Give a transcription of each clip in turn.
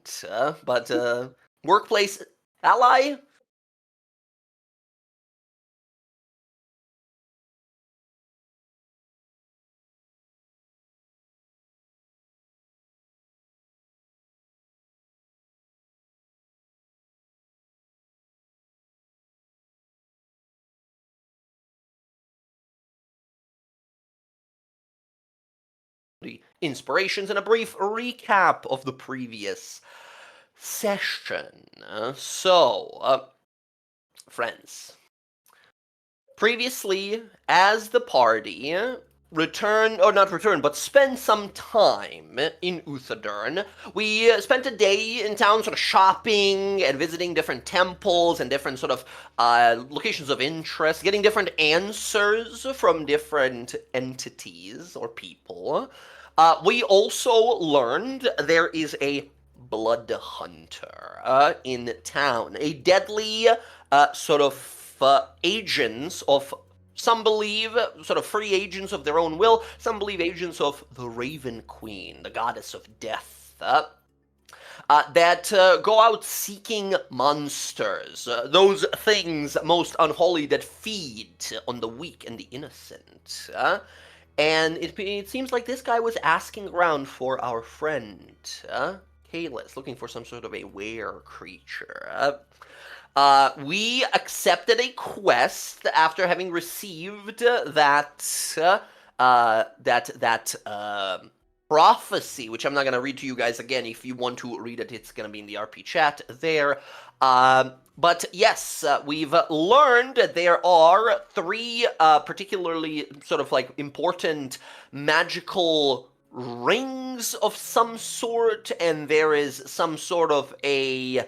opponent, but workplace ally? The inspirations and a brief recap of the previous session. Friends, previously, as the party spend some time in Uthadurn. We spent a day in town sort of shopping and visiting different temples and different sort of locations of interest, getting different answers from different entities or people. We also learned there is a blood hunter in town, a deadly sort of agents of some believe sort of free agents of their own will, some believe agents of the Raven Queen, the goddess of death, that go out seeking monsters, those things most unholy that feed on the weak and the innocent. And it seems like this guy was asking around for our friend, Kalis, looking for some sort of a were creature. We accepted a quest after having received that prophecy, which I'm not going to read to you guys again. If you want to read it, it's going to be in the RP chat there. But yes, we've learned that there are three particularly sort of like important magical rings of some sort, and there is some sort of a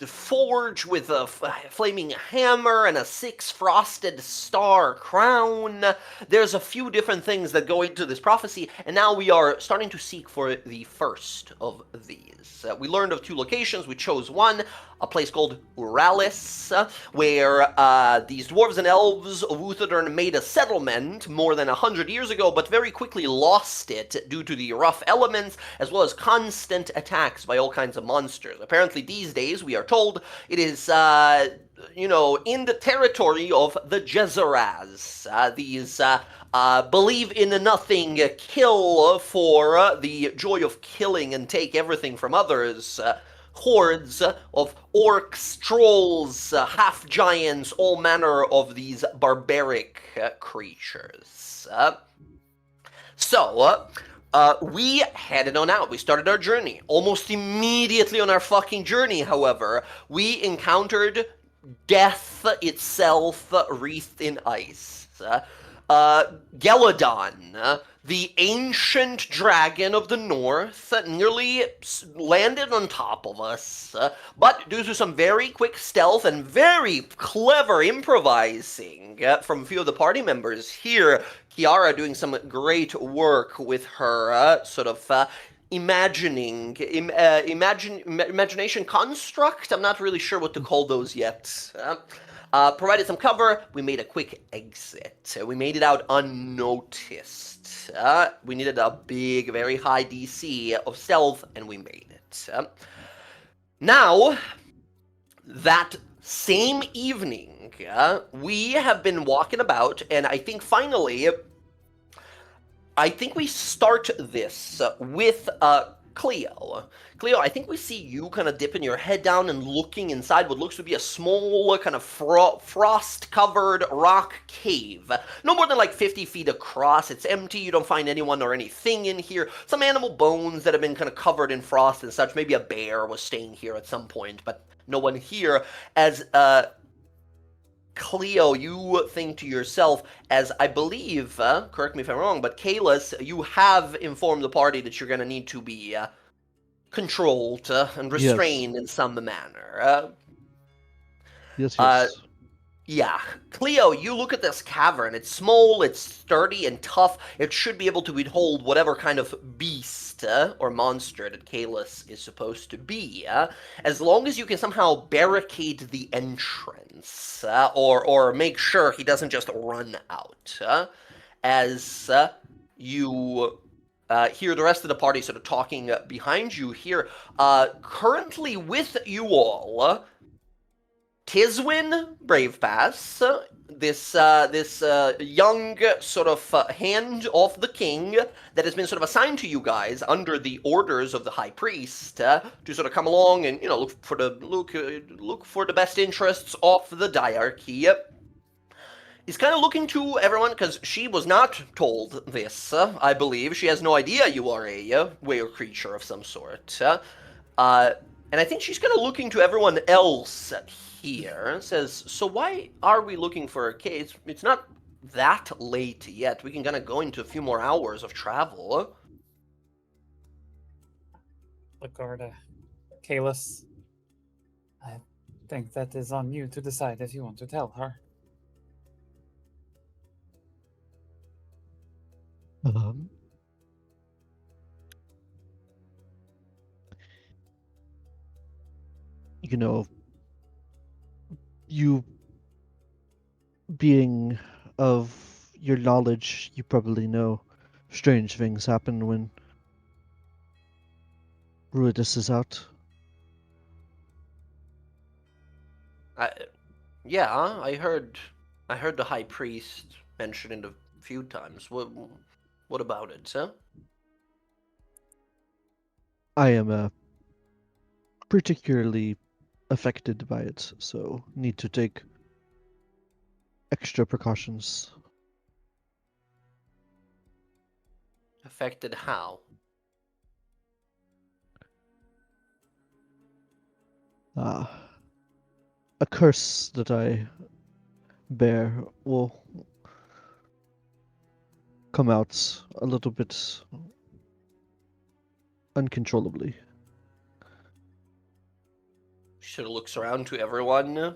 forge with a flaming hammer and a 6 frosted star crown. There's a few different things that go into this prophecy, and now we are starting to seek for the first of these. We learned of 2 locations. We chose one, a place called Uralis, where these dwarves and elves of Uthadurn made a settlement more than 100 years ago, but very quickly lost it due to the rough elements, as well as constant attacks by all kinds of monsters. Apparently these days, we are told, it is, in the territory of the Jezeraz. These believe in nothing, kill for the joy of killing and take everything from others. Hordes of orcs, trolls, half-giants, all manner of these barbaric creatures. We headed on out. We started our journey. Almost immediately on our fucking journey, however, we encountered death itself wreathed in ice. Gelladon, the ancient dragon of the north, nearly landed on top of us, but due to some very quick stealth and very clever improvising from a few of the party members here, Kiara doing some great work with her imagination construct. I'm not really sure what to call those yet. Provided some cover, we made a quick exit. We made it out unnoticed. We needed a big, very high DC of stealth, and we made it. Now, that same evening, we have been walking about, and I think finally, we start this with Cleo. Cleo, I think we see you kind of dipping your head down and looking inside what looks to be a small kind of frost-covered rock cave. No more than like 50 feet across. It's empty. You don't find anyone or anything in here. Some animal bones that have been kind of covered in frost and such. Maybe a bear was staying here at some point, but no one here. As Cleo, you think to yourself, as I believe, correct me if I'm wrong, but Kalis, you have informed the party that you're going to need to be controlled and restrained in some manner. Yes. Yeah. Cleo, you look at this cavern. It's small, it's sturdy and tough. It should be able to withhold whatever kind of beast or monster that Kalis is supposed to be. As long as you can somehow barricade the entrance, or make sure he doesn't just run out. As you hear the rest of the party sort of talking behind you here. Currently with you all, Tiswin Bravepass, this young sort of hand of the king that has been sort of assigned to you guys under the orders of the high priest to sort of come along and look for the best interests of the diarchy. He's kind of looking to everyone because she was not told this. I believe she has no idea you are a were creature of some sort. And I think she's kind of looking to everyone else here. Says, so why are we looking for a case? It's not that late yet. We can kind of go into a few more hours of travel. Lagarda, Kalis, I think that is on you to decide if you want to tell her. You know, you being of your knowledge, you probably know strange things happen when Ruckus is out. Yeah, I heard the high priest mention it a few times. What about it, huh? I am particularly affected by it, so need to take extra precautions. Affected how? A curse that I bear will come out a little bit uncontrollably. She sort of looks around to everyone.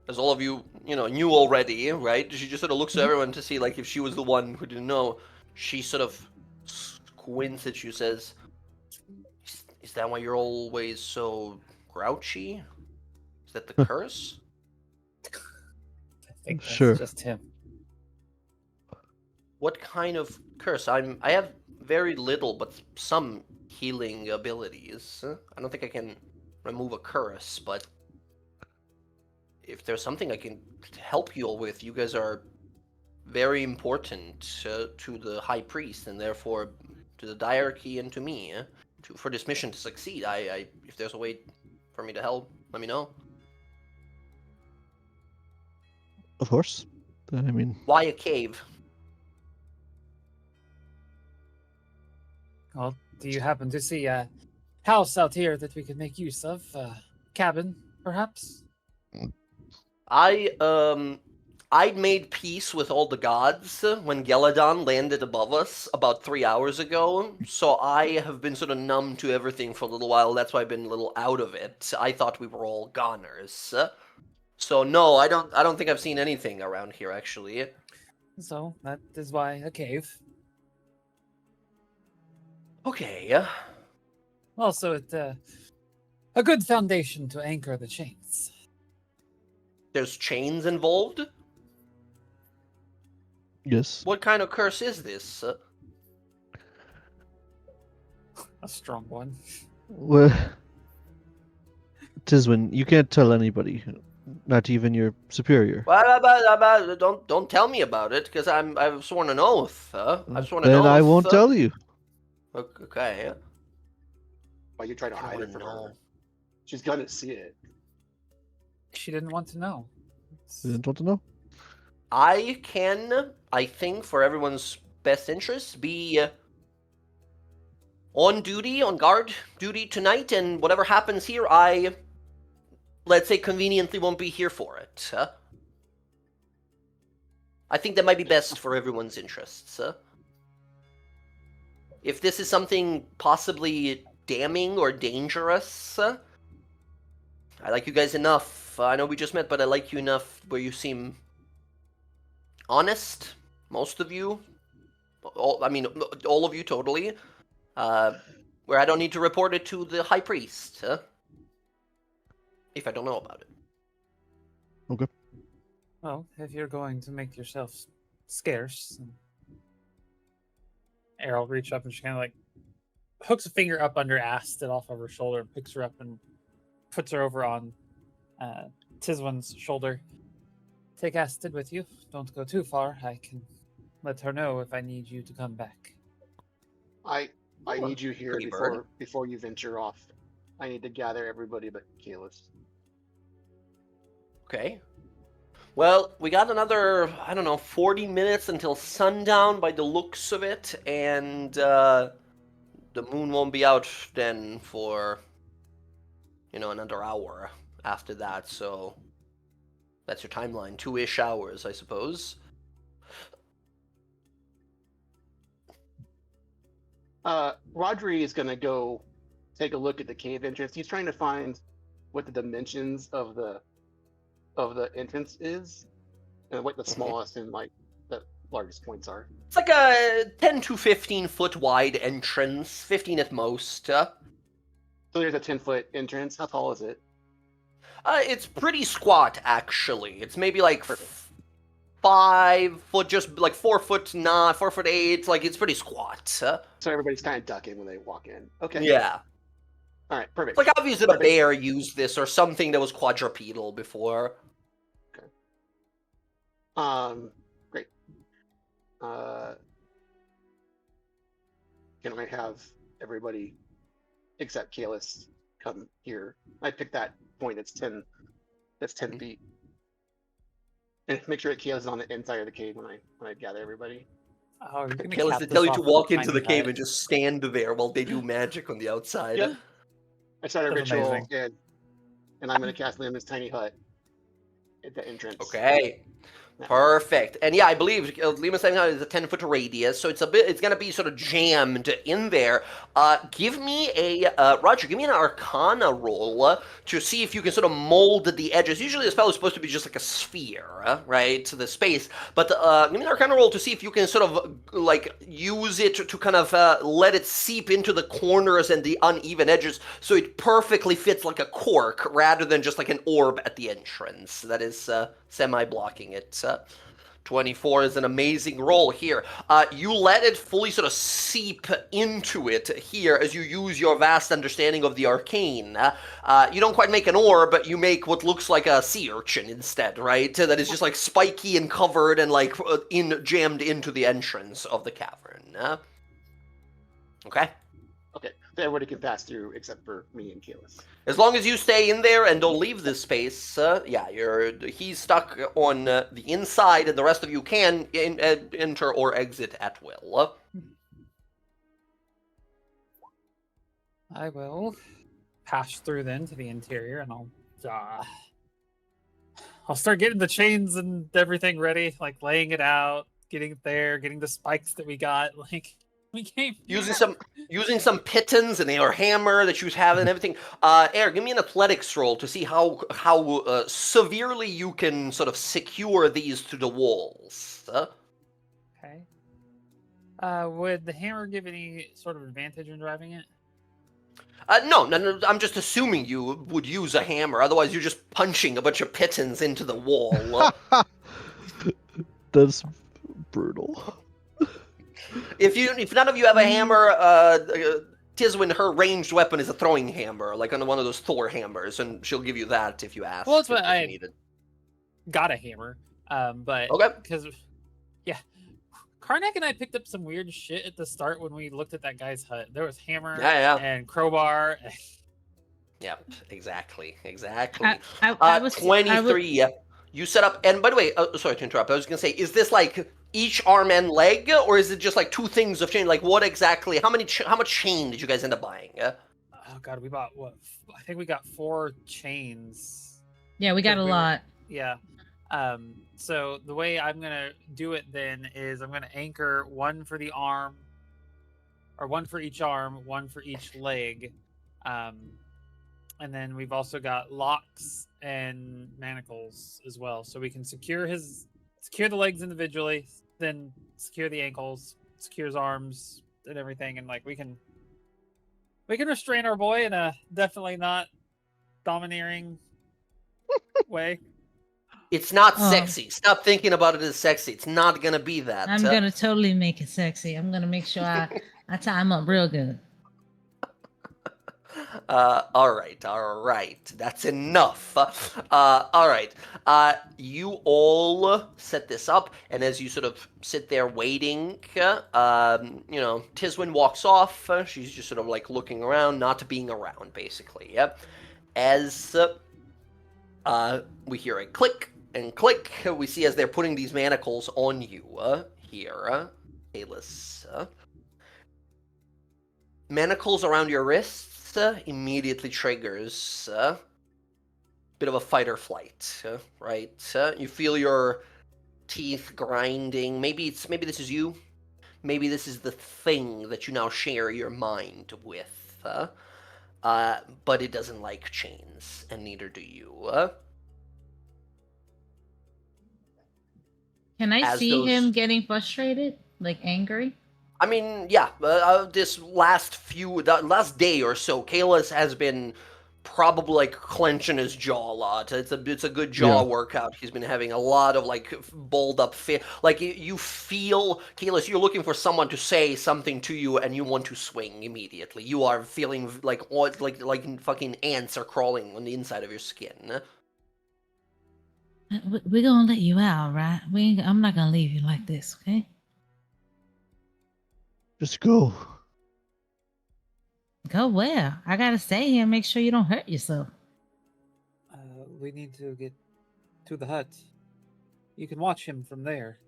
As all of you, knew already, right? She just sort of looks at everyone to see, like, if she was the one who didn't know. She sort of squints at you, says, is that why you're always so grouchy? Is that the curse? I think that's Sure. just him. What kind of curse? I have very little, but some healing abilities. I don't think I can remove a curse, but if there's something I can help you all with, you guys are very important to the high priest and therefore to the diarchy and to me. For this mission to succeed, if there's a way for me to help, let me know. Of course. I mean, Why a cave? Well, do you happen to see a house out here that we could make use of? Cabin, perhaps? I'd made peace with all the gods when Geladon landed above us about 3 hours ago, so I have been sort of numb to everything for a little while. That's why I've been a little out of it. I thought we were all goners. So no, I don't think I've seen anything around here actually. So that is why a cave. Okay. Also, it's a good foundation to anchor the chains. There's chains involved? yes. What kind of curse is this? A strong one. Well, Tiswin, you can't tell anybody, not even your superior. Don't tell me about it, because I've sworn an oath. I've sworn an Then oath. I won't tell you. Okay. Why you trying to I hide don't it from know. her? She's gonna see it. She didn't want to know. You didn't want to know? I can, I think, for everyone's best interest, be on duty, on guard duty tonight, and whatever happens here, I, let's say, conveniently won't be here for it. I think that might be best for everyone's interests. If this is something possibly damning or dangerous, I like you guys enough. I know we just met, but I like you enough where you seem honest, most of you. All of you totally. Where I don't need to report it to the high priest, if I don't know about it. Okay. Well, if you're going to make yourself scarce Errol reach up and she kind of like hooks a finger up under Asted off of her shoulder and picks her up and puts her over on Tiswin's shoulder. Take Asted with you. Don't go too far. I can let her know if I need you to come back. I need you here Pretty bird. before you venture off. I need to gather everybody but Kalis. Okay. Well, we got another, I don't know, 40 minutes until sundown by the looks of it, and the moon won't be out then for, another hour after that, so that's your timeline. 2-ish hours, I suppose. Rodri is gonna go take a look at the cave entrance. He's trying to find what the dimensions of the entrance is, and what the smallest and like the largest points are. It's like a 10 to 15 foot wide entrance, 15 at most. So there's a 10-foot entrance. How tall is it? It's pretty squat, actually. It's maybe like 5 foot, just like 4 foot 9, 4 foot 8. Like, it's pretty squat. So everybody's kind of ducking when they walk in. Okay. Yeah. All right. Perfect. It's like obviously a bear used this or something that was quadrupedal before. Great. Can I have everybody except Kalis come here? I picked that point. That's 10 feet. And make sure that Kalis is on the inside of the cave when I gather everybody. Oh, you're gonna Kalis, cap they this tell you off to with a walk into the tiny cave hut. and just stand there while they do magic on the outside. Yep. I start a That's ritual, amazing. and I'm going to cast Liam's tiny hut at the entrance. Okay. Yeah. Perfect. And yeah, I believe Lima's saying is a 10-foot radius, so it's gonna be sort of jammed in there. Give me Roger, give me an Arcana roll to see if you can sort of mold the edges. Usually the spell is supposed to be just like a sphere, right, to the space. But give me an Arcana roll to see if you can sort of like use it to kind of let it seep into the corners and the uneven edges, so it perfectly fits like a cork rather than just like an orb at the entrance. That is semi-blocking it. 24 is an amazing roll here. You let it fully sort of seep into it here as you use your vast understanding of the arcane. You don't quite make an orb, but you make what looks like a sea urchin instead, right? That is just like spiky and covered and like jammed into the entrance of the cavern. Okay? Okay. So everybody can pass through except for me and Kalis. As long as you stay in there and don't leave this space, he's stuck on the inside, and the rest of you can enter or exit at will. I will pass through then to the interior, and I'll start getting the chains and everything ready, like laying it out, getting it there, getting the spikes that we got, like. We came using some pitons and your hammer that you have and everything. Air, give me an athletics roll to see how severely you can sort of secure these to the walls. Okay. Would the hammer give any sort of advantage in driving it? No, I'm just assuming you would use a hammer. Otherwise, you're just punching a bunch of pitons into the wall. That's brutal. If none of you have a hammer, Tiswin, her ranged weapon is a throwing hammer, like on one of those Thor hammers, and she'll give you that if you ask. Well, that's what if I needed. got a hammer, but Okay. because Karnak and I picked up some weird shit at the start when we looked at that guy's hut. There was hammer and crowbar. Yep, exactly. I was 23. You set up, and by the way, sorry to interrupt. I was gonna say, is this like each arm and leg, or is it just like two things of chain? Like what exactly? How much chain did you guys end up buying? Oh god, we bought what? I think we got 4 chains. Yeah, we got a lot. Yeah. So the way I'm gonna do it then is I'm gonna anchor one for the arm, or one for each arm, one for each leg, and then we've also got locks and manacles as well, so we can secure the legs individually, then secure the ankles, secure his arms and everything, and like we can restrain our boy in a definitely not domineering way. It's not Oh. sexy. Stop thinking about it as sexy. It's not gonna be that. I'm gonna totally make it sexy. I'm gonna make sure I tie him up real good. All right. That's enough. All right. You all set this up, and as you sort of sit there waiting, Tiswin walks off. She's just sort of like looking around, not being around, basically. Yep. As we hear a click and click, we see as they're putting these manacles on you here, Kalis. Manacles around your wrists immediately triggers a bit of a fight or flight, right? You feel your teeth grinding. Maybe this is you. Maybe this is the thing that you now share your mind with. But it doesn't like chains, and neither do you. Can I As see those- him getting frustrated, like angry? I mean, yeah, this last day or so, Kalis has been probably like clenching his jaw a lot. It's a good jaw workout. He's been having a lot of like balled up like you feel, Kalis, you're looking for someone to say something to you and you want to swing immediately. You are feeling like fucking ants are crawling on the inside of your skin. We're gonna let you out, right? I'm not gonna leave you like this, okay? Just go. Go where? I gotta stay here and make sure you don't hurt yourself. We need to get to the hut. You can watch him from there.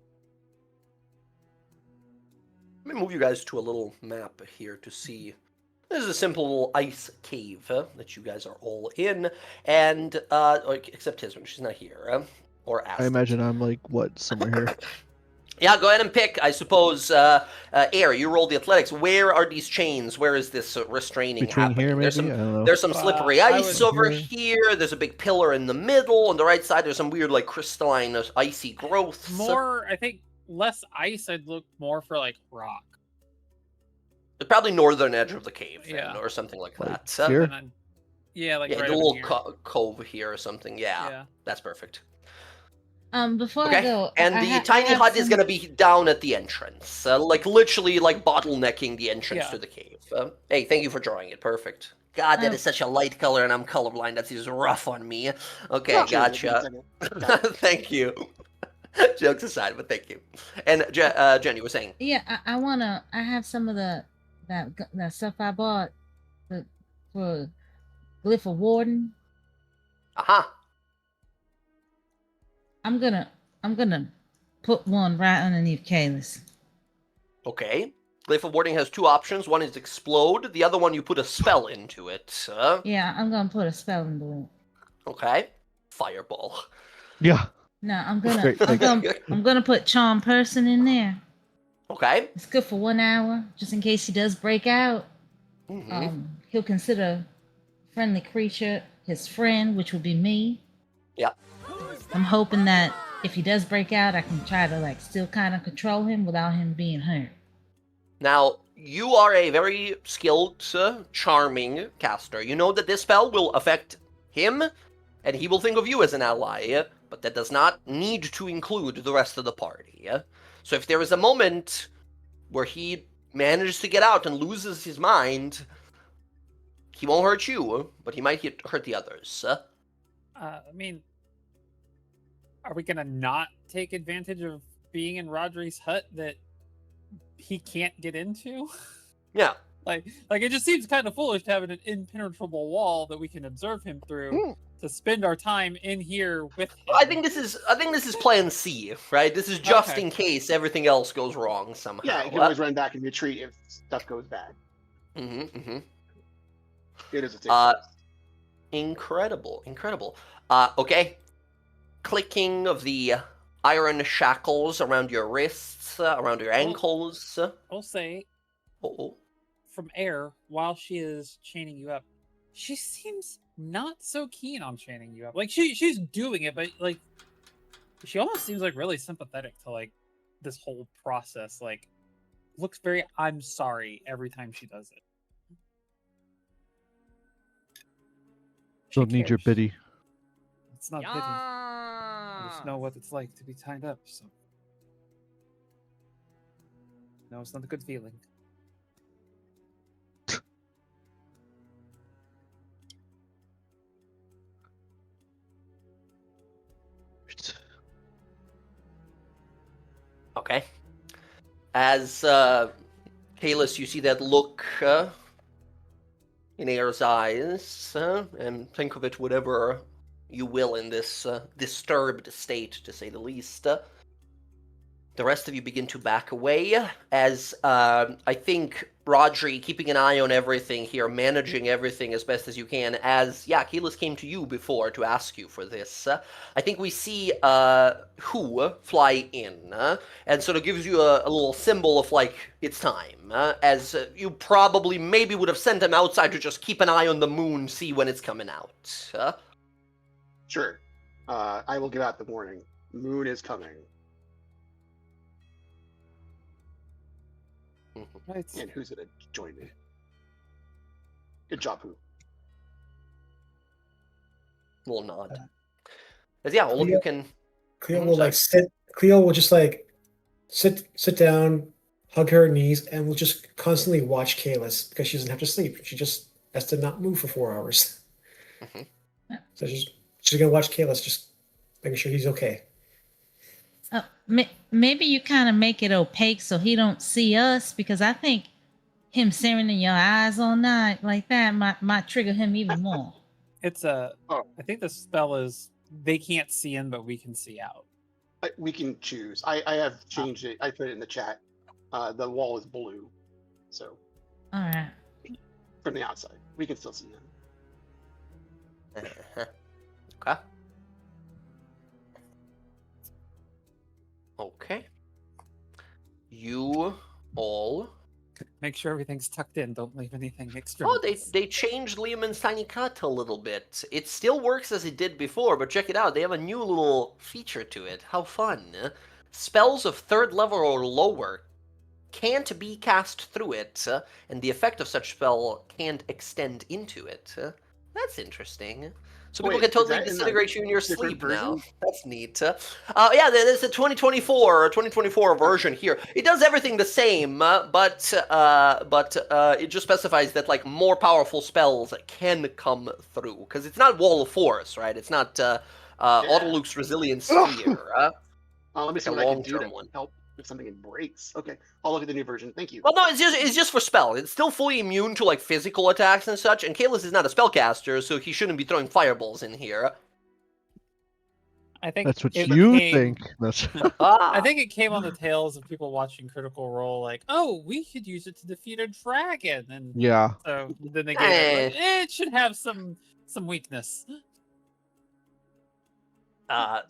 Let me move you guys to a little map here to see. This is a simple little ice cave that you guys are all in, and except Tisman, she's not here. Or Asta. I imagine I'm like, what, somewhere here? Yeah, go ahead and pick. I suppose, Air, you roll the athletics. Where are these chains? Where is this restraining Between happening? here, maybe? There's some, I don't know. there's some slippery I ice would- over here. There's a big pillar in the middle. On the right side, there's some weird, like, crystalline, icy growths. More, I think, less ice. I'd look more for like rock. Probably northern edge of the cave, then, Yeah. or something like Like that. here? And then, yeah, like Yeah, right the up little in here. cove here or something. Yeah, Yeah. that's perfect. Before I Okay, go, and the tiny hut is going to be down at the entrance, like literally like bottlenecking the entrance Yeah. to the cave. Hey, thank you for drawing it. Perfect. God, that Oh. is such a light color, and I'm colorblind. That seems rough on me. Okay, I'll change it in a gotcha. second. Thank you. Jokes aside, but thank you. And Jen, you were saying? Yeah, I have some of that stuff I bought for Glyph of Warden. Aha. I'm gonna put one right underneath Kalis. Okay. Glyph of Warding has two options. One is explode. The other one, you put a spell into it. Yeah, I'm gonna put a spell into it. Okay. Fireball. Yeah. No, I'm Great, gonna put Charm Person in there. Okay. It's good for 1 hour, just in case he does break out. Mm-hmm. He'll consider friendly creature his friend, which would be me. Yeah. I'm hoping that if he does break out, I can try to like still kind of control him without him being hurt. Now, you are a very skilled, charming caster. You know that this spell will affect him, and he will think of you as an ally, but that does not need to include the rest of the party. So if there is a moment where he manages to get out and loses his mind, he won't hurt you, but he might hurt the others. I mean, are we gonna not take advantage of being in Rodri's hut that he can't get into? Yeah. Like it just seems kind of foolish to have an impenetrable wall that we can observe him through to spend our time in here with him. I think this is plan C, right? This is just Okay. in case everything else goes wrong somehow. Yeah, you can always run back and retreat if stuff goes bad. Mm-hmm. It is a tick. Incredible. Okay. Clicking of the iron shackles around your wrists, around your ankles. I'll say Oh. from air while she is chaining you up, she seems not so keen on chaining you up. Like she's doing it, but like she almost seems like really sympathetic to like this whole process. Like looks very I'm sorry every time she does it. She Don't need your cares. pity. It's not pity. just know what it's like to be tied up, so. No, it's not a good feeling. Okay. As Kalis, you see that look in Air's eyes, and think of it whatever you will in this disturbed state, to say the least. The rest of you begin to back away, as I think Rodri, keeping an eye on everything here, managing everything as best as you can, as, Keyless came to you before to ask you for this. I think we see Who fly in, and sort of gives you a little symbol of, like, it's time, as you probably maybe would have sent him outside to just keep an eye on the moon, see when it's coming out. Sure. I will give out the warning. Moon is coming. Right. And who's gonna join me? Good job, Who. Little nod. As all of you can. Cleo will sit. Cleo will just sit down, hug her knees, and will just constantly watch Kalis because she doesn't have to sleep. She just has to not move for 4 hours. Mm-hmm. So she's gonna watch Kalis, just making sure he's okay. Maybe you kind of make it opaque so he don't see us, because I think him staring in your eyes all night like that might trigger him even more. It's I think the spell is they can't see in, but we can see out. We can choose. I have changed it. I put it in the chat. The wall is blue, so. All right. From the outside, we can still see him. Okay. Okay. You all. Make sure everything's tucked in. Don't leave anything extra. Oh, they changed Lehman's tiny cut a little bit. It still works as it did before, but check it out. They have a new little feature to it. How fun. Spells of 3rd level or lower can't be cast through it, and the effect of such spell can't extend into it. That's interesting. So people can totally disintegrate you in your sleep now. That's neat. There's a 2024 version here. It does everything the same, but it just specifies that like more powerful spells can come through, because it's not Wall of Force, right? It's not Autoluke's Resilience Sphere. Let me see what I can do to help if something breaks. Okay, I'll look at the new version. Thank you. Well, no, it's just for spell. It's still fully immune to like physical attacks and such. And Kalis is not a spellcaster, so he shouldn't be throwing fireballs in here. I think that's what you think. I think it came on the tails of people watching Critical Role, like, oh, we could use it to defeat a dragon, and so then they gave it, like, it should have some weakness.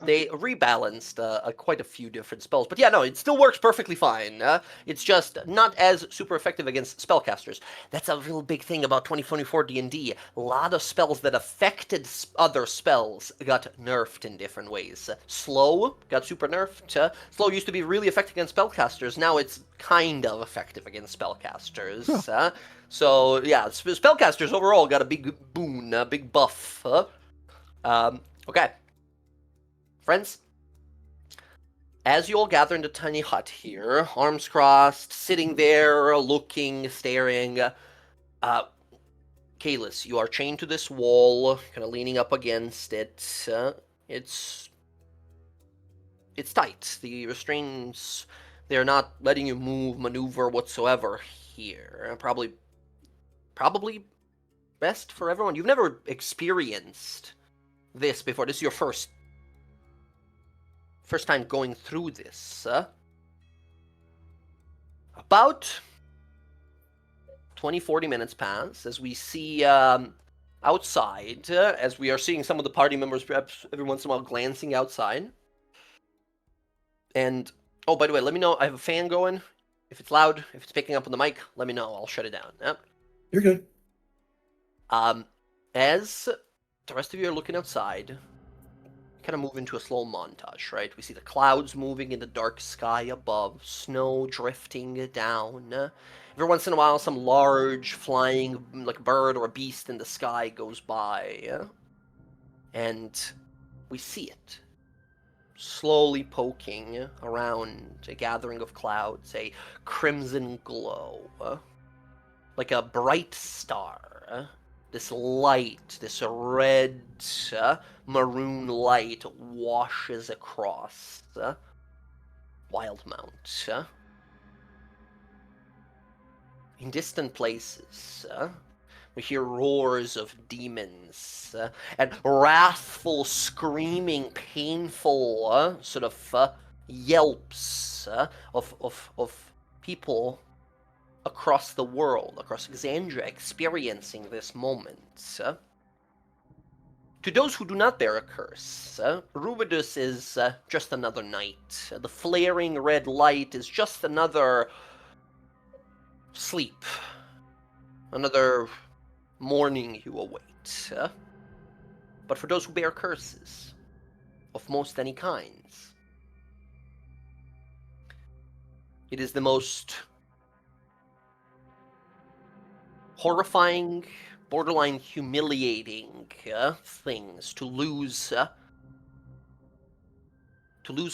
They rebalanced quite a few different spells. But it still works perfectly fine. It's just not as super effective against spellcasters. That's a real big thing about 2024 D&D. A lot of spells that affected other spells got nerfed in different ways. Slow got super nerfed. Slow used to be really effective against spellcasters. Now it's kind of effective against spellcasters. So, spellcasters overall got a big boon, a big buff. Okay. Friends, as you all gather in the tiny hut here, arms crossed, sitting there, looking, staring, Kalis, you are chained to this wall, kind of leaning up against it. It's tight. The restraints, they're not letting you maneuver whatsoever here. Probably best for everyone. You've never experienced this before. This is your first time going through this. About 20-40 minutes pass as we see outside, as we are seeing some of the party members perhaps every once in a while glancing outside. And, oh, by the way, let me know. I have a fan going. If it's loud, if it's picking up on the mic, let me know. I'll shut it down. Yep. You're good. As the rest of you are looking outside, kind of move into a slow montage, right? We see the clouds moving in the dark sky above, snow drifting down. Every once in a while, some large flying like bird or a beast in the sky goes by. And we see it. slowly poking around a gathering of clouds, a crimson glow, like a bright star. This light, this red maroon light washes across Wildmount. In distant places, we hear roars of demons and wrathful, screaming, painful sort of yelps of people across the world, across Exandria, experiencing this moment. To those who do not bear a curse, Ruckus is just another night. The flaring red light is just another sleep, another morning you await. But for those who bear curses, of most any kinds, it is the most horrifying, borderline humiliating things to lose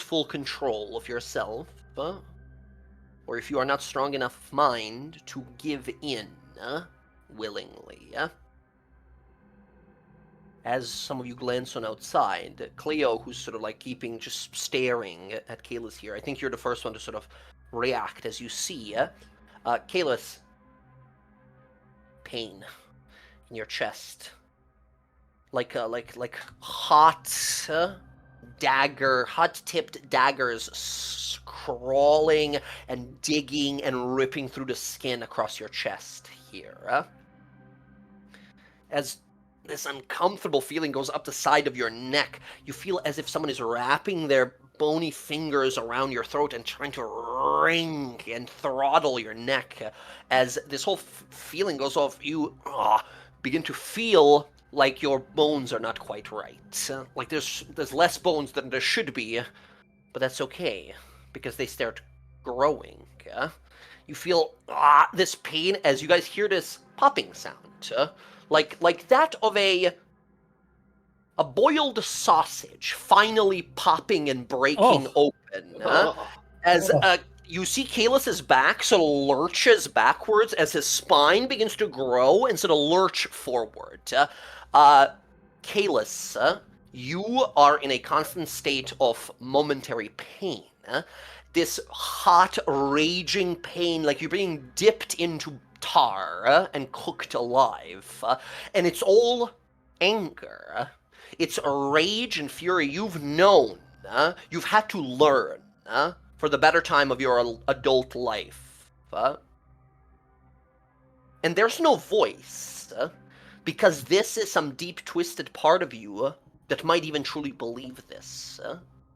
full control of yourself, or if you are not strong enough of mind, to give in willingly. As some of you glance on outside, Cleo, who's sort of like just staring at Kalis here, I think you're the first one to sort of react as you see Kalis, pain in your chest, like hot hot-tipped daggers crawling and digging and ripping through the skin across your chest here. As this uncomfortable feeling goes up the side of your neck, you feel as if someone is wrapping their bony fingers around your throat and trying to wring and throttle your neck. As this whole feeling goes off, you begin to feel like your bones are not quite right. Like there's less bones than there should be, but that's okay, because they start growing. You feel this pain as you guys hear this popping sound, like that of a boiled sausage finally popping and breaking open. As you see Kalis's back sort of lurches backwards as his spine begins to grow and sort of lurch forward. Kalis, you are in a constant state of momentary pain. This hot, raging pain, like you're being dipped into tar and cooked alive. And it's all anger. It's rage and fury you've known. You've had to learn for the better time of your adult life. And there's no voice, because this is some deep, twisted part of you that might even truly believe this.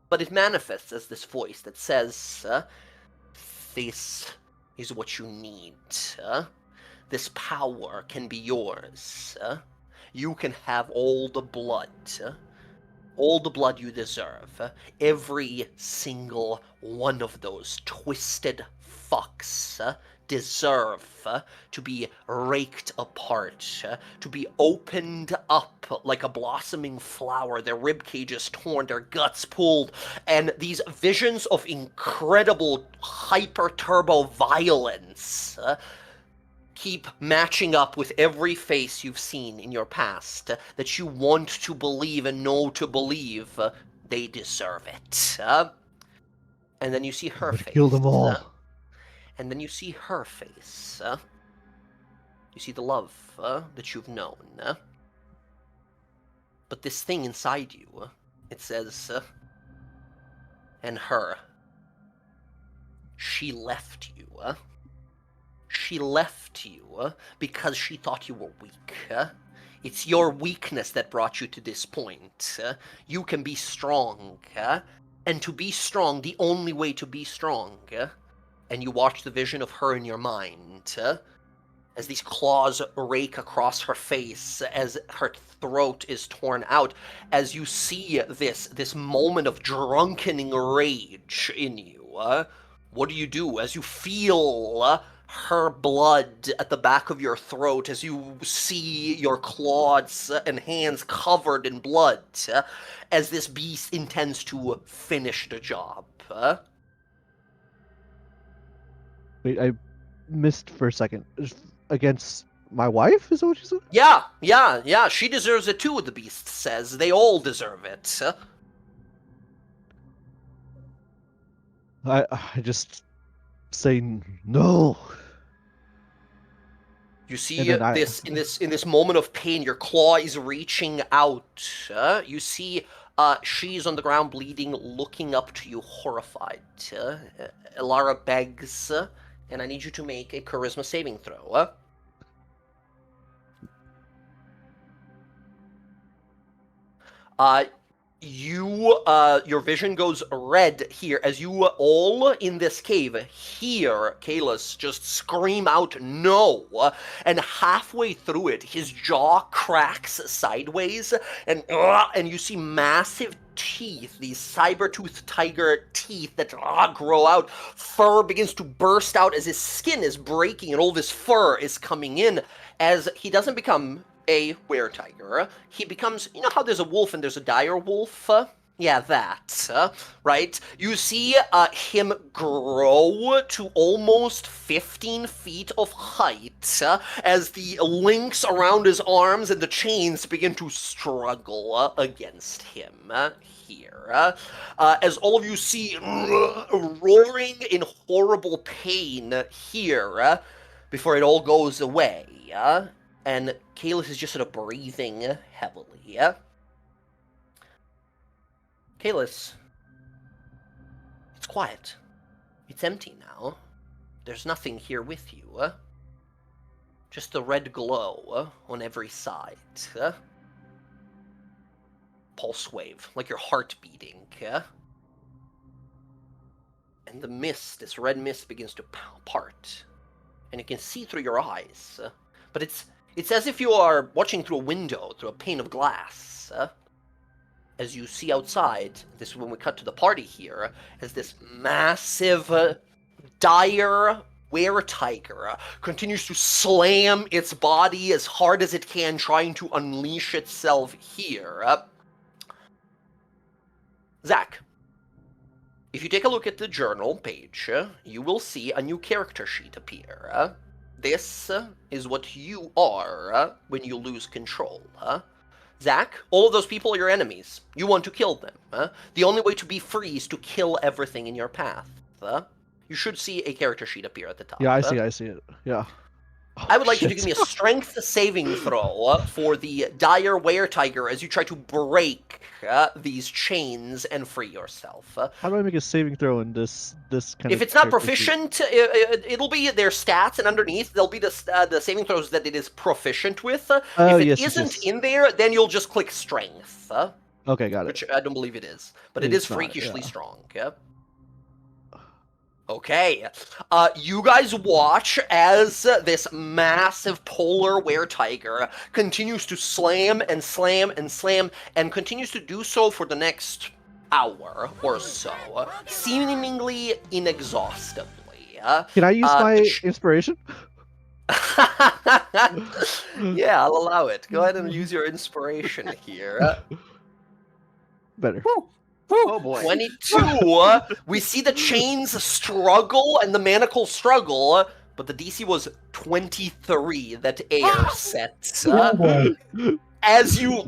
But it manifests as this voice that says, this is what you need. This power can be yours. You can have all the blood you deserve. Every single one of those twisted fucks deserve to be raked apart, to be opened up like a blossoming flower, their rib cages torn, their guts pulled, and these visions of incredible hyper-turbo violence keep matching up with every face you've seen in your past that you want to believe and know to believe they deserve it. And then you see her face. Kill them all. And then you see her face. You see the love that you've known. But this thing inside you, it says, and her, she left you. She left you because she thought you were weak. It's your weakness that brought you to this point. You can be strong. And to be strong, the only way to be strong. And you watch the vision of her in your mind. As these claws rake across her face, as her throat is torn out. As you see this moment of drunkening rage in you. What do? As you feel her blood at the back of your throat as you see your claws and hands covered in blood as this beast intends to finish the job. Wait, I missed for a second. Against my wife? Is that what you said? Yeah. She deserves it too, the beast says. They all deserve it. I just say no. You see And then this in this moment of pain, your claw is reaching out. You see she's on the ground bleeding, looking up to you horrified. Elara begs, and I need you to make a charisma saving throw. Your vision goes red here as you all in this cave hear Kalis just scream out no, and halfway through it, his jaw cracks sideways, and you see massive teeth, these saber-toothed tiger teeth that grow out. Fur begins to burst out as his skin is breaking and all this fur is coming in as he doesn't become a were-tiger. He becomes, you know how there's a wolf and there's a dire wolf? Yeah, that, right? You see him grow to almost 15 feet of height as the links around his arms and the chains begin to struggle against him here. As all of you see roaring in horrible pain here before it all goes away. And Kalis is just sort of breathing heavily. Kalis, it's quiet. It's empty now. There's nothing here with you. Just the red glow on every side. Pulse wave, like your heart beating. And the mist, this red mist, begins to part. And you can see through your eyes. But it's as if you are watching through a window, through a pane of glass. As you see outside, this is when we cut to the party here, as this massive, dire were-tiger continues to slam its body as hard as it can, trying to unleash itself here. Zach, if you take a look at the journal page, you will see a new character sheet appear. This is what you are when you lose control. Zach, all of those people are your enemies. You want to kill them. The only way to be free is to kill everything in your path. You should see a character sheet appear at the top. Yeah, I see it. Yeah. I would like you to give me a strength saving throw for the dire were-tiger as you try to break these chains and free yourself. How do I make a saving throw in this kind of... If it's not character sheet? proficient, it'll be their stats, and underneath there'll be the saving throws that it is proficient with. Oh, if it yes, isn't yes. in there, then you'll just click strength. Okay, got it. Which I don't believe it is, but it is It's not, freakishly yeah. strong. Okay, you guys watch as this massive polar were-tiger continues to slam and slam and slam, and continues to do so for the next hour or so, seemingly inexhaustibly. Can I use my inspiration? Yeah, I'll allow it. Go ahead and use your inspiration here. Better. Oh boy. 22. We see the chains struggle and the manacles struggle, but the DC was 23 that Air sets. As you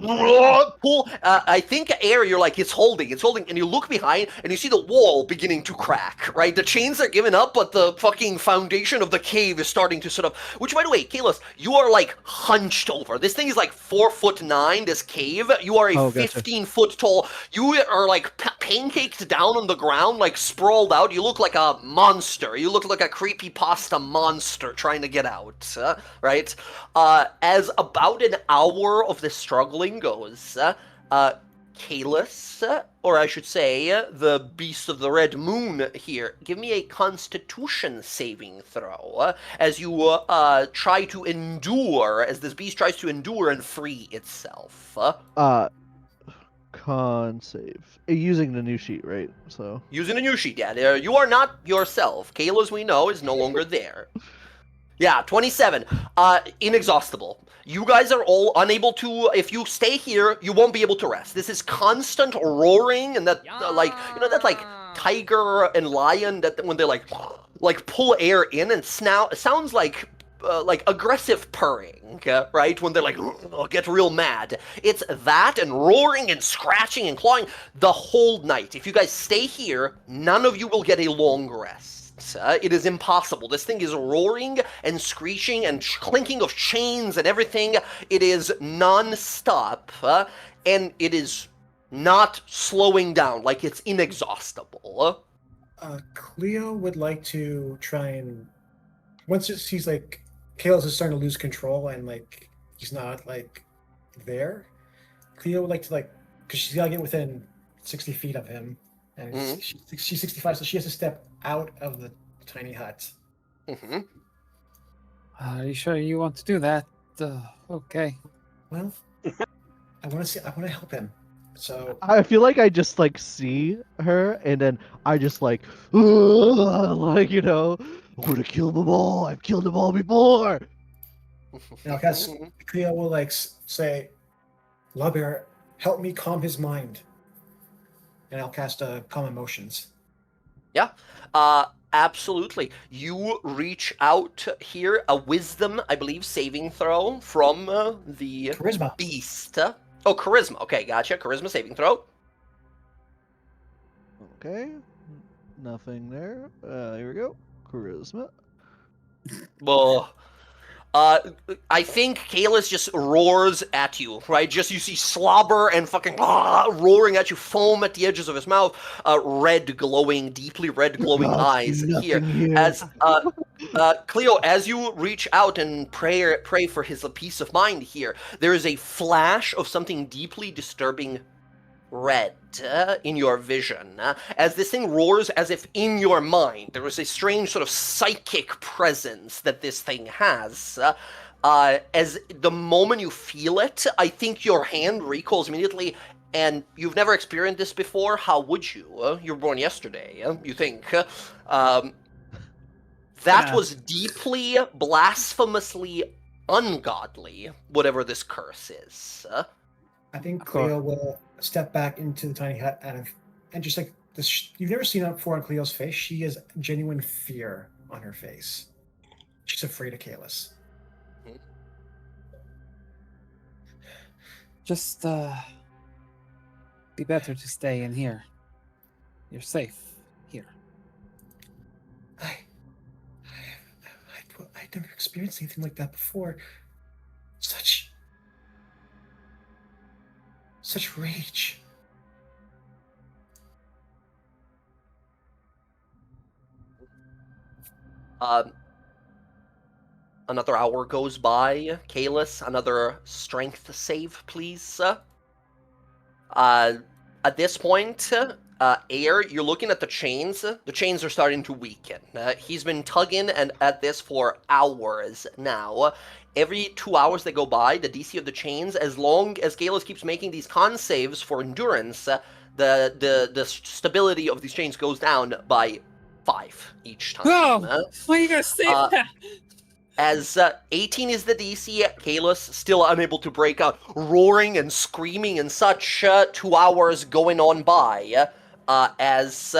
pull, I think Air, you're like, it's holding, and you look behind, and you see the wall beginning to crack, right? The chains are giving up, but the fucking foundation of the cave is starting to sort of, which, by the way, Kalis, you are, like, hunched over. This thing is, like, 4'9", this cave. You are a 15-foot tall, you are, like, pancaked down on the ground, like, sprawled out. You look like a monster. You look like a creepypasta monster trying to get out, right? As about an hour of the struggling goes, Kalis, or I should say, the Beast of the Red Moon here, give me a Constitution saving throw as you try to endure, as this beast tries to endure and free itself. Con save. Using the new sheet, right? So Using a new sheet, yeah. You are not yourself. Kayla, as we know, is no longer there. Yeah, 27. Inexhaustible. You guys are all unable to. If you stay here, you won't be able to rest. This is constant roaring, and that that tiger and lion that when they pull air in and sounds like aggressive purring, right? When they're get real mad. It's that and roaring and scratching and clawing the whole night. If you guys stay here, none of you will get a long rest. It is impossible. This thing is roaring and screeching and clinking of chains and everything. It is non-stop, and it is not slowing down. Like, it's inexhaustible. Cleo would like to try and once it sees Kalos is starting to lose control and he's not there. Cleo would like to because she's gotta get within 60 feet of him, and she's 65, so she has to step out of the tiny hut. Mm-hmm. Are you sure you want to do that? Okay. Well, I want to help him. So I feel like I just see her, and then I just I'm gonna kill them all. I've killed them all before. now, Cleo will say, "Labear, help me calm his mind," and I'll cast calm emotions. Yeah. Absolutely. You reach out here, a wisdom, I believe, saving throw from the Charisma. beast. Oh, charisma. Okay, gotcha. Charisma saving throw. Okay. Nothing there. Here we go. Charisma. Well, I think Kalis just roars at you, right? Just you see slobber and fucking roaring at you, foam at the edges of his mouth, deeply red glowing eyes here. As Cleo, as you reach out and pray for his peace of mind here, there is a flash of something deeply disturbing red in your vision. As this thing roars as if in your mind. There is a strange sort of psychic presence that this thing has. As the moment you feel it, I think your hand recalls immediately, and you've never experienced this before. How would you? You were born yesterday, you think. That was deeply, blasphemously ungodly, whatever this curse is. I think Cleo will step back into the tiny hut and just this. You've never seen that before on Cleo's face. She has genuine fear on her face. She's afraid of Kalis. Just be better to stay in here. You're safe here. I'd never experienced anything like that before. Such rage. Another hour goes by. Kalis, another strength save, please. At this point, Air, you're looking at the chains. The chains are starting to weaken. He's been tugging at this for hours now. Every 2 hours that go by, the DC of the chains, as long as Kalis keeps making these con saves for endurance, the stability of these chains goes down by 5 each time. Oh, why are you gonna say that? As 18 is the DC, Kalis still unable to break out, roaring and screaming and such. 2 hours going on by, as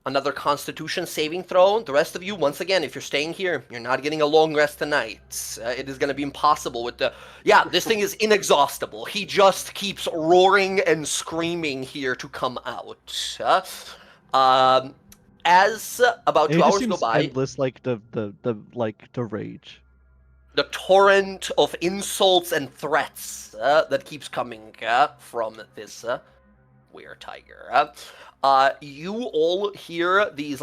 another Constitution saving throw. The rest of you, once again, if you're staying here, you're not getting a long rest tonight. It is going to be impossible with the... Yeah, this thing is inexhaustible. He just keeps roaring and screaming here to come out. As about 2 hours go by, endless, the rage, the torrent of insults and threats that keeps coming from this weird tiger. You all hear these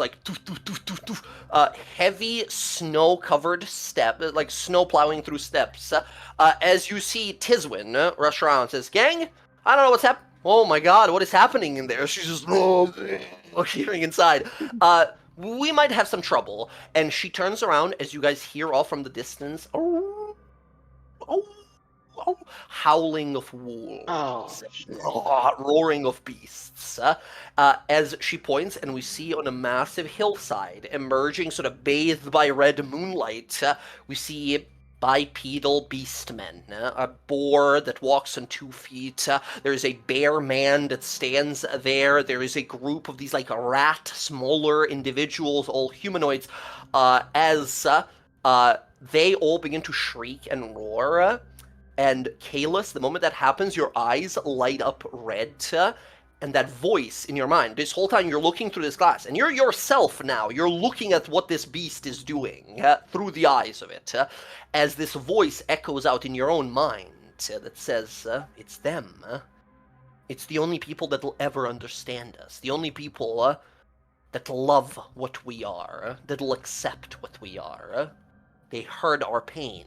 heavy snow-covered steps, like snow plowing through steps. As you see Tiswin rush around and says, "Gang, I don't know what's happening. Oh my god, what is happening in there?" She's just hearing inside. We might have some trouble. And she turns around as you guys hear all from the distance. howling of wolves, Oh, shit. roaring of beasts. As she points, and we see on a massive hillside, emerging, sort of bathed by red moonlight, we see bipedal beastmen, a boar that walks on 2 feet. There is a bear man that stands there. There is a group of these like rat, smaller individuals, all humanoids, as they all begin to shriek and roar. And Kalis, the moment that happens, your eyes light up red. And that voice in your mind, this whole time you're looking through this glass, and you're yourself now, you're looking at what this beast is doing through the eyes of it, as this voice echoes out in your own mind that says, it's them. It's the only people that will ever understand us, the only people that love what we are, that will accept what we are. They heard our pain.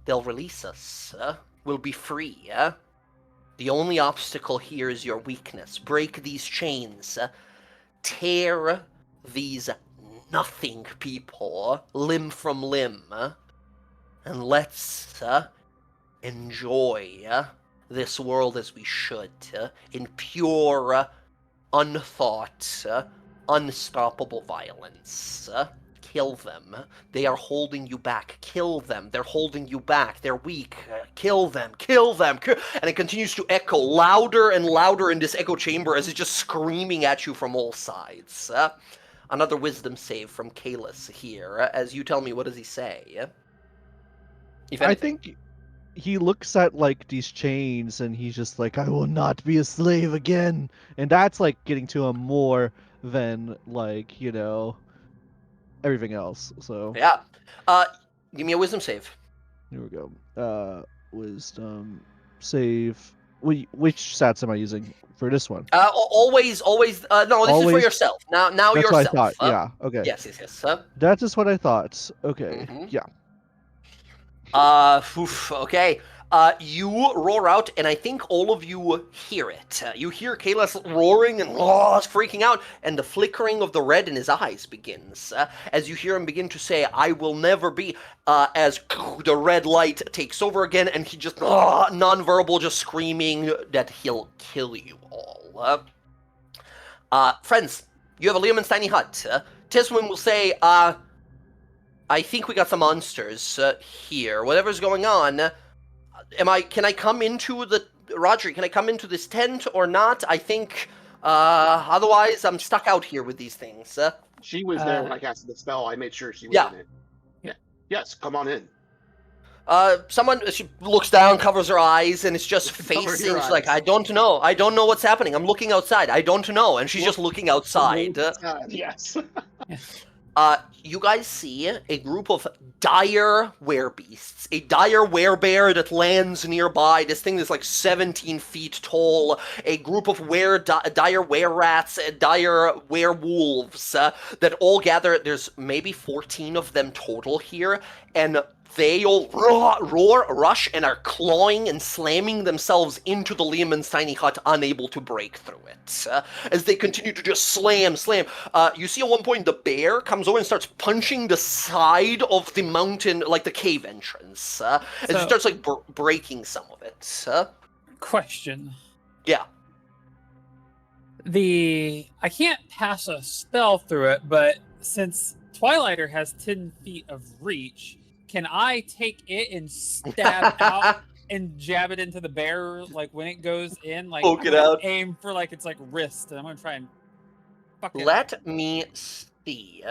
They'll release us. We'll be free. The only obstacle here is your weakness. Break these chains. Tear these nothing people limb from limb. And let's enjoy this world as we should, in pure, unthought, unstoppable violence. Kill them. They are holding you back. Kill them. They're holding you back. They're weak. Kill them. Kill them. And it continues to echo louder and louder in this echo chamber as it's just screaming at you from all sides. Another wisdom save from Kalis here. As you tell me, what does he say? I think he looks at like these chains and he's just like, I will not be a slave again. And that's like getting to him more than like, you know, everything else. So yeah. Give me a wisdom save. Here we go. Wisdom save. Which stats am I using for this one? Always. No, this is for Always- yourself. Now That's yourself. what I thought. Yeah. Okay. Yes. That is what I thought. Okay. Mhm. Yeah. Okay. You roar out, and I think all of you hear it. You hear Kalis roaring and freaking out, and the flickering of the red in his eyes begins. As you hear him begin to say, I will never be, as the red light takes over again, and he just, nonverbal, just screaming that he'll kill you all. Friends, you have a Leomund's tiny hut. Tiswin will say, I think we got some monsters here. Whatever's going on, can I come into Rodri, can I come into this tent or not? I think, otherwise I'm stuck out here with these things. She was there when I casted the spell. I made sure she was Yeah. in it. Yeah. Yes, come on in. She looks down, covers her eyes, and it's just Cover your facing, she's like, eyes. I don't know what's happening. I'm looking outside. I don't know. And she's just looking outside. Yes. You guys see a group of dire werebeasts, a dire werebear that lands nearby. This thing is like 17 feet tall. A group of dire were-rats, dire werewolves that all gather. There's maybe 14 of them total here, and they all roar, rush, and are clawing and slamming themselves into the Leomund's tiny hut, unable to break through it. As they continue to just slam. You see at one point the bear comes over and starts punching the side of the mountain, like the cave entrance, as it starts like breaking some of it. Question. Yeah. I can't pass a spell through it, but since Twilighter has 10 feet of reach, can I take it and stab out and jab it into the bear, like when it goes in, like Poke it I'm gonna out. aim for like its like wrist, and I'm gonna try and fuck it. Let me see.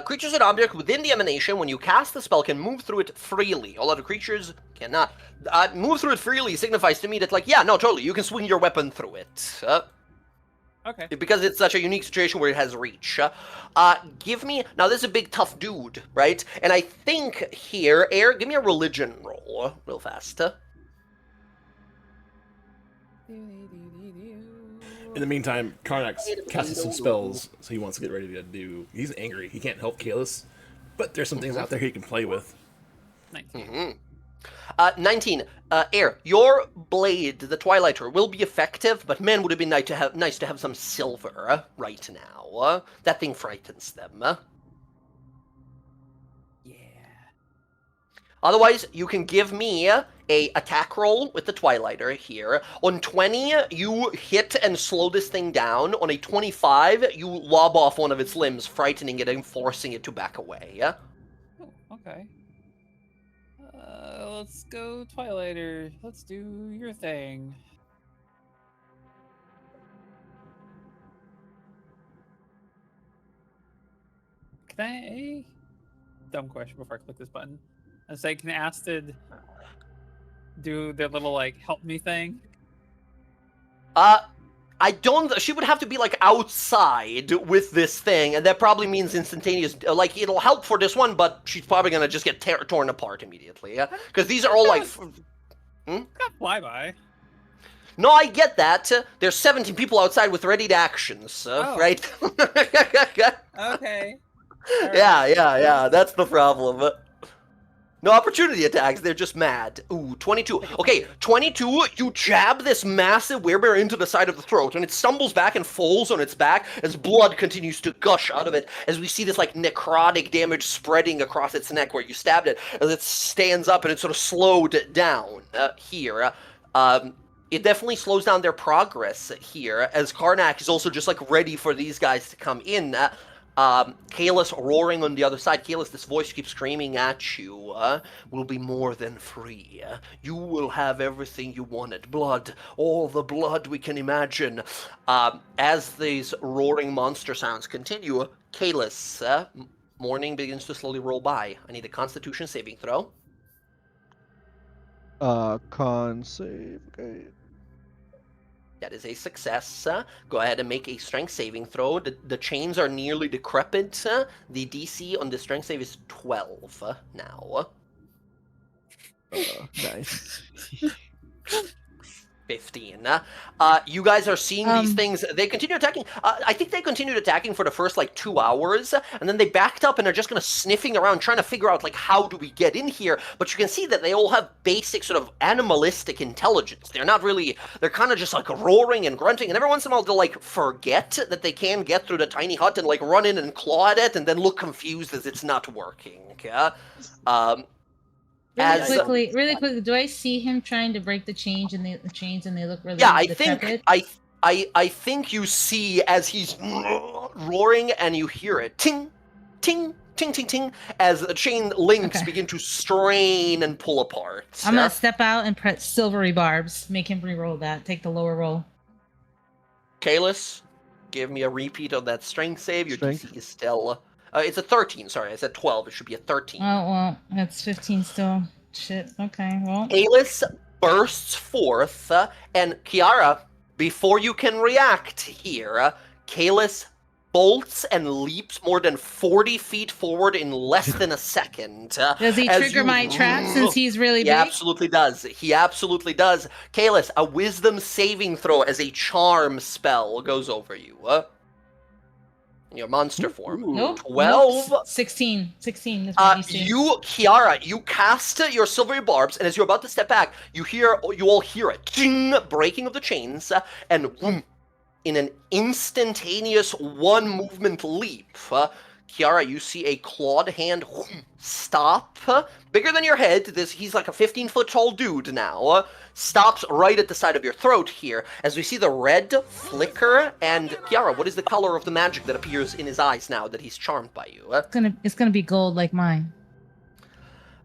Creatures and objects within the emanation, when you cast the spell, can move through it freely. All other creatures cannot. Move through it freely signifies to me that, like, yeah, no, totally, you can swing your weapon through it. Okay. Because it's such a unique situation where it has reach. Give me... Now, this is a big, tough dude, right? And I think here... Air, give me a religion roll real fast. In the meantime, Karnak's casted some spells, so he wants to get ready to do... He's angry. He can't help Kalis, but there's some things out there he can play with. 19. 19. Air, your blade, the Twilighter, will be effective, but man, would it be nice to have some silver right now. That thing frightens them. Yeah. Otherwise, you can give me a attack roll with the Twilighter here. On 20, you hit and slow this thing down. On a 25, you lob off one of its limbs, frightening it and forcing it to back away. Oh, okay. Let's go, Twilighter. Let's do your thing. Can I... Dumb question before I click this button. I say, can Astrid do their little, like, help me thing? I don't. She would have to be like outside with this thing, and that probably means instantaneous. Like it'll help for this one, but she's probably gonna just get torn apart immediately. Yeah, because these are all like. Got flyby. No, I get that. There's 17 people outside with ready to actions, right? Okay. Yeah. That's the problem. No opportunity attacks, they're just mad. Ooh, 22. Okay, 22, you jab this massive werebear into the side of the throat, and it stumbles back and falls on its back as blood continues to gush out of it, as we see this, like, necrotic damage spreading across its neck where you stabbed it, as it stands up and it's sort of slowed down here. It definitely slows down their progress here, as Karnak is also just, like, ready for these guys to come in. Kalis roaring on the other side. Kalis, this voice keeps screaming at you. Will be more than free. You will have everything you wanted. Blood. All the blood we can imagine. As these roaring monster sounds continue, Kalis, morning begins to slowly roll by. I need a Constitution saving throw. Con save. Okay. That is a success. Go ahead and make a strength saving throw. The chains are nearly decrepit. The DC on the strength save is 12 now. Nice. 15. You guys are seeing these things. They continue attacking. I think they continued attacking for the first, 2 hours, and then they backed up and are just kind of sniffing around, trying to figure out, how do we get in here? But you can see that they all have basic sort of animalistic intelligence. They're not really... They're kind of just, roaring and grunting, and every once in a while they'll, forget that they can get through the tiny hut and, run in and claw at it, and then look confused as it's not working. Really quickly, do I see him trying to break the chains and they look really decrepit? I think you see as he's roaring and you hear it ting, ting, ting, ting, ting, as the chain links begin to strain and pull apart. I'm gonna step out and press silvery barbs. Make him re-roll that. Take the lower roll. Kalis, give me a repeat of that strength save. Your DC is still... it's a 13, sorry. I said 12. It should be a 13. Oh, well, that's 15 still. Shit, okay, well. Kalis bursts forth, and Kiara, before you can react here, Kalis bolts and leaps more than 40 feet forward in less than a second. Does he trigger my trap since he's really big? He absolutely does. He absolutely does. Kalis, a wisdom saving throw as a charm spell goes over you. In your monster form. Nope. 12. Nope. 16. 16 is my DC. Kiara, you cast your silvery barbs, and as you're about to step back, you all hear it. Ding, breaking of the chains, and whoom, in an instantaneous one movement leap, Kiara, you see a clawed hand stop, bigger than your head. He's like a 15-foot tall dude now. Stops right at the side of your throat here, as we see the red flicker. And Kiara, what is the color of the magic that appears in his eyes now that he's charmed by you? It's gonna be gold like mine.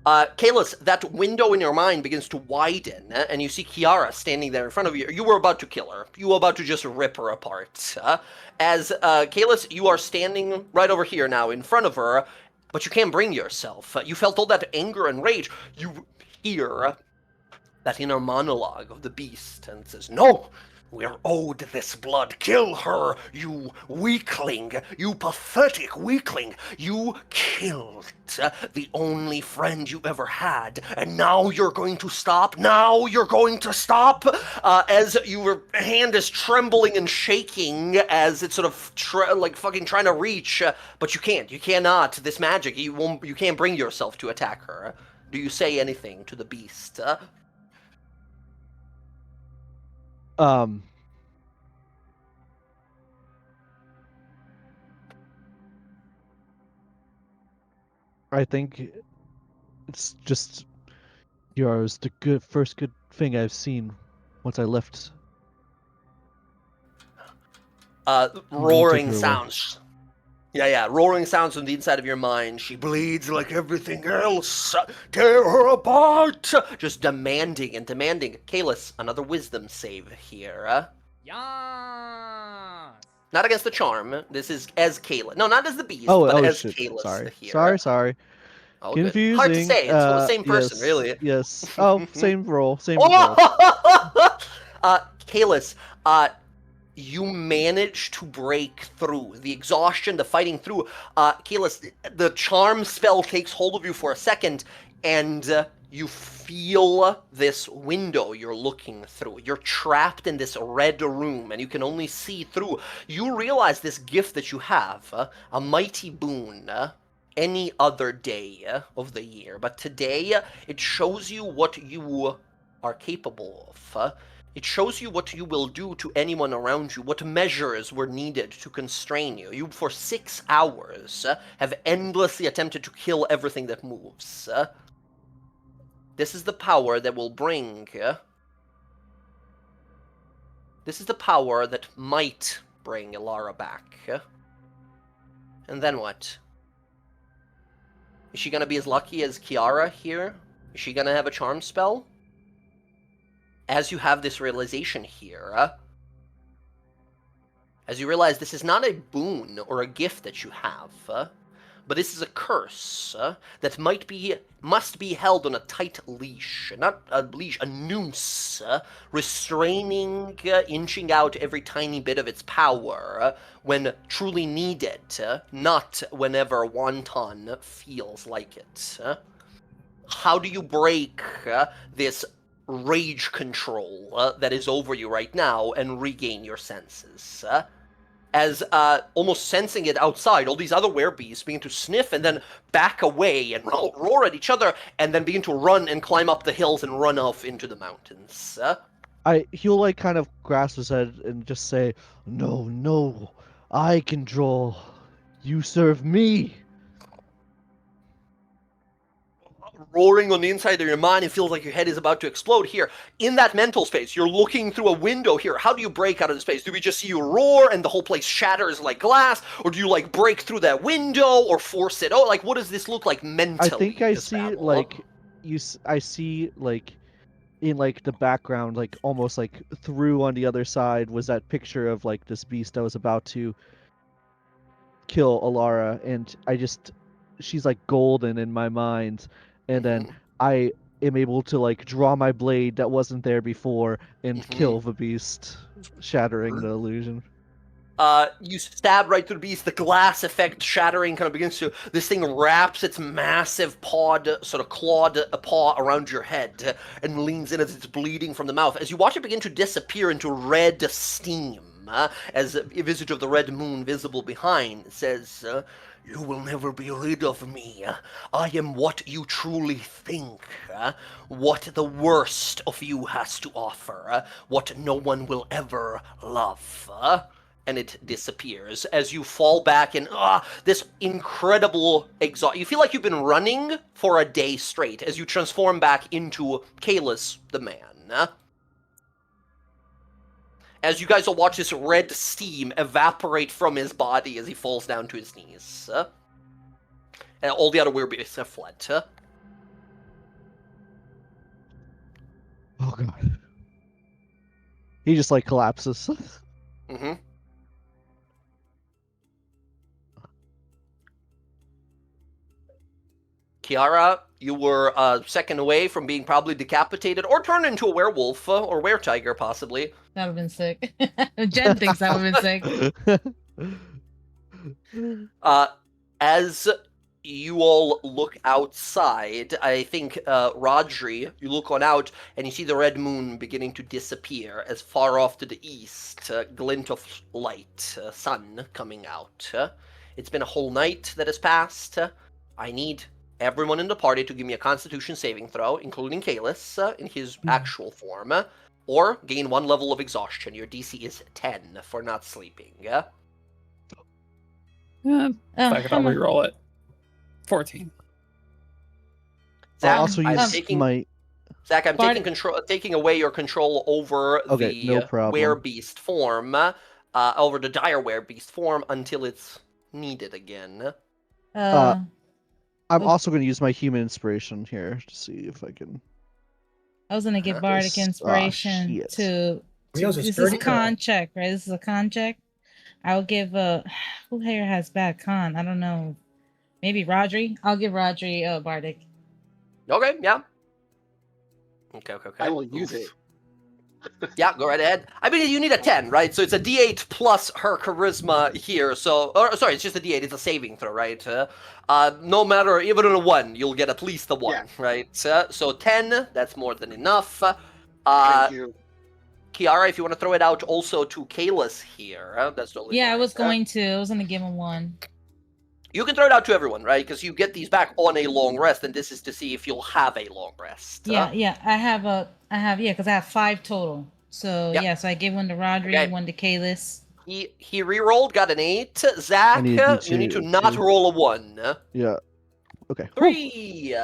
Kalis, that window in your mind begins to widen, and you see Kiara standing there in front of you. You were about to kill her. You were about to just rip her apart. As Kalis, you are standing right over here now in front of her, but you can't bring yourself. You felt all that anger and rage. You hear that inner monologue of the beast, and it says, "No! We're owed this blood. Kill her, you weakling, you pathetic weakling. You killed the only friend you ever had, and now you're going to stop? Now you're going to stop?" As your hand is trembling and shaking as it's sort of fucking trying to reach, but you can't. You cannot. This magic, you can't bring yourself to attack her. Do you say anything to the beast? I think It's just yours, the first good thing I've seen once I left. Roaring her away. sounds. Yeah, roaring sounds from the inside of your mind. She bleeds like everything else. Tear her apart. Just demanding and demanding. Kalis, another wisdom save here. Yeah. Not against the charm. This is as Kalis. No, not as the beast, Oh, but as shit. Kalis Sorry. here. Sorry. Oh, good. Confusing. Hard to say. It's the same person, yes, really. Yes. Oh, same role. Same result. Kalis, you manage to break through. The exhaustion, the fighting through. Kalis, the charm spell takes hold of you for a second, and you feel this window you're looking through. You're trapped in this red room, and you can only see through. You realize this gift that you have, a mighty boon, any other day of the year. But today, it shows you what you are capable of. It shows you what you will do to anyone around you, what measures were needed to constrain you. You, for 6 hours, have endlessly attempted to kill everything that moves. This is the power that will bring... This is the power that might bring Ilara back. And then what? Is she gonna be as lucky as Kiara here? Is she gonna have a charm spell? As you have this realization here, as you realize this is not a boon or a gift that you have, but this is a curse that must be held on a tight leash, not a leash, a noose, restraining, inching out every tiny bit of its power when truly needed, not whenever wanton feels like it. How do you break this rage control that is over you right now and regain your senses? As almost sensing it outside, all these other werebeasts begin to sniff and then back away and roar at each other and then begin to run and climb up the hills and run off into the mountains. He'll like kind of grasp his head and just say, No, I control. You serve me. Roaring on the inside of your mind, it feels like your head is about to explode here. In that mental space, you're looking through a window here. How do you break out of the space? Do we just see you roar and the whole place shatters like glass? Or do you, like, break through that window or force it? Oh, like, what does this look like mentally? I think I see, battle? like, I see, like, in, like, the background, like, almost, like, through on the other side was that picture of, like, this beast that was about to kill Alara, and she's, like, golden in my mind. And then I am able to like draw my blade that wasn't there before and kill the beast, shattering the illusion. You stab right through the beast, the glass effect shattering kind of begins to, this thing wraps its massive clawed paw around your head and leans in as it's bleeding from the mouth. As you watch it begin to disappear into red steam, as a visage of the red moon visible behind says, you will never be rid of me. I am what you truly think. What the worst of you has to offer. What no one will ever love. And it disappears as you fall back in this incredible exhaust. You feel like you've been running for a day straight as you transform back into Kalis the man. As you guys will watch this red steam evaporate from his body as he falls down to his knees. And all the other werebeasts have fled. Oh god. He just like collapses. Mm-hmm. Kiara, you were a second away from being probably decapitated or turned into a werewolf or were-tiger, possibly. That would have been sick. Jen thinks that would have been sick. As you all look outside, I think, Rodri, you look on out and you see the red moon beginning to disappear as far off to the east, glint of light, sun coming out. It's been a whole night that has passed. I need everyone in the party to give me a Constitution saving throw, including Kalis, in his actual form, or gain 1 level of exhaustion. Your DC is 10 for not sleeping. Fuck it, I'll reroll it. 14. Zach, also I'm use taking my. Zach, I'm Bard- taking away your control over Okay, the no problem. werebeast form, over the dire werebeast form until it's needed again. I'm Oh. also going to use my human inspiration here to see if I can. I was gonna get bardic This- inspiration shit. to. Leo's a This is sturdy con girl. check, right? This is a con check. I'll give who here has bad con? I don't know. Maybe Rodri. I'll give Rodri bardic. Okay, yeah. Okay. I will use it. Yeah, go right ahead. I mean, you need a 10, right? So it's a D8 plus her charisma here. So, sorry, it's just a D8. It's a saving throw, right? No matter, even in a 1, you'll get at least a 1, Yeah. right? So 10, that's more than enough. Thank you. Kiara, if you want to throw it out also to Kalis here, that's totally Yeah, I fine. was going to. I was gonna give him 1. You can throw it out to everyone, right? Because you get these back on a long rest, and this is to see if you'll have a long rest. Yeah. I have because I have 5 total. So Yep. yeah, so I give 1 to Rodri, Okay. 1 to Kalis. He re-rolled, got an 8. Zach, I need a D2 you need to not too. roll a 1. Yeah. Okay. 3.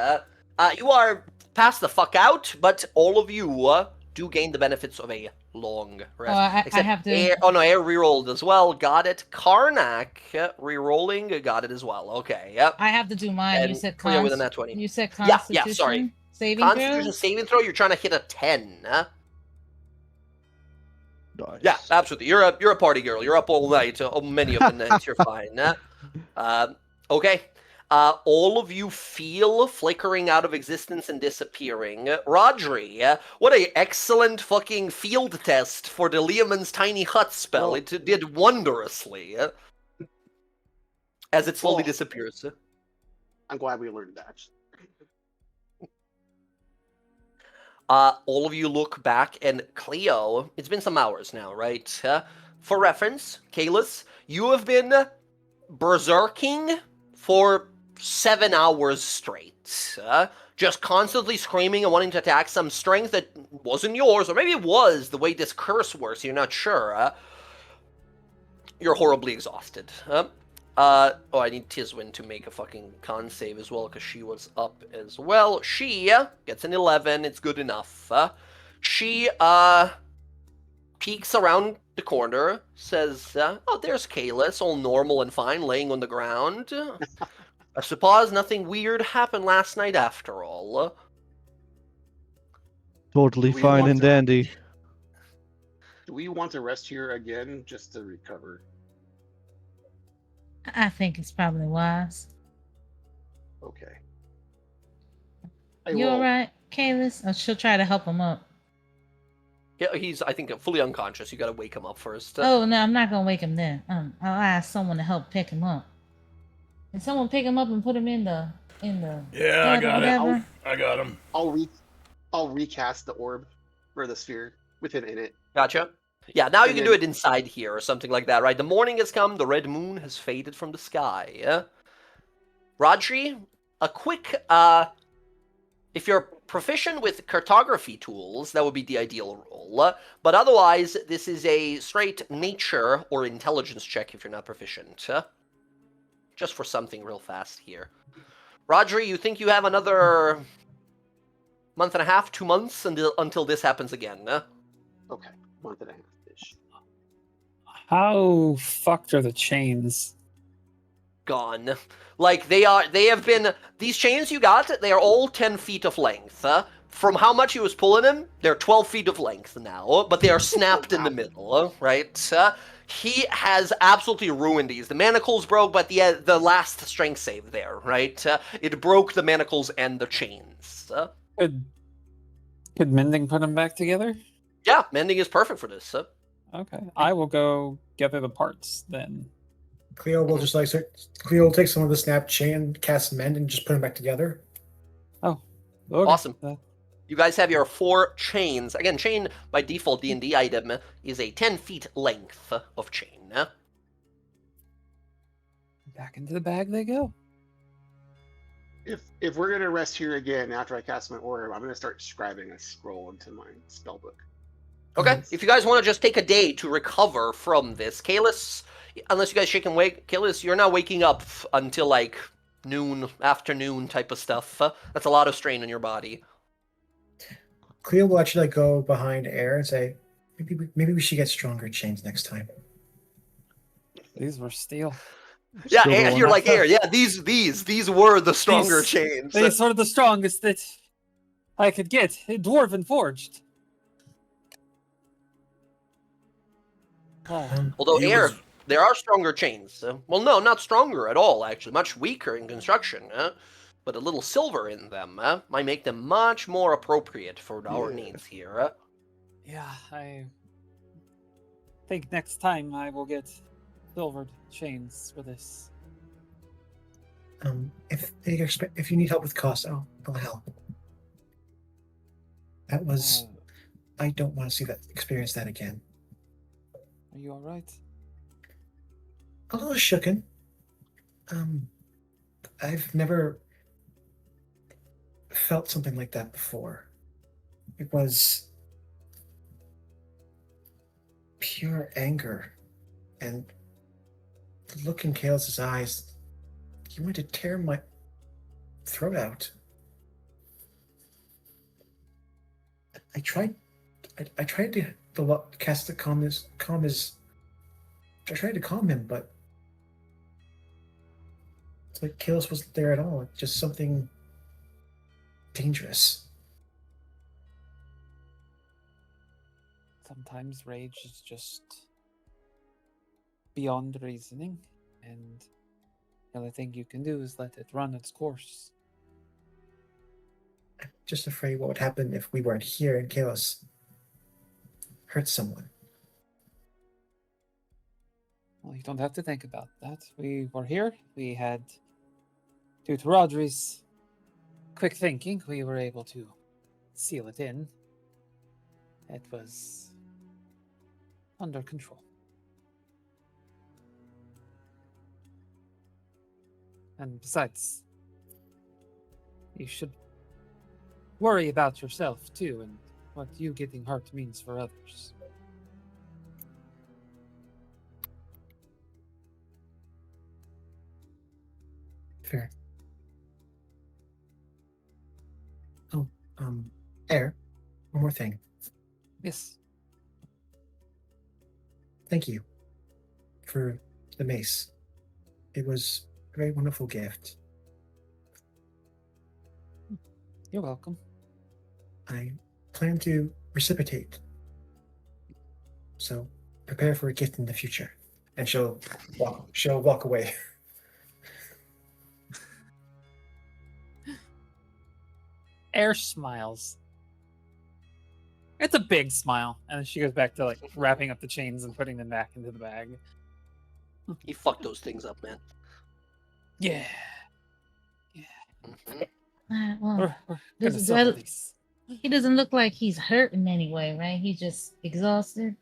You are passed the fuck out, but all of you do gain the benefits of a long rest. I have to. Air re-rolled as well. Got it. Karnak re-rolling. Got it as well. Okay. Yep. I have to do mine. And You said Cleo with a nat 20. You said Yeah, Constitution. sorry. Saving Constitution throws? saving throw. You're trying to hit a 10. Nice. Yeah, absolutely. You're a party girl. You're up all night. Many of the nights. You're fine. Okay. All of you feel flickering out of existence and disappearing. Rodri, what a excellent fucking field test for the Leoman's tiny hut spell. Oh. It did wondrously. As it slowly Oh. disappears. I'm glad we learned that. All of you look back, and Cleo, it's been some hours now, right? For reference, Kalis, you have been berserking for 7 hours straight. Just constantly screaming and wanting to attack some strength that wasn't yours, or maybe it was, the way this curse works, you're not sure. You're horribly exhausted. I need Tiswin to make a fucking con save as well, because she was up as well. She gets an 11, it's good enough. She peeks around the corner, says, oh, there's Kalis, all normal and fine, laying on the ground. I suppose nothing weird happened last night after all. Totally We fine want and to- dandy. Do we want to rest here again just to recover? I think it's probably wise. Okay. You alright, Kalis? Oh, she'll try to help him up. Yeah, he's, I think, fully unconscious. You gotta wake him up first. Oh no, I'm not gonna wake him then. I'll ask someone to help pick him up. Can someone pick him up and put him in the Yeah, I got it. whatever? I got him. I'll recast the orb or the sphere with him in it. Gotcha. Yeah, now you And can do it inside here or something like that, right? The morning has come, the red moon has faded from the sky. Rodri, a quick, if you're proficient with cartography tools, that would be the ideal roll. But otherwise, this is a straight nature or intelligence check if you're not proficient. Just for something real fast here. Rodri, you think you have another month and a half, 2 months until this happens again? Okay, month and a half-ish. How fucked are the chains? Gone. Like, they have been, these chains you got, they are all 10 feet of length. From how much he was pulling them, they're 12 feet of length now, but they are snapped in the middle, right? He has absolutely ruined these. The manacles broke, but the last strength save there, right? It broke the manacles and the chains. Could mending put them back together? Yeah, mending is perfect for this. Okay, I will go gather the parts then. Cleo will just Cleo will take some of the snap chain, cast mend, and just put them back together. Oh, okay. Awesome. You guys have your 4 chains. Again, chain by default D&D item is a 10 feet length of chain. Back into the bag they go. If we're gonna rest here again after I cast my orb, I'm gonna start scribing a scroll into my spellbook. Okay, if you guys want to just take a day to recover from this, Kalis, unless you guys shake and wake, Kalis, you're not waking up until like noon, afternoon type of stuff. That's a lot of strain on your body. Cleo will actually go behind Air and say, maybe we should get stronger chains next time. These were steel. Yeah, Still Air, the you're one- like Air. Yeah, these were the stronger These- chains. These were the strongest that I could get. Dwarven forged. Oh, Although He Air, was- there are stronger chains. Well, no, not stronger at all. Actually, much weaker in construction. But a little silver in them might make them much more appropriate for our needs here. yeah, I think next time I will get silvered chains for this. If you need help with costs, I'll help. That was. I don't want to experience that again. Are you all right? A little shooken. I've never felt something like that before. It was pure anger, and the look in Kaelus's eyes. He wanted to tear my throat out. I tried to cast the calm his. I tried to calm him, but it's like Kaelis wasn't there at all. Just something dangerous. Sometimes rage is just beyond reasoning, and the only thing you can do is let it run its course. I'm just afraid what would happen if we weren't here and Kaelis hurt someone. Well, you don't have to think about that. We were here. We had, due to Rodri's quick thinking, we were able to seal it in. It was under control. And besides, you should worry about yourself too, and what you getting hurt means for others. Fair. Oh, Air, one more thing. Yes. Thank you for the mace. It was a very wonderful gift. You're welcome. I plan to reciprocate. So prepare for a gift in the future. And she'll walk away. Air smiles. It's a big smile, and then she goes back to like wrapping up the chains and putting them back into the bag. You fucked those things up, man. Yeah. Mhm. Well, We're gonna Does- settle well- these. he doesn't look like he's hurt in any way, right? He's just exhausted.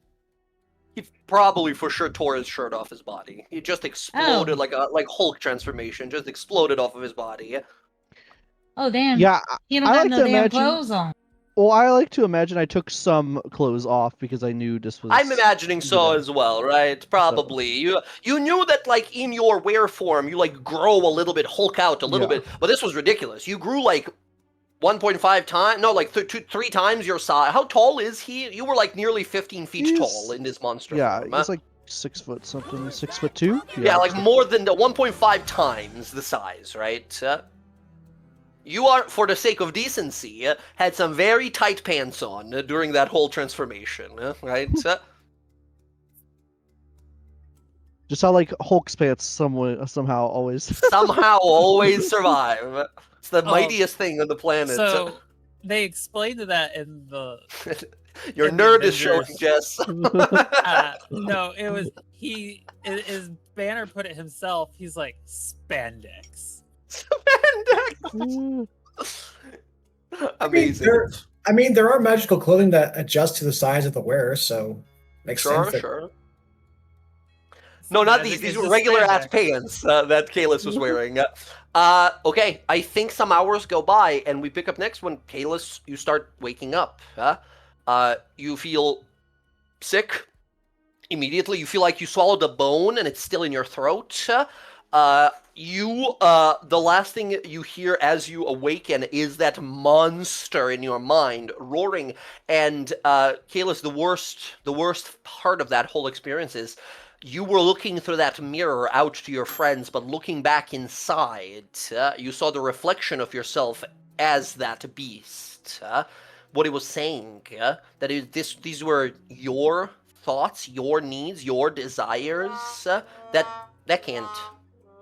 He probably for sure tore his shirt off his body. He just exploded Oh. like Hulk transformation, just exploded off of his body. Oh damn! Yeah, he don't I got like no to damn imagine- clothes on. well, I like to imagine I took some clothes off because I knew this was. I'm imagining so Yeah. as well, right? Probably. You knew that like in your wear form you like grow a little bit, Hulk out a little Yeah. bit, but this was ridiculous. You grew like 1.5 times, no, like 3 times your size. How tall is he? You were like nearly 15 feet He's- tall in this monster Yeah, form. he's like 6 foot something, 6'2". Yeah, like more than the 1.5 times the size, right? You are, for the sake of decency, had some very tight pants on during that whole transformation, right? Just how like Hulk's pants somehow always. Somehow always survive. It's the Oh, mightiest thing on the planet. So they explained that in the Your in the nerd is showing, Avengers. Jess. no, it was his banner put it himself. He's like spandex. Amazing. There are magical clothing that adjust to the size of the wearer, so makes Sure, sense. sure. No, not Magic these. These is were just regular ass spandex. pants that Kalis was wearing. Okay, I think some hours go by, and we pick up next when Kalis, you start waking up. You feel sick immediately. You feel like you swallowed a bone, and it's still in your throat. The last thing you hear as you awaken is that monster in your mind roaring. And Kalis, the worst part of that whole experience is you were looking through that mirror out to your friends, but looking back inside, you saw the reflection of yourself as that beast. What it was saying, these were your thoughts, your needs, your desires. That can't,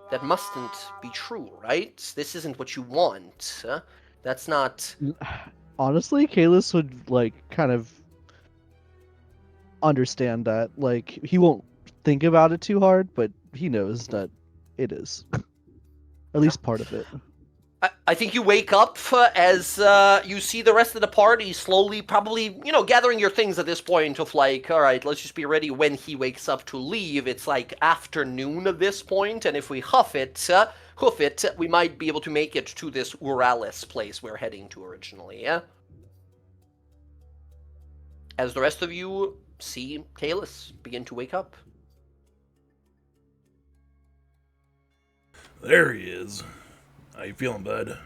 that mustn't be true, right? This isn't what you want. That's not. Honestly, Kalis would like kind of understand that. Like he won't think about it too hard, but he knows that it is. At least part of it. I think you wake up as you see the rest of the party slowly, probably, gathering your things at this point of like, all right, let's just be ready when he wakes up to leave. It's like afternoon at this point, and if we hoof it, we might be able to make it to this Uralis place we're heading to originally, yeah? As the rest of you see Kalis begin to wake up. There he is. How you feeling, bud?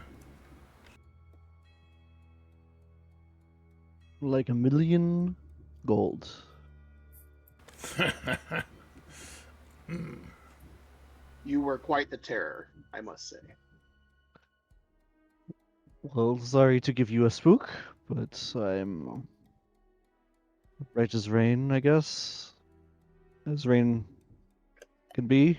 Like 1,000,000 gold. You were quite the terror, I must say. Well, sorry to give you a spook, but I'm right as rain, I guess. As rain can be.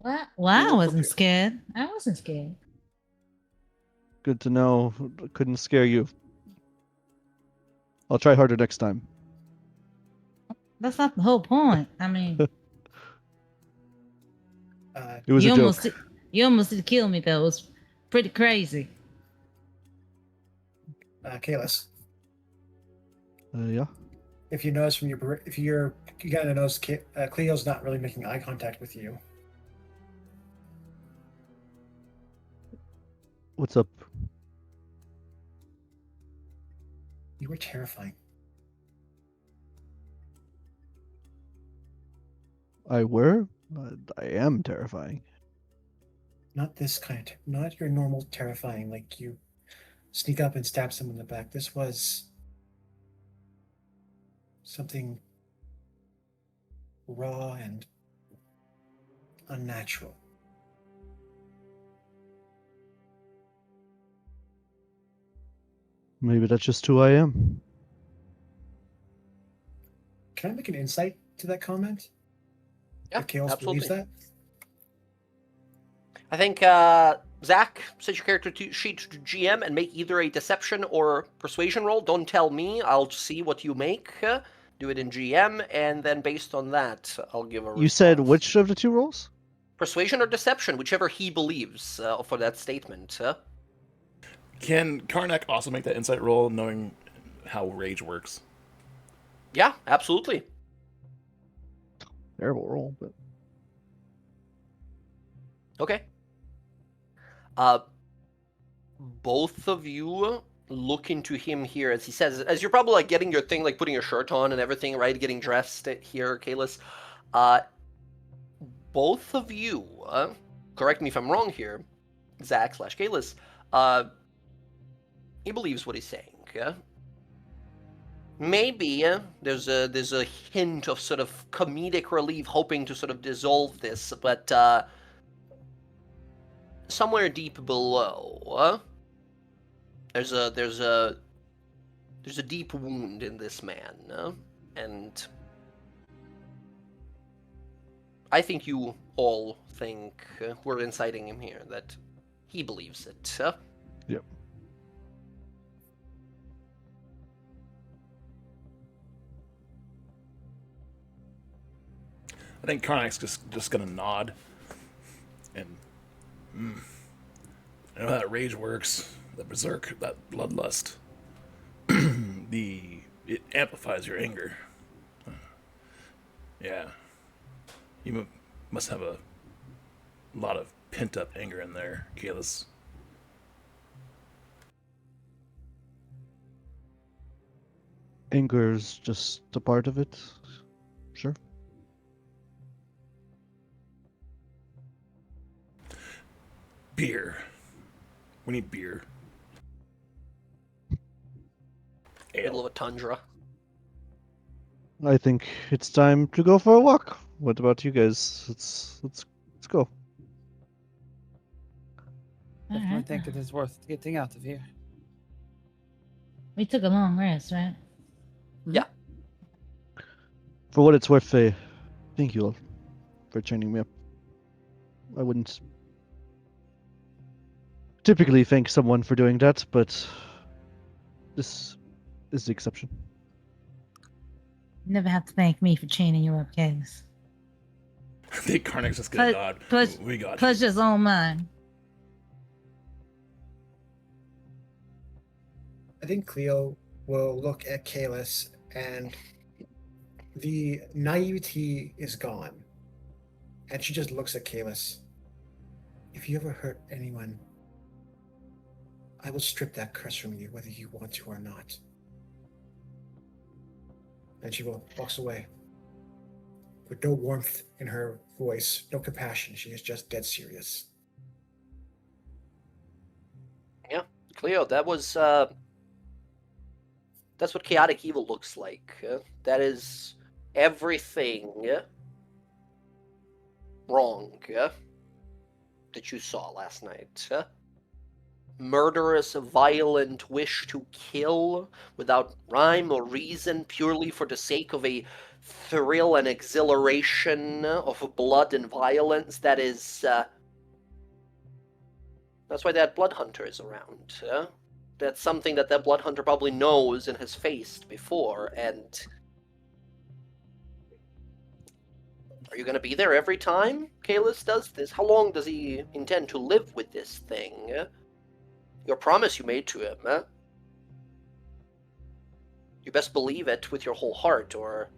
Well, I You were wasn't prepared. scared. I wasn't scared. Good to know. Couldn't scare you. I'll try harder next time. That's not the whole point. I mean, It was you a joke. almost did kill me though. It was pretty crazy. Kalis, Yeah. if you notice from your, you gotta notice Cleo's not really making eye contact with you. What's up? You were terrifying. I am terrifying. Not this kind. Not your normal terrifying, like you sneak up and stab someone in the back. This was something raw and unnatural. Maybe that's just who I am. Can I make an insight to that comment? Yeah, If Chaos absolutely. believes that? I think, Zach, set your character sheet to GM and make either a deception or persuasion roll. Don't tell me. I'll see what you make. Do it in GM, and then based on that, I'll give a response. You said which of the two rolls? Persuasion or deception, whichever he believes for that statement. Can Karnak also make that insight roll, knowing how rage works? Yeah, absolutely. Terrible roll, but Okay. Both of you look into him here as he says, as you're probably like getting your thing, like putting your shirt on and everything, right? Getting dressed here, Kalis. Both of you, correct me if I'm wrong here, Zach/Kalis, he believes what he's saying. Maybe there's a hint of sort of comedic relief, hoping to sort of dissolve this, but somewhere deep below, there's a deep wound in this man, and I think you all think we're inciting him here, that he believes it. Yep. I think Karnak's just gonna nod, and I know how that rage works, that berserk, that bloodlust. It amplifies your anger. Yeah, you must have a lot of pent up anger in there, Kalis. Anger's just a part of it. Sure. Beer. We need beer. Middle of a tundra. I think it's time to go for a walk. What about you guys? Let's go. Definitely Alright. think it is worth getting out of here. We took a long rest, right? Yeah. For what it's worth, thank you all for training me up. I wouldn't typically thank someone for doing that, but this is the exception. Never have to thank me for chaining you up, Case. I think Karnak's just gonna nod. We got you. Pleasure's all mine. I think Cleo will look at Kalis, and the naivety is gone. And she just looks at Kalis. If you ever hurt anyone, I will strip that curse from you, whether you want to or not. And she walks away. With no warmth in her voice, no compassion. She is just dead serious. Yeah, Cleo, that was that's what chaotic evil looks like. That is everything wrong that you saw last night. Murderous, violent wish to kill without rhyme or reason, purely for the sake of a thrill and exhilaration of blood and violence. That is that's why that blood hunter is around. That's something that blood hunter probably knows and has faced before. And are you going to be there every time Kalis does this? How long does he intend to live with this thing? Your promise you made to him. You best believe it with your whole heart, or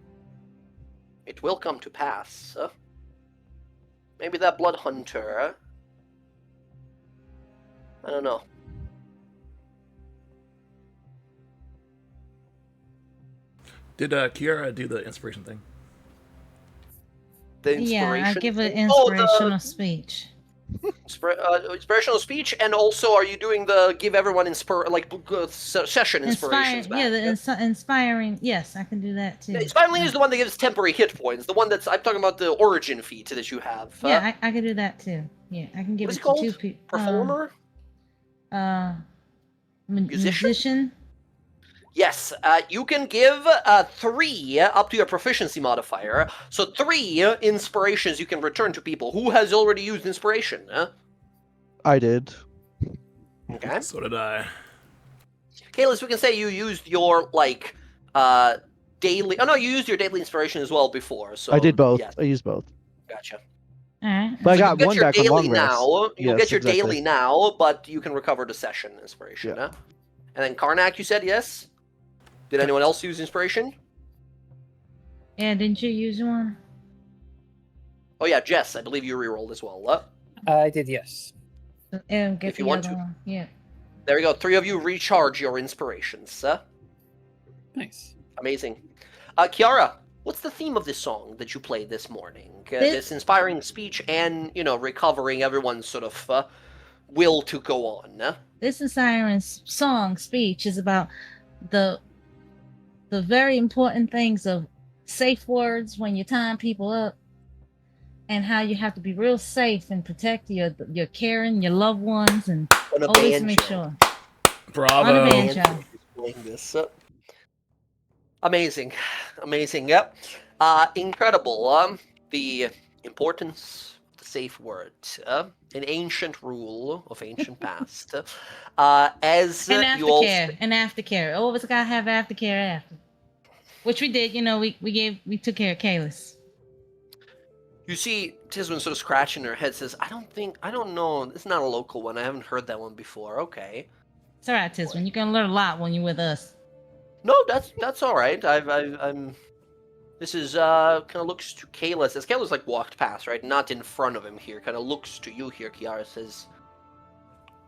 it will come to pass. Maybe that blood hunter. I don't know. Did Kiara do the inspiration thing? The inspiration. Yeah, I give an thing? inspirational speech. Inspirational speech, and also, are you doing the give everyone session inspirations back? Yeah, the inspiring. Yes, I can do that too. Inspiring is the one that gives temporary hit points. The one that's I'm talking about the origin feat that you have. Yeah, I can do that too. Yeah, I can give what is it it called? to 2 people. Performer. Musician. Yes, you can give 3 up to your proficiency modifier. So 3 inspirations you can return to people. Who has already used inspiration? I did. Okay. So did I. Kalis, we can say you used your daily. Oh no, you used your daily inspiration as well before. So I did both. Yes. I used both. Gotcha. Alright. But I So got one back on long rest. now. You'll Yes, get your exactly. daily now, but you can recover the session inspiration. Yeah. And then Karnak, you said yes? Did anyone else use inspiration? Yeah, didn't you use one? Oh yeah, Jess, I believe you rerolled as well. I did, yes. And get If you the want other to. one. Yeah. There we go. 3 of you recharge your inspirations. Nice. Amazing. Kiara, what's the theme of this song that you played this morning? This inspiring speech and, recovering everyone's sort of will to go on. This inspiring song speech is about the very important things of safe words when you're tying people up, and how you have to be real safe and protect your caring, your loved ones, and On a always banjo. make sure. Bravo. On a banjo. Playing this. Amazing. Yep. Incredible. The importance of the safe word. An ancient rule of ancient past. As And you all. aftercare. Always gotta have aftercare after. Which we did. We took care of Kalis. You see Tisman sort of scratching her head, says, I don't know. It's not a local one. I haven't heard that one before. Okay. It's all right, Tisman. You're gonna learn a lot when you're with us. No, that's all right. I'm. This is kind of looks to Kalis as Kalis walked past, right? Not in front of him here. Kind of looks to you here. Kiara says,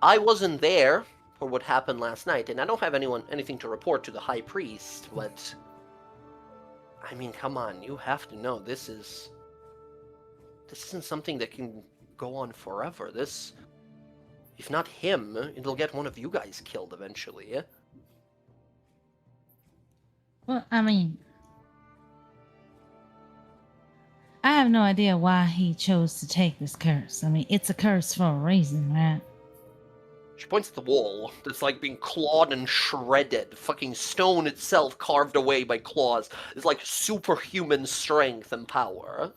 "I wasn't there for what happened last night, and I don't have anything to report to the high priest. But I mean, come on, you have to know this isn't something that can go on forever. This if not him, it'll get one of you guys killed eventually. Well, I mean, I have no idea why he chose to take this curse. I mean, it's a curse for a reason, right? She points at the wall that's like being clawed and shredded. Fucking stone itself carved away by claws. It's like superhuman strength and power.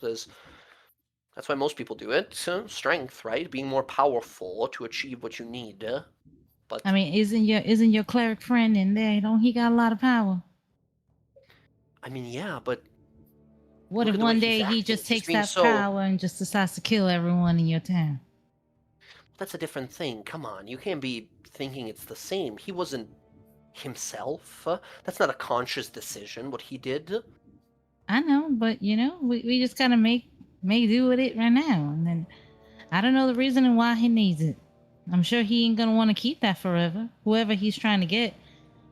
That's why most people do it. Strength, right? Being more powerful to achieve what you need. But I mean, isn't your cleric friend in there? Don't he got a lot of power? I mean, yeah, but What look if at the way one he's day he acting. just He's takes being that so- power and just decides to kill everyone in your town? That's a different thing. Come on, you can't be thinking it's the same. He wasn't himself. That's not a conscious decision, what he did. I know, but we just gotta make do with it right now. And then I don't know the reason why he needs it. I'm sure he ain't gonna want to keep that forever. Whoever he's trying to get,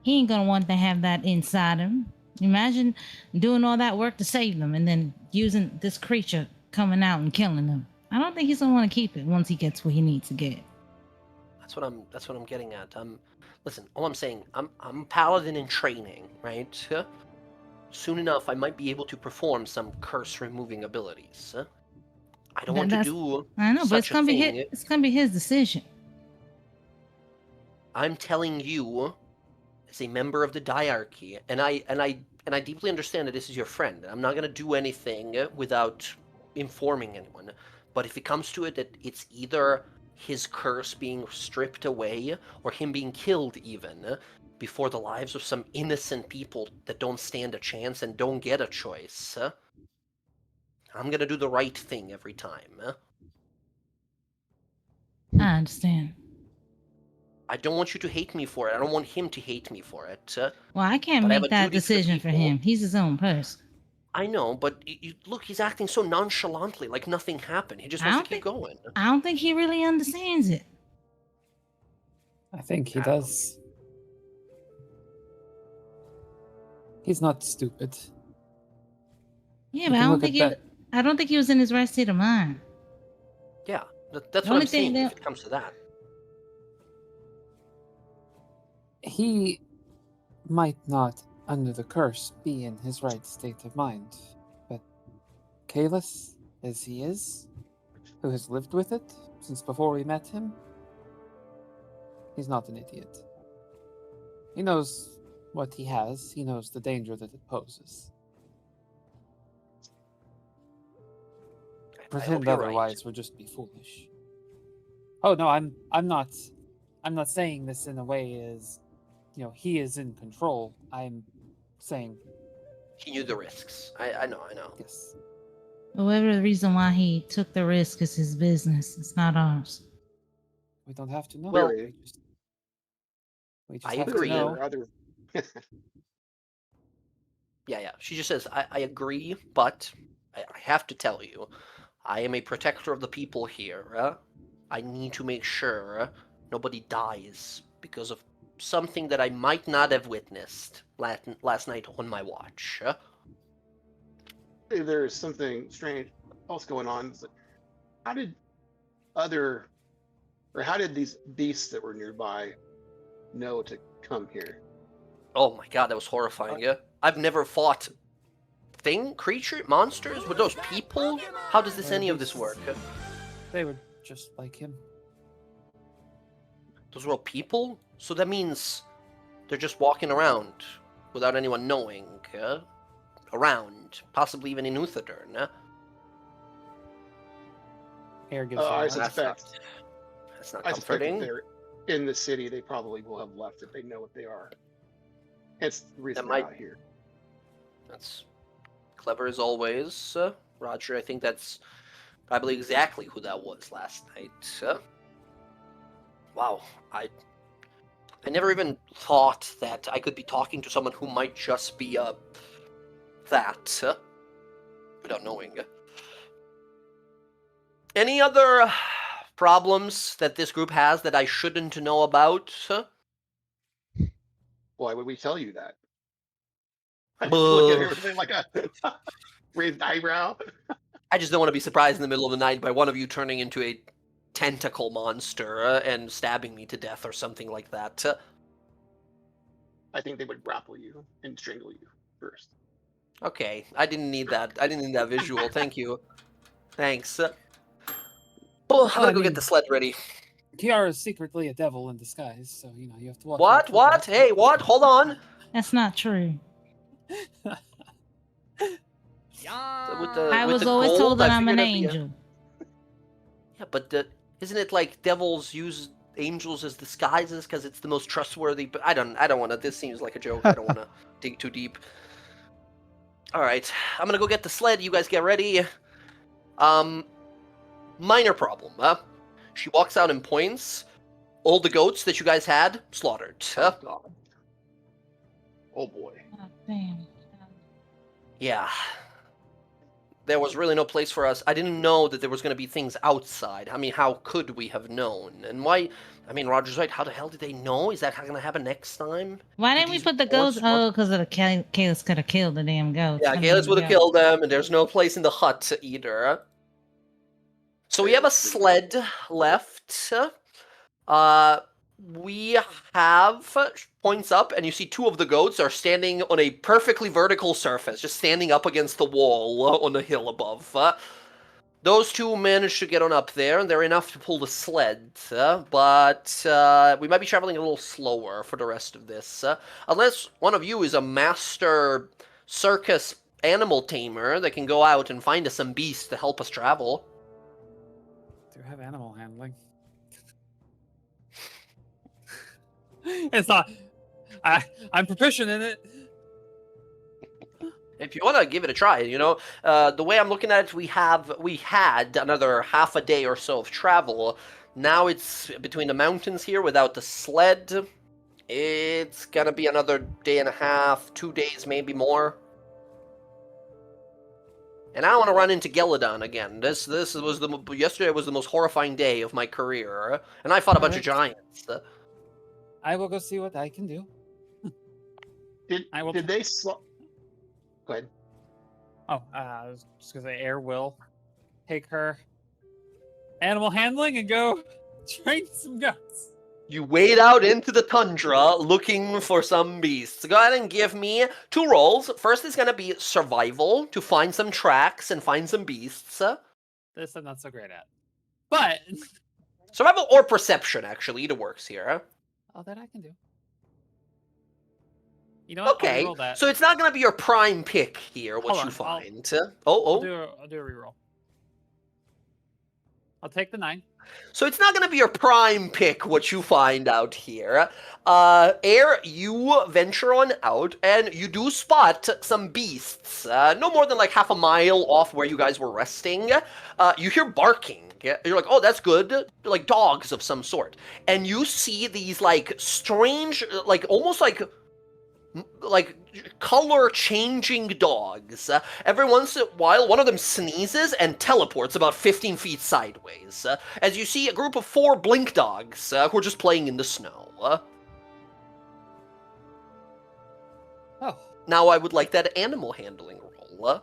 he ain't gonna want to have that inside him. Imagine doing all that work to save them and then using this creature coming out and killing them. I don't think he's gonna want to keep it once he gets where he needs to get. That's what I'm getting at. Listen, all I'm saying, I'm a paladin in training, right? Soon enough, I might be able to perform some curse-removing abilities. I don't want to do I know, but it's such a gonna be thing. it's gonna be his decision. I'm telling you, as a member of the diarchy, and I deeply understand that this is your friend. I'm not gonna do anything without informing anyone. But if it comes to it, that it's either his curse being stripped away or him being killed, even before the lives of some innocent people that don't stand a chance and don't get a choice. I'm gonna do the right thing every time. I understand. I don't want you to hate me for it. I don't want him to hate me for it. Well, I can't But I have make a that duty to the decision for people. him. He's his own person. I know, but look, he's acting so nonchalantly, like nothing happened. He just I wants to don't keep going. I don't think he really understands it. I think he does. He's not stupid. Yeah, You but can look at that. I don't think he was in his right state of mind. Yeah, that's The what only I'm thing saying. that- If it comes to that, He might not, under the curse, be in his right state of mind. But Kalis, as he is, who has lived with it since before we met him, he's not an idiot. He knows what he has. He knows the danger that it poses. I hope Pretend you're otherwise would just be foolish. Oh no, I'm not saying this in a way as he is in control. I'm saying he knew the risks. I know. yes. Whatever the reason why he took the risk is his business. It's not ours. We don't have to know. Well, we just I have agree. to know. Other Yeah. She just says, I agree, but I have to tell you, I am a protector of the people here. I need to make sure nobody dies because of something that I might not have witnessed last night on my watch. there's something strange else going on. How did these beasts that were nearby know to come here? Oh my god, that was horrifying. I've never fought creature, monsters? Were those people? How does any of this work? They were just like him. Those were all people? So that means they're just walking around without anyone knowing. Around, possibly even in Uthadern. Air gives I you suspect. That's not I suspect if comforting. they're in the city, they probably will have left if they know what they are. Hence the reason That they're might- out here. That's clever as always, Roger. I think that's probably exactly who that was last night. Wow, I never even thought that I could be talking to someone who might just be that without knowing. Any other problems that this group has that I shouldn't know about? Why would we tell you that? I Boo. look at everything like a raised eyebrow. I just don't want to be surprised in the middle of the night by one of you turning into a tentacle monster and stabbing me to death or something like that. I think they would grapple you and strangle you first. Okay, I didn't need that. I didn't need that visual. Thank you. Thanks. Oh, I'm gonna go get the sled ready. Kiara is secretly a devil in disguise, so you know you have to watch out What? for What? that. Hey, what? Hold on. That's not true. I With was the always gold, told that I I'm an figured it'd be angel. Yeah, but isn't it like devils use angels as disguises because it's the most trustworthy? But I don't want to. This seems like a joke. I don't want to dig too deep. All right, I'm gonna go get the sled. You guys get ready. Minor problem. She walks out and points. All the goats that you guys had slaughtered. Oh god. Oh boy. Oh, damn. Yeah. There was really no place for us. I didn't know that there was going to be things outside. I mean, how could we have known? And why? I mean, Roger's right. How the hell did they know? Is that going to happen next time? Why Did didn't we these put the orcs goats? Oh, because of the Kalis could have killed the damn goats. Yeah, Galus would have killed them, and there's no place in the hut either. So we have a sled left. We have points up, and you see two of the goats are standing on a perfectly vertical surface, just standing up against the wall on the hill above. Those two managed to get on up there, and they're enough to pull the sled, but we might be traveling a little slower for the rest of this. Unless one of you is a master circus animal tamer that can go out and find us some beasts to help us travel. Do have animal handling. It's not. I'm proficient in it. If you want to give it a try, the way I'm looking at it, we had another half a day or so of travel. Now it's between the mountains here without the sled. It's gonna be another day and a half, 2 days, maybe more. And I don't want to run into Geladon again. Yesterday was the most horrifying day of my career, and I fought a bunch of giants. I will go see what I can do. Did they Go ahead. Oh, I was just gonna say, Air will take her animal handling and go train some goats. You wade out into the tundra looking for some beasts. Go ahead and give me 2 rolls. First is going to be survival to find some tracks and find some beasts. This I'm not so great at. But survival or perception, actually, either works here. Oh, that I can do. You know what? Okay, I'll that. So it's not going to be your prime pick here, what you find. I'll do a reroll. I'll take the 9. So it's not going to be your prime pick what you find out here. Air, you venture on out, and you do spot some beasts. No more than like half a mile off where you guys were resting. You hear barking. You're like, oh, that's good. Like dogs of some sort. And you see these like strange, like almost like color-changing dogs. Every once in a while, one of them sneezes and teleports about 15 feet sideways. As you see a group of 4 blink dogs who are just playing in the snow. Oh. Now I would like that animal handling roll.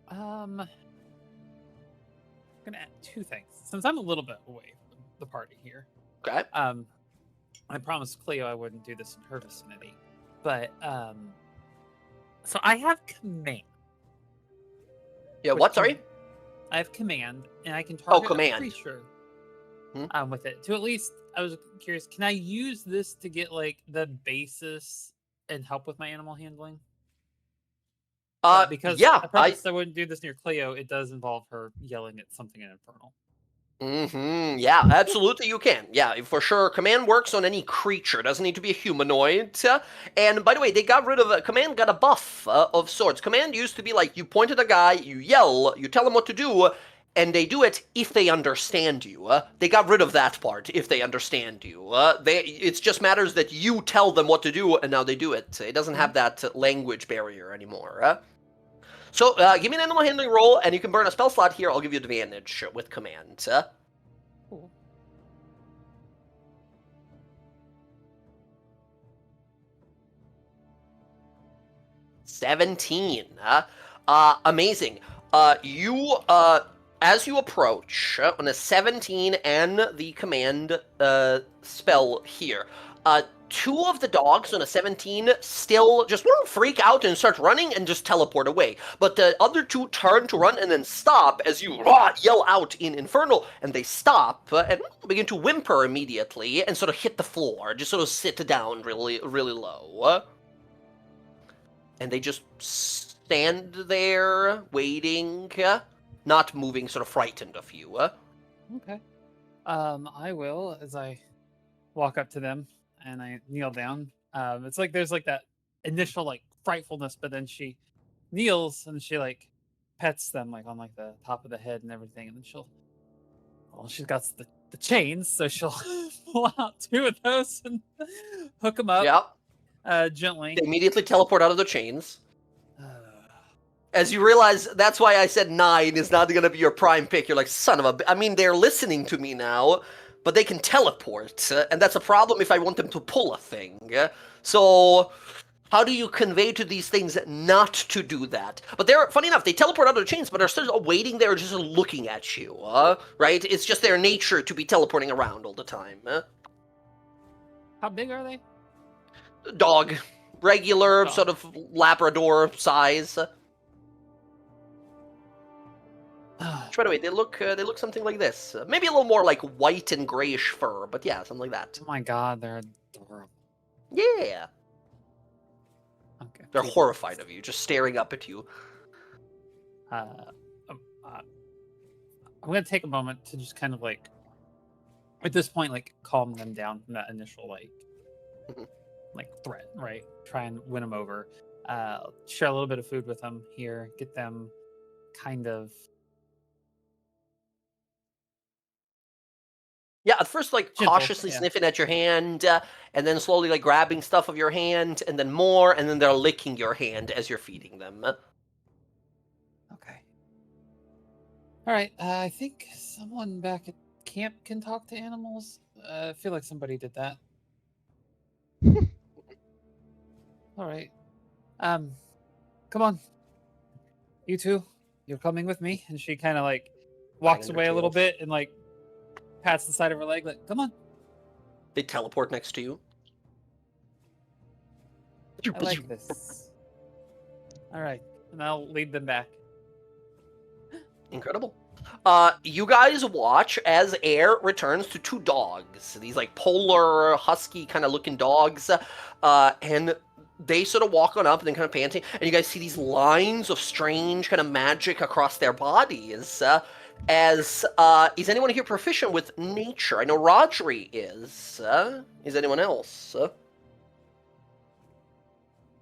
I'm gonna add 2 things. Since I'm a little bit away from the party here. Okay. I promised Cleo I wouldn't do this in her vicinity. But, so I have command. Yeah, what, sorry? I have command, and I can target command. a creature with it. To at least, I was curious, can I use this to get, like, the basis and help with my animal handling? Because yeah, I promised I wouldn't do this near Cleo. It does involve her yelling at something in Infernal. Yeah, absolutely you can. Yeah, for sure. Command works on any creature. Doesn't need to be a humanoid. And by the way, they got rid of Command got a buff of sorts. Command used to be like, you point at a guy, you yell, you tell them what to do, and they do it if they understand you. They got rid of that part, if they understand you. It just matters that you tell them what to do, and now they do it. It doesn't have that language barrier anymore. So, give me an animal handling roll, and you can burn a spell slot here. I'll give you advantage with command. Cool. (17) Amazing. You as you approach, on a 17 and the command spell here, two of the dogs on a 17 still just freak out and start running and just teleport away. But the other two turn to run and then stop as you yell out in Infernal, and they stop and begin to whimper immediately and sort of hit the floor, just sort of sit down really, really low. And they just stand there waiting, not moving, sort of frightened of you. Okay. I will, as I walk up to them and I kneel down. It's like there's like that initial like frightfulness, but then she kneels and she like pets them like on like the top of the head and everything, and then she's got the chains, so she'll pull out two of those and hook them up. Gently. They immediately teleport out of their chains. As you realize, that's why I said 9 is not going to be your prime pick. You're like, son of a... I mean, they're listening to me now, but they can teleport, and that's a problem if I want them to pull a thing. So, how do you convey to these things not to do that? But they're, funny enough, they teleport out of their chains, but are still waiting there just looking at you, right? It's just their nature to be teleporting around all the time. How big are they? Dog. Regular, sort of Labrador size. By the way, they look something like this. Maybe a little more like white and grayish fur, but yeah, something like that. Oh my god, they're adorable. Yeah. Okay. They're horrified of you, just staring up at you. I'm gonna take a moment to just kind of like, at this point, like calm them down from that initial like threat, right? Try and win them over. Share a little bit of food with them here, get them kind of. Yeah, at first, like, gentle, cautiously sniffing at your hand, and then slowly, like, grabbing stuff of your hand, and then more, and then they're licking your hand as you're feeding them. Okay. All right, I think someone back at camp can talk to animals. I feel like somebody did that. All right. Come on. You two, you're coming with me. And she kind of, like, walks away a little bit and, like, pats the side of her leg, like, come on. They teleport next to you. I like this. All right, and I'll lead them back. Incredible. You guys watch as Air returns to two dogs. These, like, polar, husky kind of looking dogs. And they sort of walk on up and then kind of panting. And you guys see these lines of strange kind of magic across their bodies. Is anyone here proficient with nature? I know Rodri is. Is anyone else?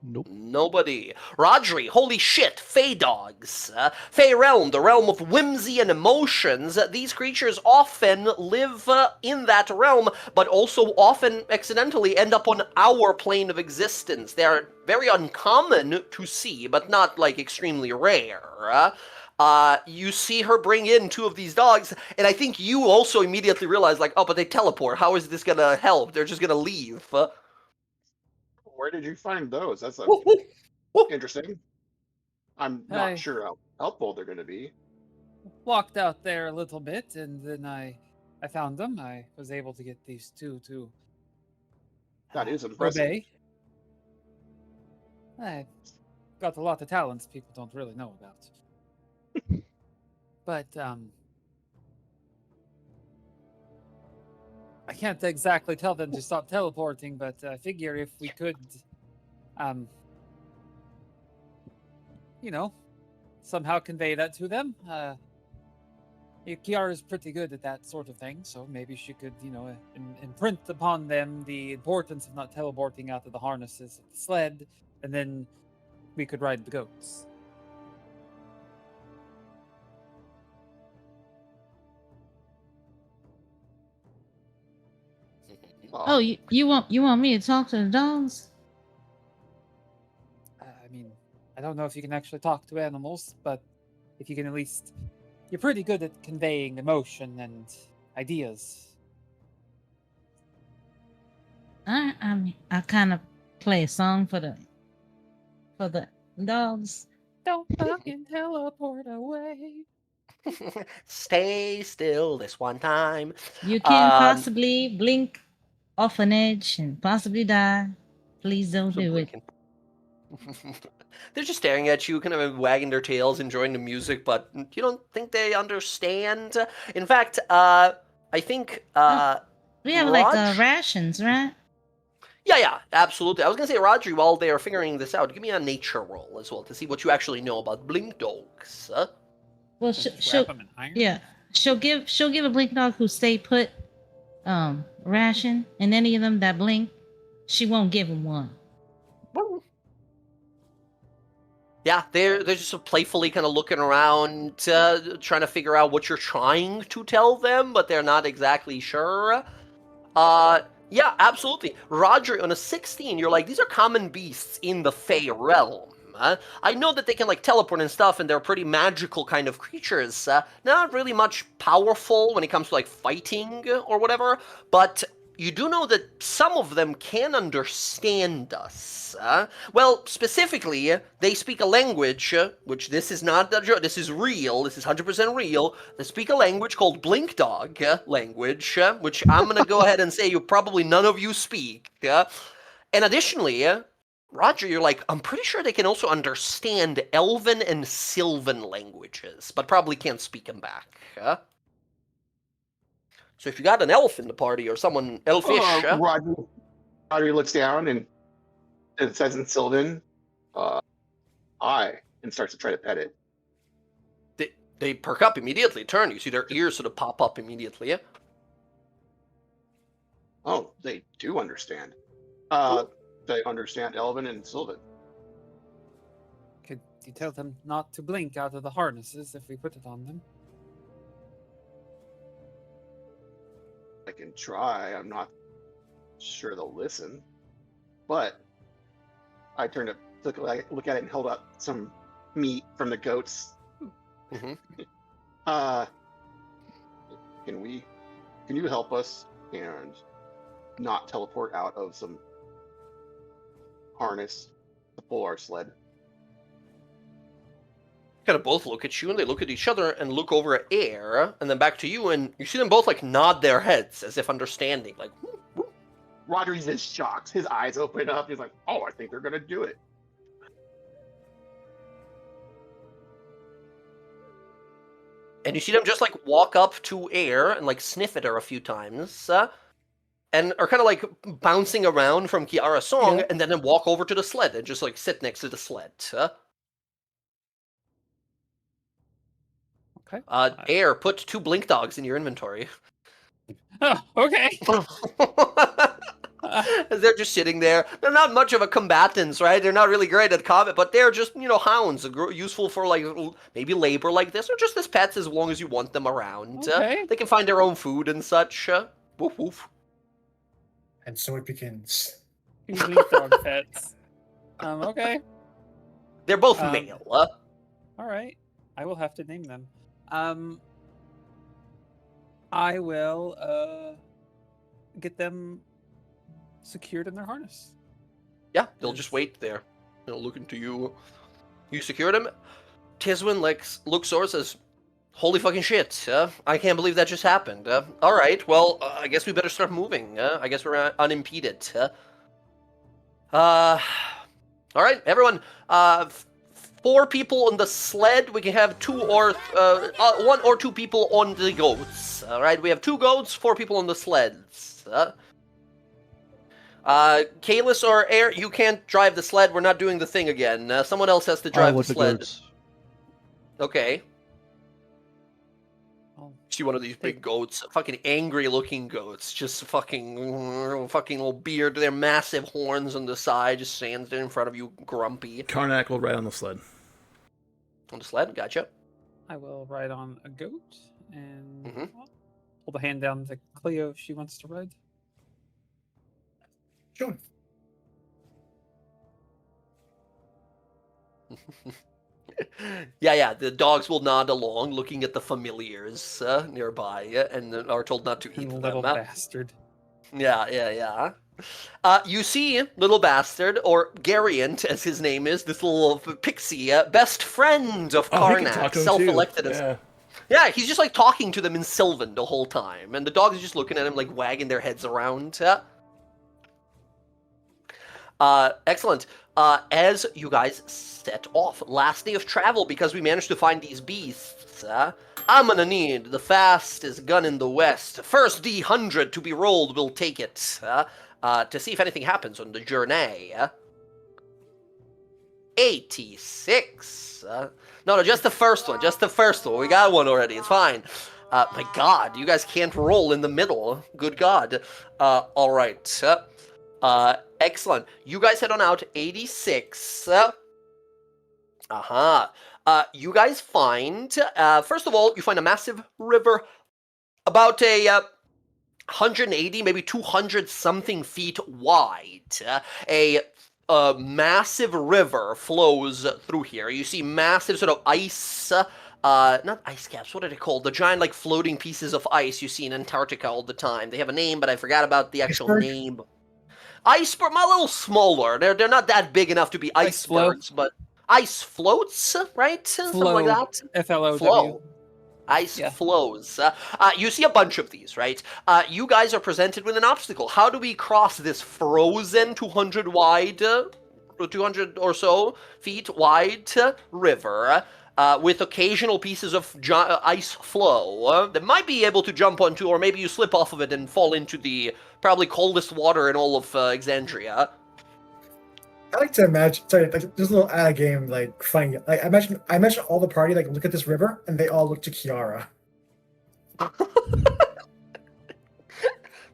Nope. Nobody. Rodri, holy shit, Fey dogs. Fey realm, the realm of whimsy and emotions. These creatures often live in that realm, but also often accidentally end up on our plane of existence. They are very uncommon to see, but not, like, extremely rare. You see her bring in two of these dogs, and I think you also immediately realize, like, oh, but they teleport. How is this gonna help? They're just gonna leave. Where did you find those? That's interesting. I'm not sure how helpful they're going to be. Walked out there a little bit, and then I found them. I was able to get these two to. That is impressive. Obey. I got a lot of talents people don't really know about. But I can't exactly tell them to stop teleporting, but I figure if we could, somehow convey that to them. Kiara's pretty good at that sort of thing, so maybe she could, imprint upon them the importance of not teleporting out of the harnesses of the sled, and then we could ride the goats. Oh, you want me to talk to the dogs? I mean, I don't know if you can actually talk to animals, but if you can at least, you're pretty good at conveying emotion and ideas. I kind of play a song for the dogs. Don't fucking teleport away. Stay still this one time. You can possibly blink off an edge and possibly die. Please don't do it. They're just staring at you, kind of wagging their tails, enjoying the music, but you don't think they understand. In fact, I think we have rations, right? Yeah, absolutely. I was gonna say, Rodri, while they are figuring this out, give me a nature roll as well to see what you actually know about blink dogs. Well, she'll give a blink dog who stay put ration, and any of them that blink, she won't give him one. Yeah, they're just playfully kind of looking around, trying to figure out what you're trying to tell them, but they're not exactly sure. Yeah, absolutely. Roger, on a 16, you're like, these are common beasts in the Fey realm. I know that they can teleport and stuff, and they're pretty magical kind of creatures. Not really much powerful when it comes to fighting or whatever, but you do know that some of them can understand us. Well, specifically, they speak a language, which this is not a joke, this is real, this is 100% real. They speak a language called Blink Dog language, which I'm going to go ahead and say probably none of you speak. And additionally, Roger, you're like, I'm pretty sure they can also understand Elven and Sylvan languages, but probably can't speak them back. So if you got an elf in the party or someone elfish, Rodri looks down and it says in Sylvan, "I," and starts to try to pet it. They perk up immediately. Turn. You see their ears sort of pop up immediately. Oh, they do understand. They understand Elven and Sylvan. Could you tell them not to blink out of the harnesses if we put it on them? I can try. I'm not sure they'll listen, but I turned to look at it and held up some meat from the goats. Mm-hmm. Can you help us and not teleport out of some harness to pull our sled? Kind of both look at you, and they look at each other and look over at Air, and then back to you, and you see them both nod their heads as if understanding. Rodri's just shocked. His eyes open up. He's like, "Oh, I think they're gonna do it." And you see them just walk up to Air and sniff at her a few times, and are kind of bouncing around from Kiara's song, and then walk over to the sled and just sit next to the sled. Okay. Air, put 2 blink dogs in your inventory. Oh, okay. They're just sitting there. They're not much of a combatants, right? They're not really great at combat, but they're just, hounds, useful for maybe labor like this, or just as pets as long as you want them around. Okay. They can find their own food and such. Woof woof. And so it begins. Blink dog pets. Okay. They're both male. All right. I will have to name them. I will get them secured in their harness. Yeah, they'll just wait there. They'll look into you. You secured him. Tiswin looks over and says, "Holy fucking shit! I can't believe that just happened. All right, well, I guess we better start moving. I guess we're unimpeded. All right, everyone. 4 people on the sled. We can have 1 or 2 people on the goats. All right, we have 2 goats, 4 people on the sleds. Kalis or Air, you can't drive the sled. We're not doing the thing again. Someone else has to drive the sled. Okay. See one of these big goats, fucking angry-looking goats, just fucking little beard, their massive horns on the side, just stands there in front of you, grumpy. Karnak will ride on the sled. On the sled, gotcha. I will ride on a goat and hold a hand down to Cleo if she wants to ride. Sure. Yeah, the dogs will nod along, looking at the familiars nearby, and are told not to eat them. Little bastard. Yeah. You see Little Bastard, or Gariant, as his name is, this little pixie, best friend of Karnak, self-elected as... Yeah, he's just like talking to them in Sylvan the whole time, and the dogs are just looking at him, like wagging their heads around. Excellent. As you guys set off, last day of travel because we managed to find these beasts. I'm gonna need the fastest gun in the west. First D100 to be rolled will take it to see if anything happens on the journey. 86. No, just the first one. Just the first one. We got one already. It's fine. My God, you guys can't roll in the middle. Good God. All right. Excellent. You guys head on out. 86. You guys find, first of all, you find a massive river about a 180, maybe 200 something feet wide. A massive river flows through here. You see massive sort of ice, not ice caps, what are they called? The giant, like, floating pieces of ice you see in Antarctica all the time. They have a name, but I forgot about the actual name. Iceberg, a little smaller. They're not that big enough to be icebergs, but ice floats, right? Something like that. F-L-O-W. Flow. Ice flows. You see a bunch of these, right? You guys are presented with an obstacle. How do we cross this frozen 200 wide, 200 or so feet wide river with occasional pieces of ice flow that might be able to jump onto, or maybe you slip off of it and fall into the probably coldest water in all of Exandria? I like to imagine. Sorry, like, there's a little ad game, like funny. Like I imagine all the party like look at this river, and they all look to Kiara.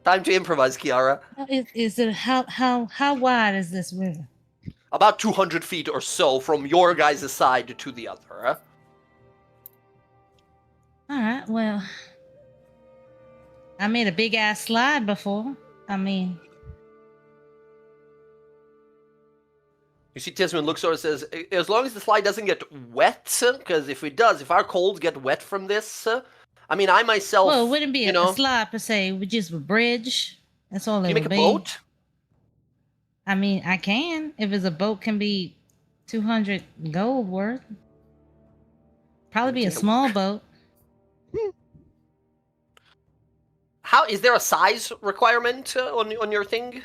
Time to improvise, Kiara. Is it how wide is this river? About 200 feet or so from your guys' side to the other. All right. Well, I made a big ass slide before. I mean. You see Tisman looks over and says, as long as the slide doesn't get wet, because if it does, if our colds get wet from this, I mean, I myself, Well, it wouldn't be a slide per se. It would just a bridge. That's all it would be. You make a boat? I mean, I can. If it's a boat, can be 200 gold worth. Probably be a small boat. How is there a size requirement on your thing,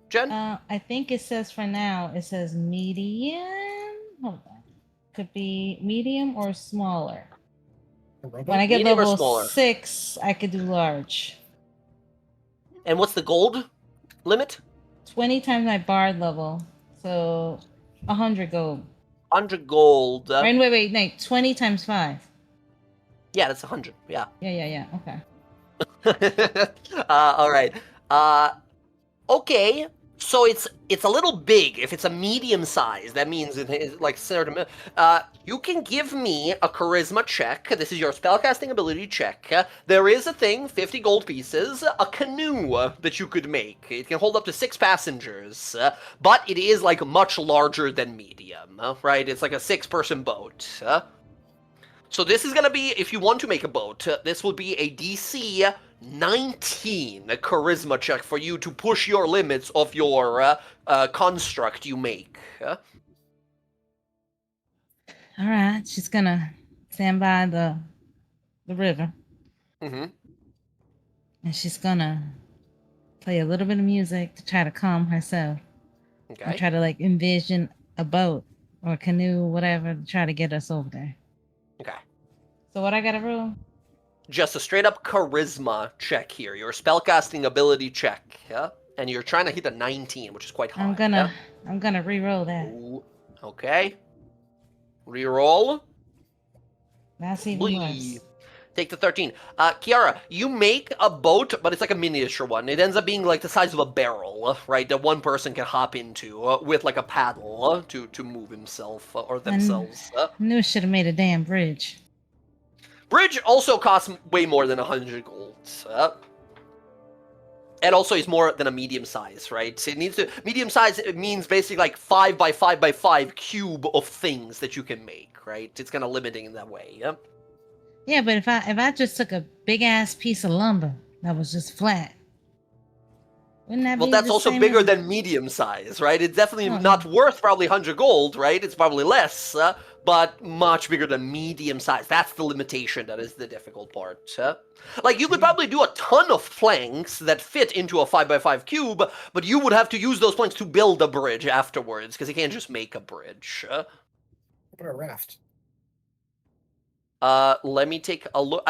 Jen? I think it says for now, it says medium. Hold on. Could be medium or smaller. When I get level 6, I could do large. And what's the gold limit? 20 times my bard level. So 100 gold. 100 gold. Wait. No, 20 times 5. Yeah, that's 100. Yeah. Yeah. Okay. All right. Okay. So it's a little big. If it's a medium size, that means it's like you can give me a charisma check. This is your spellcasting ability check. There is a thing, 50 gold pieces, a canoe that you could make. It can hold up to 6 passengers, but it is like much larger than medium, right? It's like a 6-person boat. So this is gonna be, if you want to make a boat, this will be a DC 19 charisma check for you to push your limits of your construct you make. All right, she's gonna stand by the river. Mm-hmm. And she's gonna play a little bit of music to try to calm herself. Okay. And try to like envision a boat or a canoe, whatever, to try to get us over there. Okay. So what I gotta roll? Just a straight up charisma check here. Your spellcasting ability check, yeah? And you're trying to hit a 19, which is quite high. I'm gonna re-roll that. Ooh, okay. Reroll. That's even worse. Take the 13. Kiara, you make a boat, but it's like a miniature one. It ends up being like the size of a barrel, right? That one person can hop into with like a paddle to move himself or themselves. I knew I should have made a damn bridge. Bridge also costs way more than 100 gold. And also is more than a medium size, right? So it needs to medium size. It means basically like 5 by 5 by 5 cube of things that you can make, right? It's kind of limiting in that way. Yeah. Yeah, but if I just took a big ass piece of lumber that was just flat, wouldn't that be? Well, that's the also same bigger as... than medium size, right? It's definitely not worth probably 100 gold, right? It's probably less, but much bigger than medium size. That's the limitation. That is the difficult part. Like, you could probably do a ton of planks that fit into a 5x5 cube, but you would have to use those planks to build a bridge afterwards, because you can't just make a bridge. What about a raft? Let me take a look.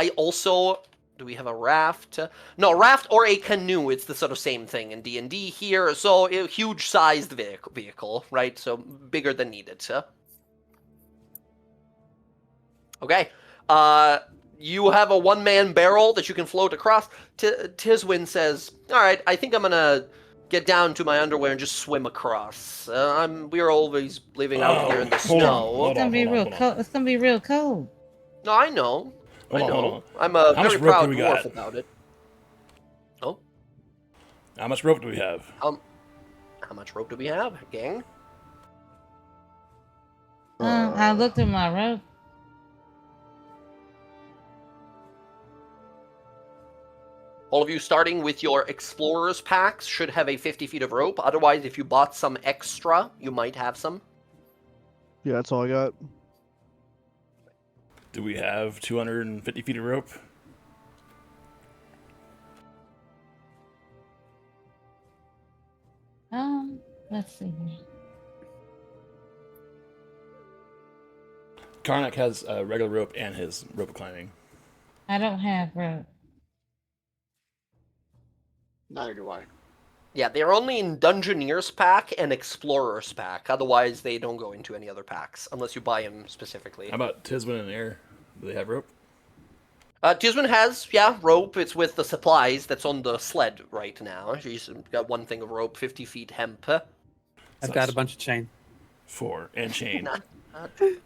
Do we have a raft? No, a raft or a canoe. It's the sort of same thing in D&D here. So, a huge-sized vehicle, right? So, bigger than needed. Okay. You have a one-man barrel that you can float across. Tiswin says, all right, I think I'm going to get down to my underwear and just swim across. We're always living out here in the snow. It's gonna be real cold. It's gonna be real cold. No, I know. Hold on. I'm a How much very rope proud do we dwarf got? about it. Oh? How much rope do we have? How much rope do we have, gang? I looked at my rope. All of you starting with your explorer's packs should have a 50 feet of rope. Otherwise, if you bought some extra, you might have some. Yeah, that's all I got. Do we have 250 feet of rope? Let's see here. Karnak has regular rope and his rope climbing. I don't have rope. Neither do I. Yeah, they're only in Dungeoneer's pack and Explorer's pack. Otherwise, they don't go into any other packs, unless you buy them specifically. How about Tiswin and Air? Do they have rope? Tiswin has, rope. It's with the supplies that's on the sled right now. She's got one thing of rope, 50 feet hemp. I've got a bunch of chain. 4 and chain. All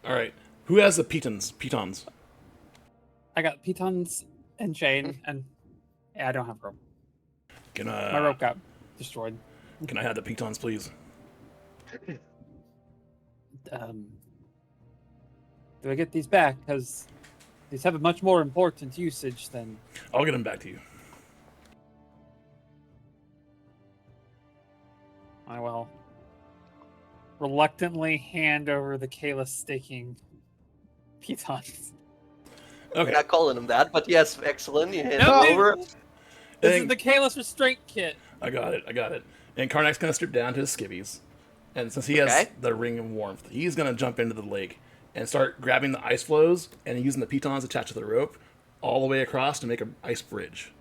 right. Who has the pitons? I got pitons and chain, and I don't have rope. My rope got destroyed. Can I have the pitons, please? Do I get these back? Because these have a much more important usage than... I'll get them back to you. I will reluctantly hand over the Kalis staking pitons. Okay. We're not calling them that, but yes, excellent. You hand No, it over. This is the Kalis restraint kit. I got it. And Karnak's going to strip down to his skivvies. And since he has the ring of warmth, he's going to jump into the lake and start grabbing the ice floes and using the pitons attached to the rope all the way across to make an ice bridge.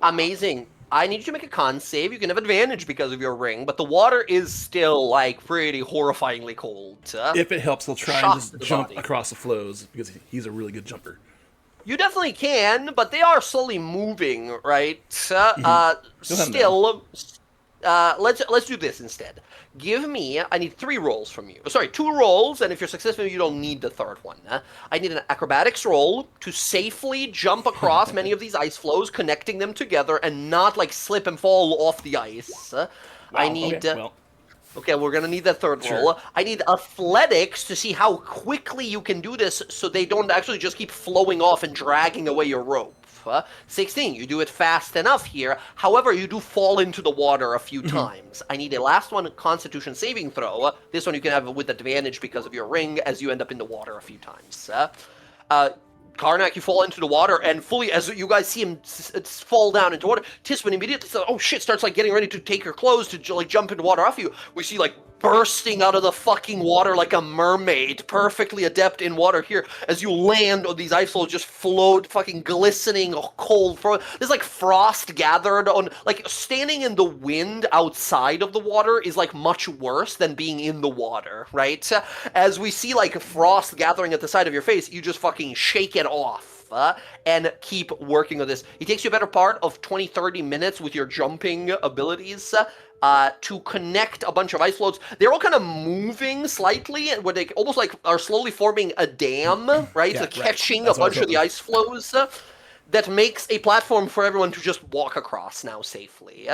Amazing. I need you to make a con save. You can have advantage because of your ring, but the water is still, like, pretty horrifyingly cold. If it helps, he'll try and just jump across the flows because he's a really good jumper. You definitely can, but they are slowly moving, right? Let's do this instead. Give me, I need 3 rolls from you. Sorry, 2 rolls, and if you're successful, you don't need the third one. I need an acrobatics roll to safely jump across many of these ice flows, connecting them together, and not, like, slip and fall off the ice. I need... Okay, we're going to need that third roll. I need athletics to see how quickly you can do this so they don't actually just keep flowing off and dragging away your rope. 16, you do it fast enough here. However, you do fall into the water a few times. I need a last one, Constitution saving throw. This one you can have with advantage because of your ring as you end up in the water a few times. Karnak, you fall into the water, and fully, as you guys see him fall down into water, Tiswin immediately says, oh shit, starts, like, getting ready to take her clothes to, like, jump into water off you. We see, like, bursting out of the fucking water like a mermaid, perfectly adept in water here, as you land on these ice floes, just float, fucking glistening, cold. There's, like, frost gathered on, like, standing in the wind outside of the water is, like, much worse than being in the water, right? As we see, like, frost gathering at the side of your face, you just fucking shake it off. And keep working on this. It takes you a better part of 20-30 minutes with your jumping abilities to connect a bunch of ice floats. They're all kind of moving slightly, where they almost like are slowly forming a dam, right? Yeah, catching a bunch of the ice flows that makes a platform for everyone to just walk across now safely.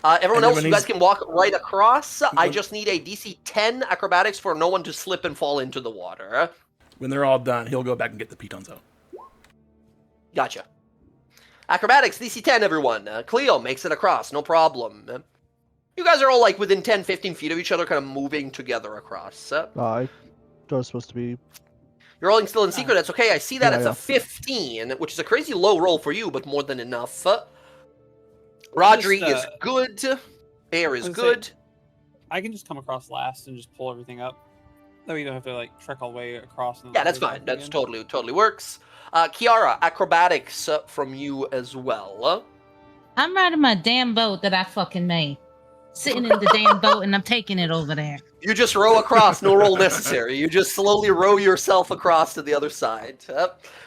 Everyone else, you guys can walk right across. I just need a DC 10 acrobatics for no one to slip and fall into the water. When they're all done, he'll go back and get the pitons out. Gotcha. Acrobatics, DC 10, everyone. Cleo makes it across, no problem. You guys are all like within 10, 15 feet of each other, kind of moving together across. I was supposed to be. You're rolling still in secret. That's okay. I see that. Yeah, It's yeah. a 15, which is a crazy low roll for you, but more than enough. Rodri is good. Air is good. I can just come across last and just pull everything up. That way you don't have to like trek all the way across. And Yeah, that's fine. That's totally works. Kiara, acrobatics from you as well. I'm riding my damn boat that I fucking made. Sitting in the damn boat and I'm taking it over there. You just row across, no roll necessary. You just slowly row yourself across to the other side.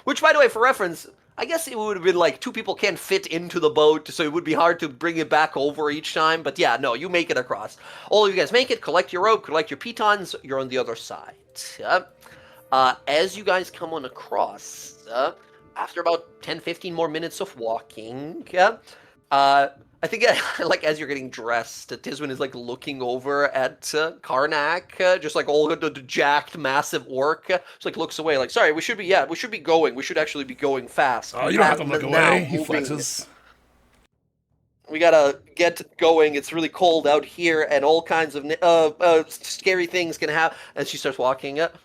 Which, by the way, for reference, I guess it would have been like 2 people can't fit into the boat, so it would be hard to bring it back over each time. But yeah, no, you make it across. All of you guys make it, collect your rope, collect your pitons, you're on the other side. As you guys come on across, after about 10, 15 more minutes of walking, I think, like, as you're getting dressed, Tiswin is, like, looking over at Karnak, just, like, all the jacked, massive orc. Just, like, looks away, like, sorry, we should be going. We should actually be going fast. Oh, you don't have to look away. He flexes. We gotta get going. It's really cold out here, and all kinds of scary things can happen. And she starts walking up.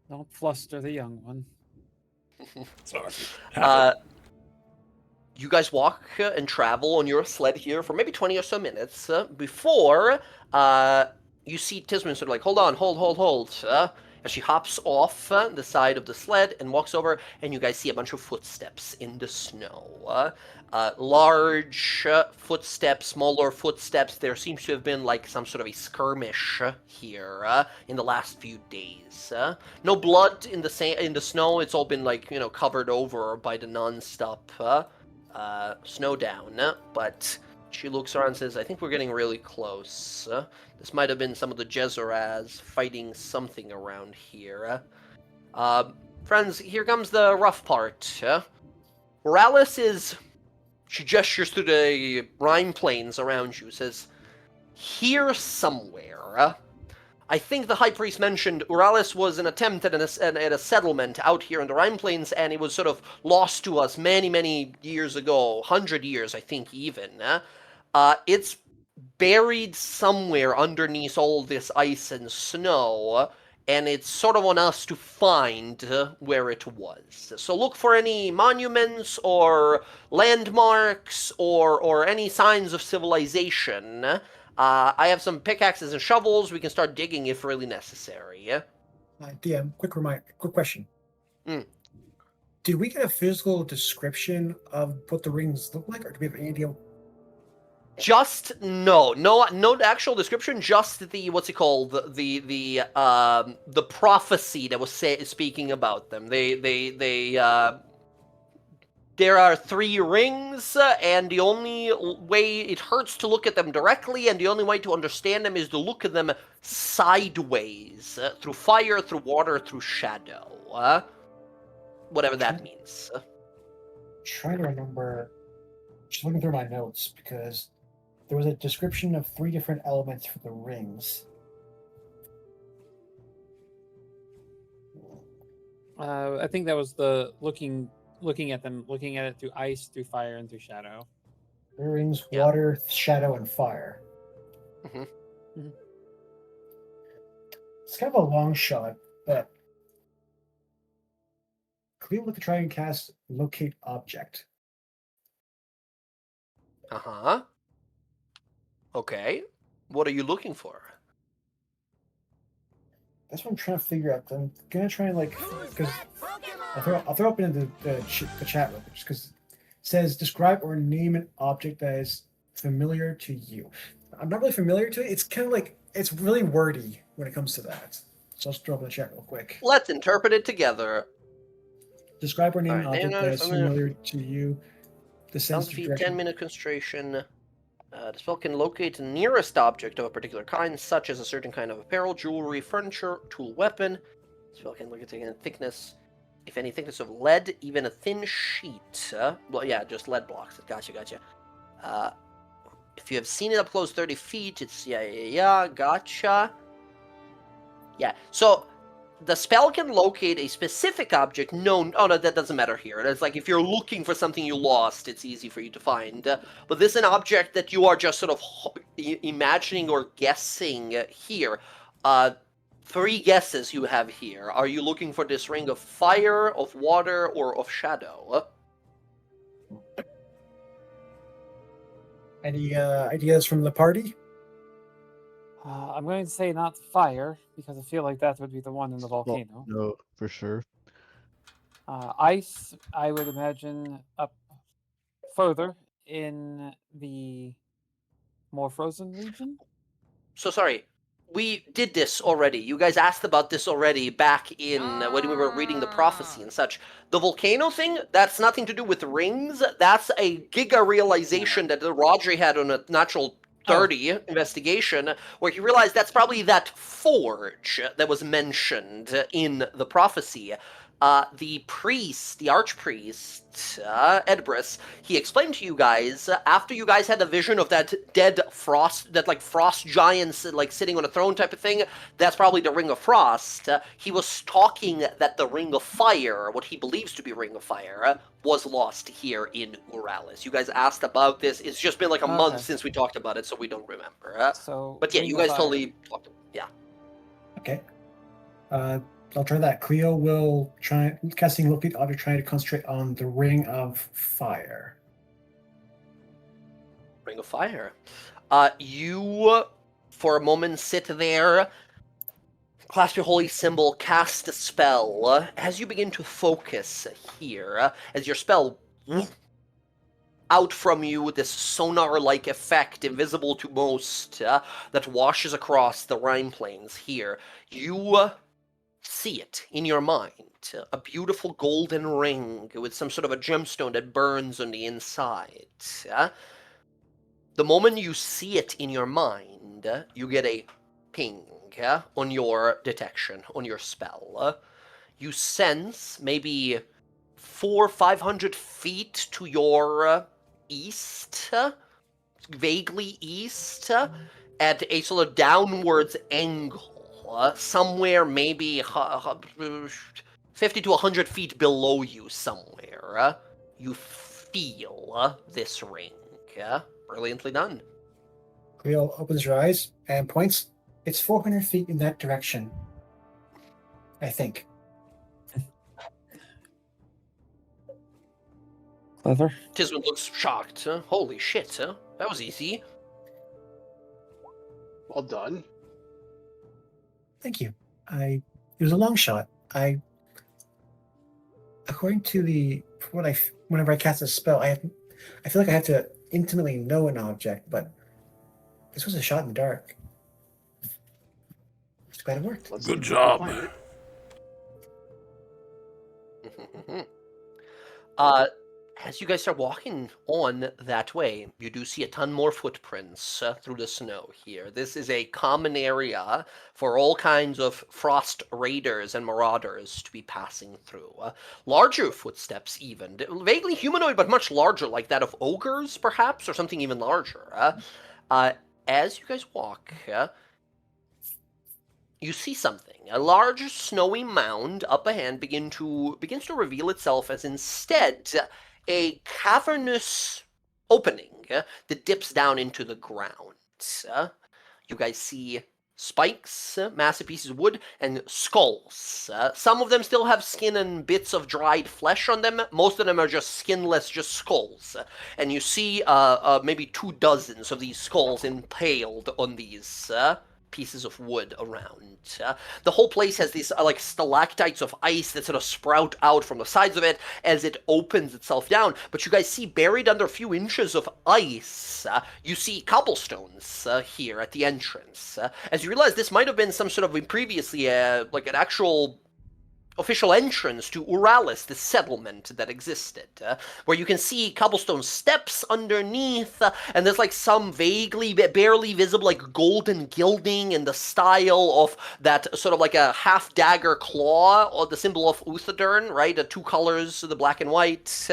Don't fluster the young one. Sorry. You guys walk and travel on your sled here for maybe 20 or so minutes before you see Tisman sort of like, hold on, hold. As she hops off the side of the sled and walks over, and you guys see a bunch of footsteps in the snow. Large footsteps, smaller footsteps. There seems to have been like some sort of a skirmish here in the last few days. No blood in the snow. It's all been like, covered over by the non-stop snow down, but she looks around and says, I think we're getting really close. This might have been some of the Jezaraz fighting something around here. Friends, here comes the rough part. Morales she gestures to the Rhine plains around you, says, here somewhere. I think the High Priest mentioned Uralis was an attempt at a settlement out here in the Rhine Plains, and it was sort of lost to us many, many years ago, 100 years, I think, even. It's buried somewhere underneath all this ice and snow, and it's sort of on us to find where it was. So look for any monuments or landmarks or any signs of civilization. I have some pickaxes and shovels. We can start digging if really necessary. DM, quick question. Did we get a physical description of what the rings look like, or do we have any idea? No actual description. Just the what's it called? The prophecy that was speaking about them. There are 3 rings, and the only way it hurts to look at them directly, and the only way to understand them is to look at them sideways, through fire, through water, through shadow. Whatever that means. Trying to remember, just looking through my notes, because there was a description of 3 different elements for the rings. I think that was the looking at it through ice, through fire, and through shadow. Rings, water, shadow, and fire. It's kind of a long shot, but Cleo would try and cast Locate Object. Okay. What are you looking for? That's what I'm trying to figure out. I'm gonna try and because I'll throw up into the chat room just because it says describe or name an object that is familiar to you. I'm not really familiar to it. It's kind of like it's really wordy when it comes to that. So I'll just throw up in the chat real quick. Let's interpret it together. Describe or name an object that is familiar to you. The sense of direction. 10-minute concentration. The spell can locate the nearest object of a particular kind, such as a certain kind of apparel, jewelry, furniture, tool, weapon. The spell can locate any thickness, if any thickness of lead, even a thin sheet. Well, yeah, just lead blocks. Gotcha. If you have seen it up close 30 feet, it's, gotcha. Yeah, so the spell can locate a specific object known. Oh no, that doesn't matter here. It's like if you're looking for something you lost, it's easy for you to find. But this is an object that you are just sort of imagining or guessing here. 3 guesses you have here. Are you looking for this ring of fire, of water, or of shadow? Any ideas from the party? I'm going to say not fire, because I feel like that would be the one in the volcano. No, for sure. Ice, I would imagine up further in the more frozen region. So sorry, we did this already. You guys asked about this already back in when we were reading the prophecy and such. The volcano thing, that's nothing to do with rings. That's a giga realization that Rodri had on a natural 30 investigation, where he realized that's probably that forge that was mentioned in the prophecy. The priest, the archpriest, Edbris, he explained to you guys, after you guys had the vision of that dead frost, that like frost giants like sitting on a throne type of thing, that's probably the Ring of Frost. He was talking that the Ring of Fire, what he believes to be Ring of Fire, was lost here in Uralis. You guys asked about this. It's just been like a month since we talked about it, so we don't remember. But yeah, you guys totally talked about it. Yeah. Okay. I'll try that. Cleo will try casting locate object, trying to concentrate on the Ring of Fire. Ring of Fire. You, for a moment, sit there, clasp your holy symbol, cast a spell. As you begin to focus here, as your spell out from you, this sonar-like effect, invisible to most, that washes across the Rhine Plains here, you see it in your mind. A beautiful golden ring with some sort of a gemstone that burns on the inside. The moment you see it in your mind, you get a ping on your detection, on your spell. You sense maybe 400-500 feet to your east, vaguely east, at a sort of downwards angle. Somewhere maybe 50 to 100 feet below you somewhere, you feel this ring. Brilliantly done. Cleo opens her eyes and points. It's 400 feet in that direction, I think. Clever. Tisman looks shocked. Holy shit, that was easy. Well done. Thank you. It was a long shot. According to whenever I cast a spell, I feel like I have to intimately know an object, but this was a shot in the dark. It's glad it worked. Good job. As you guys start walking on that way, you do see a ton more footprints through the snow here. This is a common area for all kinds of frost raiders and marauders to be passing through. Larger footsteps even, vaguely humanoid but much larger, like that of ogres perhaps, or something even larger. As you guys walk, you see something. A large snowy mound up ahead begins to reveal itself as instead a cavernous opening that dips down into the ground. You guys see spikes, massive pieces of wood, and skulls. Some of them still have skin and bits of dried flesh on them. Most of them are just skinless, just skulls. And you see maybe 2 dozens of these skulls impaled on these pieces of wood around. The whole place has these like stalactites of ice that sort of sprout out from the sides of it as it opens itself down. But you guys see buried under a few inches of ice, you see cobblestones here at the entrance. As you realize this might have been some sort of previously like an actual official entrance to Uralis, the settlement that existed, where you can see cobblestone steps underneath, and there's like some vaguely, barely visible like golden gilding in the style of that sort of like a half-dagger claw, or the symbol of Uthadern, right? The 2 colors, the black and white,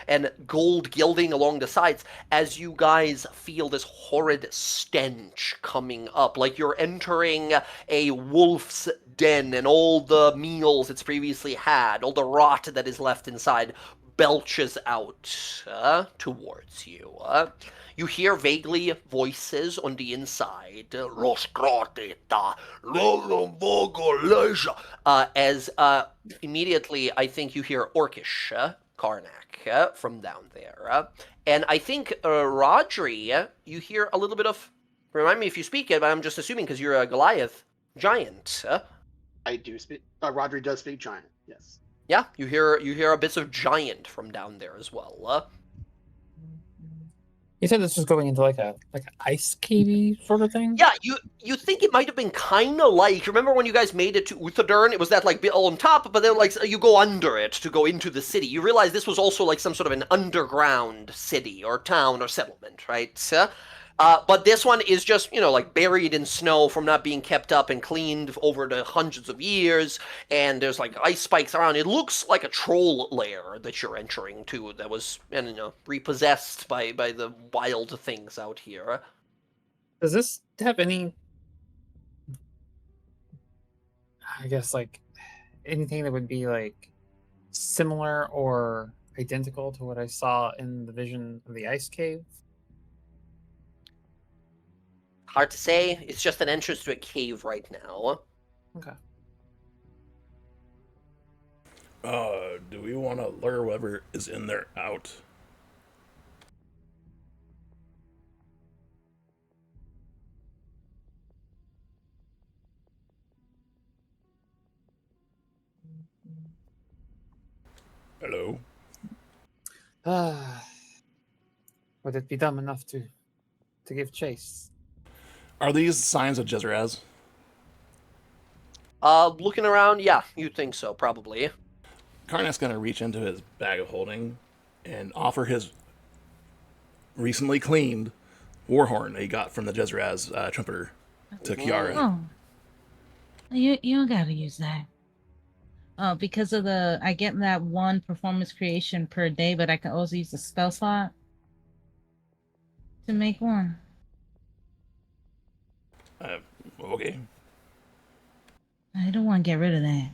and gold gilding along the sides, as you guys feel this horrid stench coming up, like you're entering a wolf's den and all the meals it's previously had, all the rot that is left inside, belches out towards you. You hear vaguely voices on the inside. As immediately, I think you hear Orcish, Karnak, from down there. And I think, Rodri, you hear a little bit of... Remind me if you speak it, but I'm just assuming because you're a Goliath giant. I do speak... Rodri does speak giant, yes. Yeah, you hear a bits of giant from down there as well. You said this was going into like an ice cavey sort of thing? Yeah, you think it might have been kind of like, remember when you guys made it to Uthadurn? It was that like bit on top, but then like you go under it to go into the city. You realize this was also like some sort of an underground city or town or settlement, right? But this one is just, like buried in snow from not being kept up and cleaned over the hundreds of years, and there's like ice spikes around. It looks like a troll lair that you're entering to that was, repossessed by the wild things out here. Does this have any, I guess, like, anything that would be like similar or identical to what I saw in the vision of the ice cave? Hard to say. It's just an entrance to a cave right now. Okay. Do we want to lure whoever is in there out? Hello? Would it be dumb enough to give chase? Are these signs of Jezrez? Looking around, yeah, you'd think so, probably. Karnak's going to reach into his bag of holding and offer his recently cleaned war horn that he got from the Jezrez trumpeter to Kiara. Oh, you don't gotta use that. Oh, because of I get that one performance creation per day, but I can also use the spell slot to make one. Okay. I don't want to get rid of that.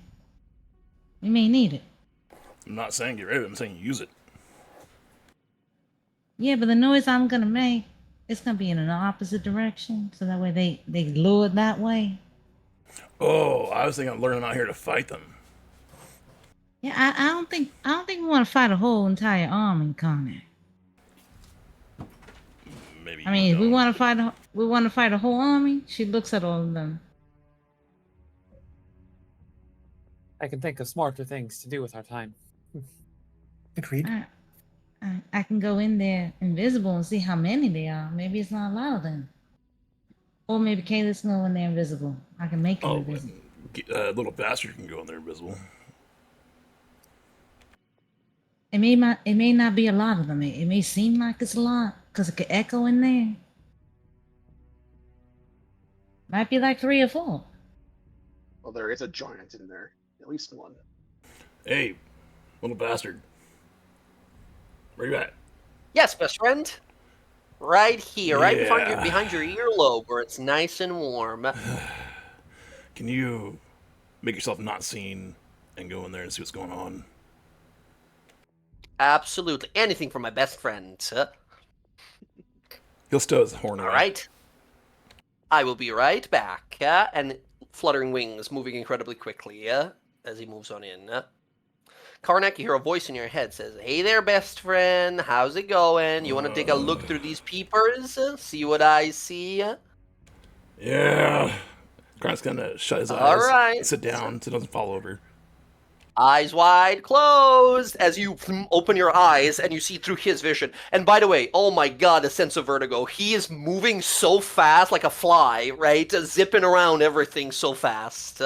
We may need it. I'm not saying get rid of it, I'm saying use it. Yeah, but the noise I'm gonna make, it's gonna be in an opposite direction, so that way they lure it that way. Oh, I was thinking I'm learning out here to fight them. Yeah, I don't think we want to fight a whole entire army, Connor. Maybe. I mean, if we want to fight a whole army. She looks at all of them. I can think of smarter things to do with our time. Agreed. I can go in there invisible and see how many they are. Maybe it's not a lot of them. Or maybe Kayla's can go in there invisible. I can make her invisible. Little bastard can go in there invisible. It may not be a lot of them. It may seem like it's a lot because it could echo in there. Might be like 3 or 4. Well, there is a giant in there. At least one. Hey, little bastard. Where you at? Yes, best friend. Right here, right behind your earlobe where it's nice and warm. Can you make yourself not seen and go in there and see what's going on? Absolutely. Anything for my best friend. He'll stow his horn away. All right. I will be right back. And fluttering wings moving incredibly quickly as he moves on in. Karnak, you hear a voice in your head says, "Hey there, best friend. How's it going? You want to take a look through these peepers? See what I see?" Yeah. Karnak's going to shut his eyes. All right. And sit down so it doesn't fall over. Eyes wide closed as you open your eyes and you see through his vision. And by the way, oh my god, a sense of vertigo. He is moving so fast like a fly, right? Zipping around everything so fast.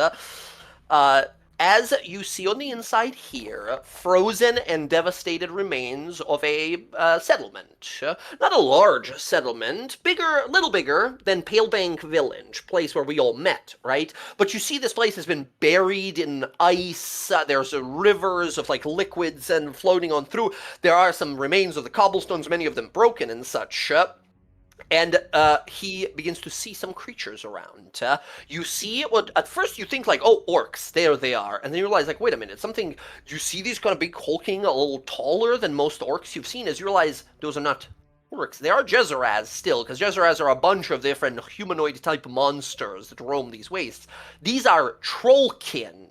As you see on the inside here, frozen and devastated remains of a settlement. Not a large settlement, a little bigger than Palebank Village, place where we all met, right? But you see this place has been buried in ice. There's rivers of like liquids and floating on through. There are some remains of the cobblestones, many of them broken and such. And he begins to see some creatures around. You see what at first you think like, oh, orcs, there they are, and then you realize like, wait a minute, something. You see these kind of big hulking, a little taller than most orcs you've seen. As you realize those are not orcs, they are Jezzeraz still, because Jezzeraz are a bunch of different humanoid type monsters that roam these wastes. These are trollkin.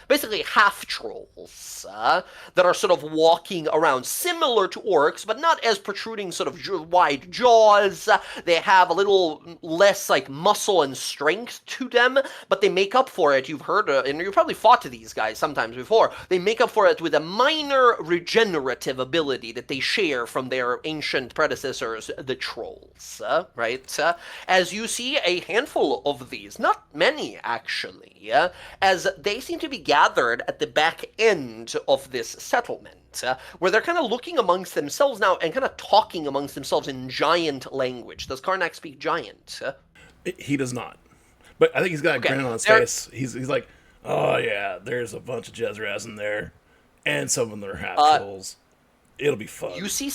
Basically half trolls that are sort of walking around similar to orcs, but not as protruding sort of wide jaws. They have a little less like muscle and strength to them, but they make up for it. You've heard, and you've probably fought to these guys sometimes before. They make up for it with a minor regenerative ability that they share from their ancient predecessors, the trolls, right? As you see a handful of these, not many actually, as they seem to be gathered at the back end of this settlement, where they're kind of looking amongst themselves now and kind of talking amongst themselves in giant language. Does Karnak speak giant? He does not. But I think he's got a grin on his face. He's like, oh yeah, there's a bunch of Jezreaz in there, and some of them are half trolls. It'll be fun. You see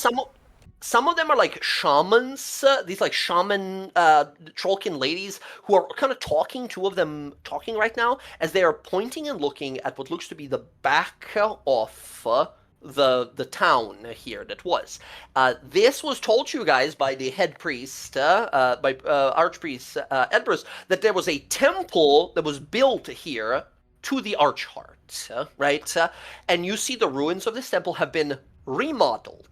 some of them are like shamans, these like shaman trollkin ladies who are kind of talking, two of them talking right now, as they are pointing and looking at what looks to be the back of the town here that was. This was told to you guys by the head priest, by Archpriest Edbrus, that there was a temple that was built here to the Archheart, right? And you see the ruins of this temple have been remodeled,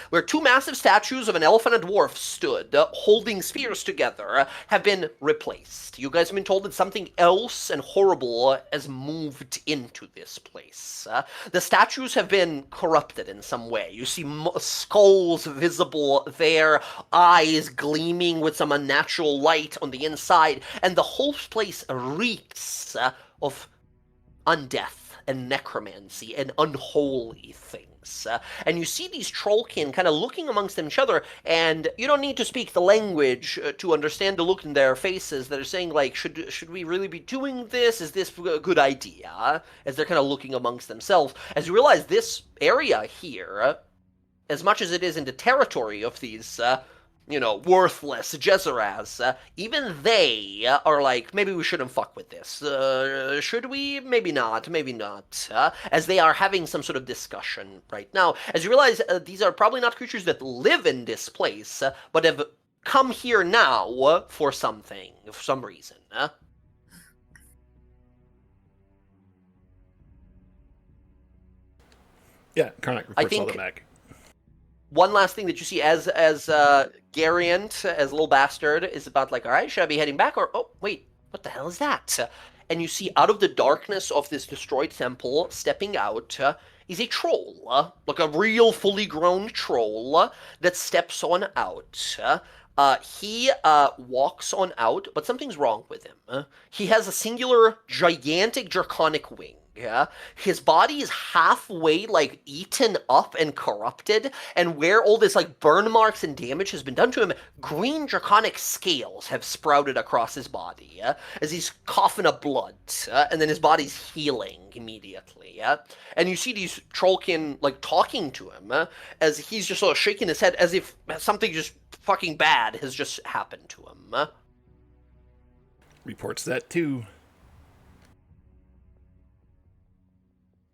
where two massive statues of an elf and a dwarf stood, holding spears together, have been replaced. You guys have been told that something else and horrible has moved into this place. The statues have been corrupted in some way. You see skulls visible there, eyes gleaming with some unnatural light on the inside, and the whole place reeks of undeath and necromancy and unholy things. And you see these trollkin kind of looking amongst each other, and you don't need to speak the language to understand the look in their faces that are saying, like, should we really be doing this? Is this a good idea? As they're kind of looking amongst themselves. As you realize this area here, as much as it is in the territory of these worthless Jezzeraz, even they are like, maybe we shouldn't fuck with this. Should we? Maybe not, maybe not. As they are having some sort of discussion right now. As you realize, these are probably not creatures that live in this place, but have come here now for something, for some reason. Yeah, Karnak reports all that back. One last thing that you see as Gariant, as a little bastard, is about like, all right, should I be heading back? Or, oh, wait, what the hell is that? And you see out of the darkness of this destroyed temple, stepping out, is a troll. Like a real fully grown troll that steps on out. He walks on out, but something's wrong with him. He has a singular, gigantic, draconic wing. Yeah, his body is halfway like eaten up and corrupted, and where all this like burn marks and damage has been done to him, green draconic scales have sprouted across his body as he's coughing up blood, and then his body's healing immediately. And you see these trollkin like talking to him as he's just sort of shaking his head as if something just fucking bad has just happened to him. Reports that too.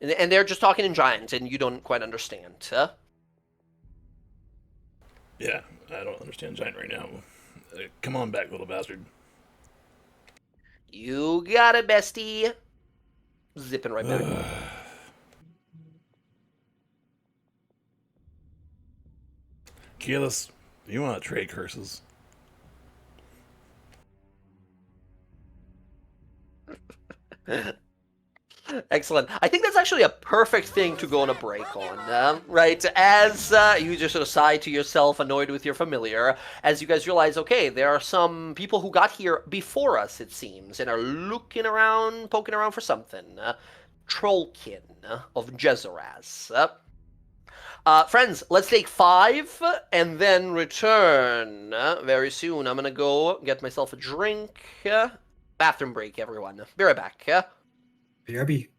And they're just talking in giant, and you don't quite understand, huh? Yeah, I don't understand giant right now. Come on back, little bastard. You got it, bestie. Zipping right back. Keyless, you want to trade curses? Excellent. I think that's actually a perfect thing to go on a break on, right? As you just sort of sigh to yourself, annoyed with your familiar, as you guys realize, okay, there are some people who got here before us, it seems, and are looking around, poking around for something. Trollkin of Jezzeraz. Friends, let's take 5 and then return very soon. I'm gonna go get myself a drink. Bathroom break, everyone. Be right back. BRB.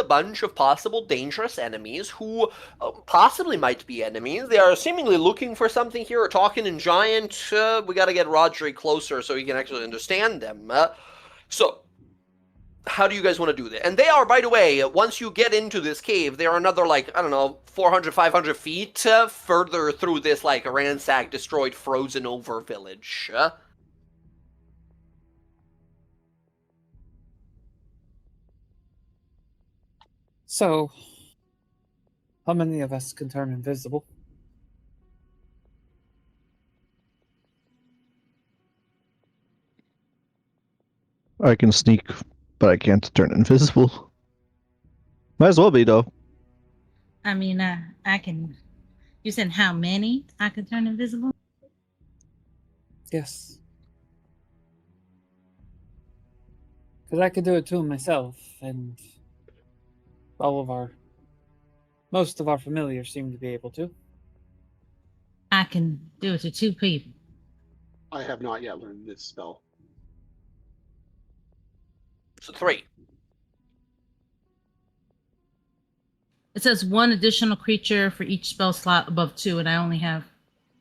a bunch of possible dangerous enemies who possibly might be enemies. They are seemingly looking for something here, or talking in giant. We gotta get Rodri closer so he can actually understand them. So, how do you guys want to do that? And they are, by the way, once you get into this cave, they are another, like, I don't know, 400, 500 feet further through this, like, ransacked, destroyed, frozen over village. So, how many of us can turn invisible? I can sneak, but I can't turn invisible. Might as well be, though. I mean, I can. You said how many I could turn invisible? Yes. Because I could do it too myself, and most of our familiars seem to be able to. I can do it to 2 people. I have not yet learned this spell. So 3. It says 1 additional creature for each spell slot above 2, and I only have.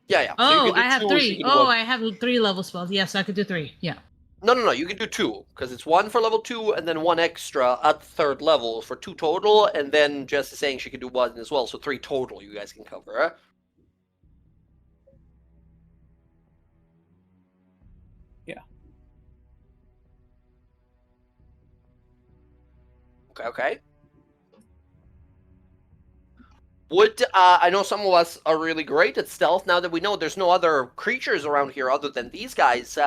Yeah. Oh, so you can do I have 2, 3. she can do Oh, one. I have 3 level spells. Yes, I could do 3. Yeah. No, you can do 2, because it's 1 for level 2, and then 1 extra at 3rd level for 2 total, and then Jess is saying she can do 1 as well, so 3 total you guys can cover. Yeah. Okay. I know some of us are really great at stealth. Now that we know there's no other creatures around here other than these guys,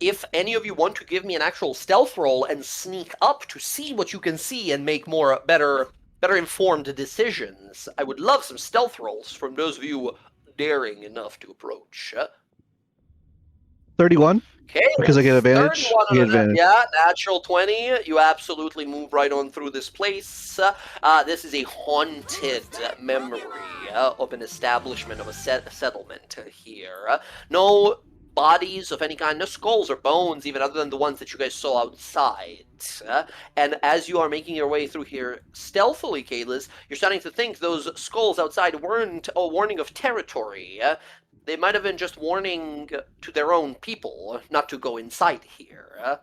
if any of you want to give me an actual stealth roll and sneak up to see what you can see and make better informed decisions, I would love some stealth rolls from those of you daring enough to approach. 31? Okay, Because I get advantage? 31 I get on that. advantage. Yeah, natural 20. You absolutely move right on through this place. This is a haunted memory of an establishment, of a settlement here. No bodies of any kind, no skulls or bones, even other than the ones that you guys saw outside. And as you are making your way through here stealthily, Kalis, you're starting to think those skulls outside weren't a warning of territory. They might have been just warning to their own people not to go inside here.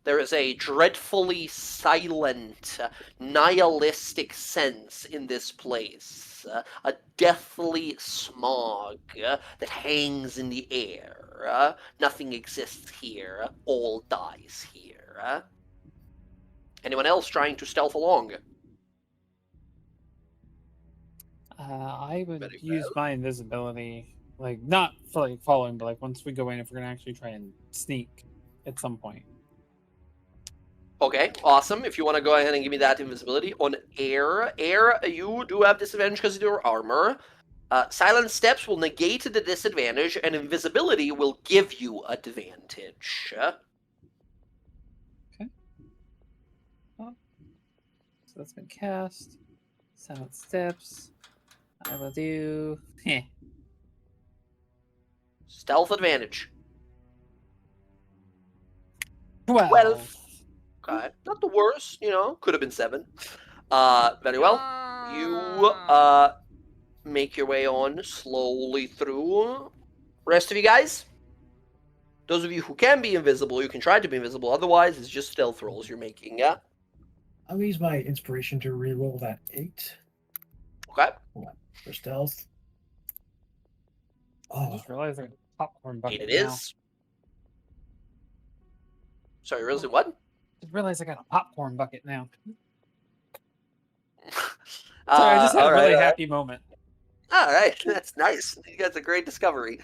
There is a dreadfully silent, nihilistic sense in this place. A deathly smog that hangs in the air. Nothing exists here. All dies here. Anyone else trying to stealth along? I would Very use well. my invisibility, like not for like following, but like once we go in, if we're gonna actually try and sneak at some point. Okay, awesome. If you want to go ahead and give me that invisibility on air, you do have disadvantage because of your armor. Silent steps will negate the disadvantage, and invisibility will give you advantage. Okay. So that's been cast. Silent steps. I will do. Stealth advantage. 12. Okay, not the worst. Could have been 7. Very well. You make your way on slowly through. Rest of you guys, those of you who can be invisible, you can try to be invisible. Otherwise, it's just stealth rolls you're making. Yeah. I'll use my inspiration to reroll that 8. Okay. For stealth. I just realized I got a popcorn bucket. It is. Sorry, really? What? I just realized I got a popcorn bucket now. Sorry, I just had a really happy moment. All right, that's nice. You guys a great discovery.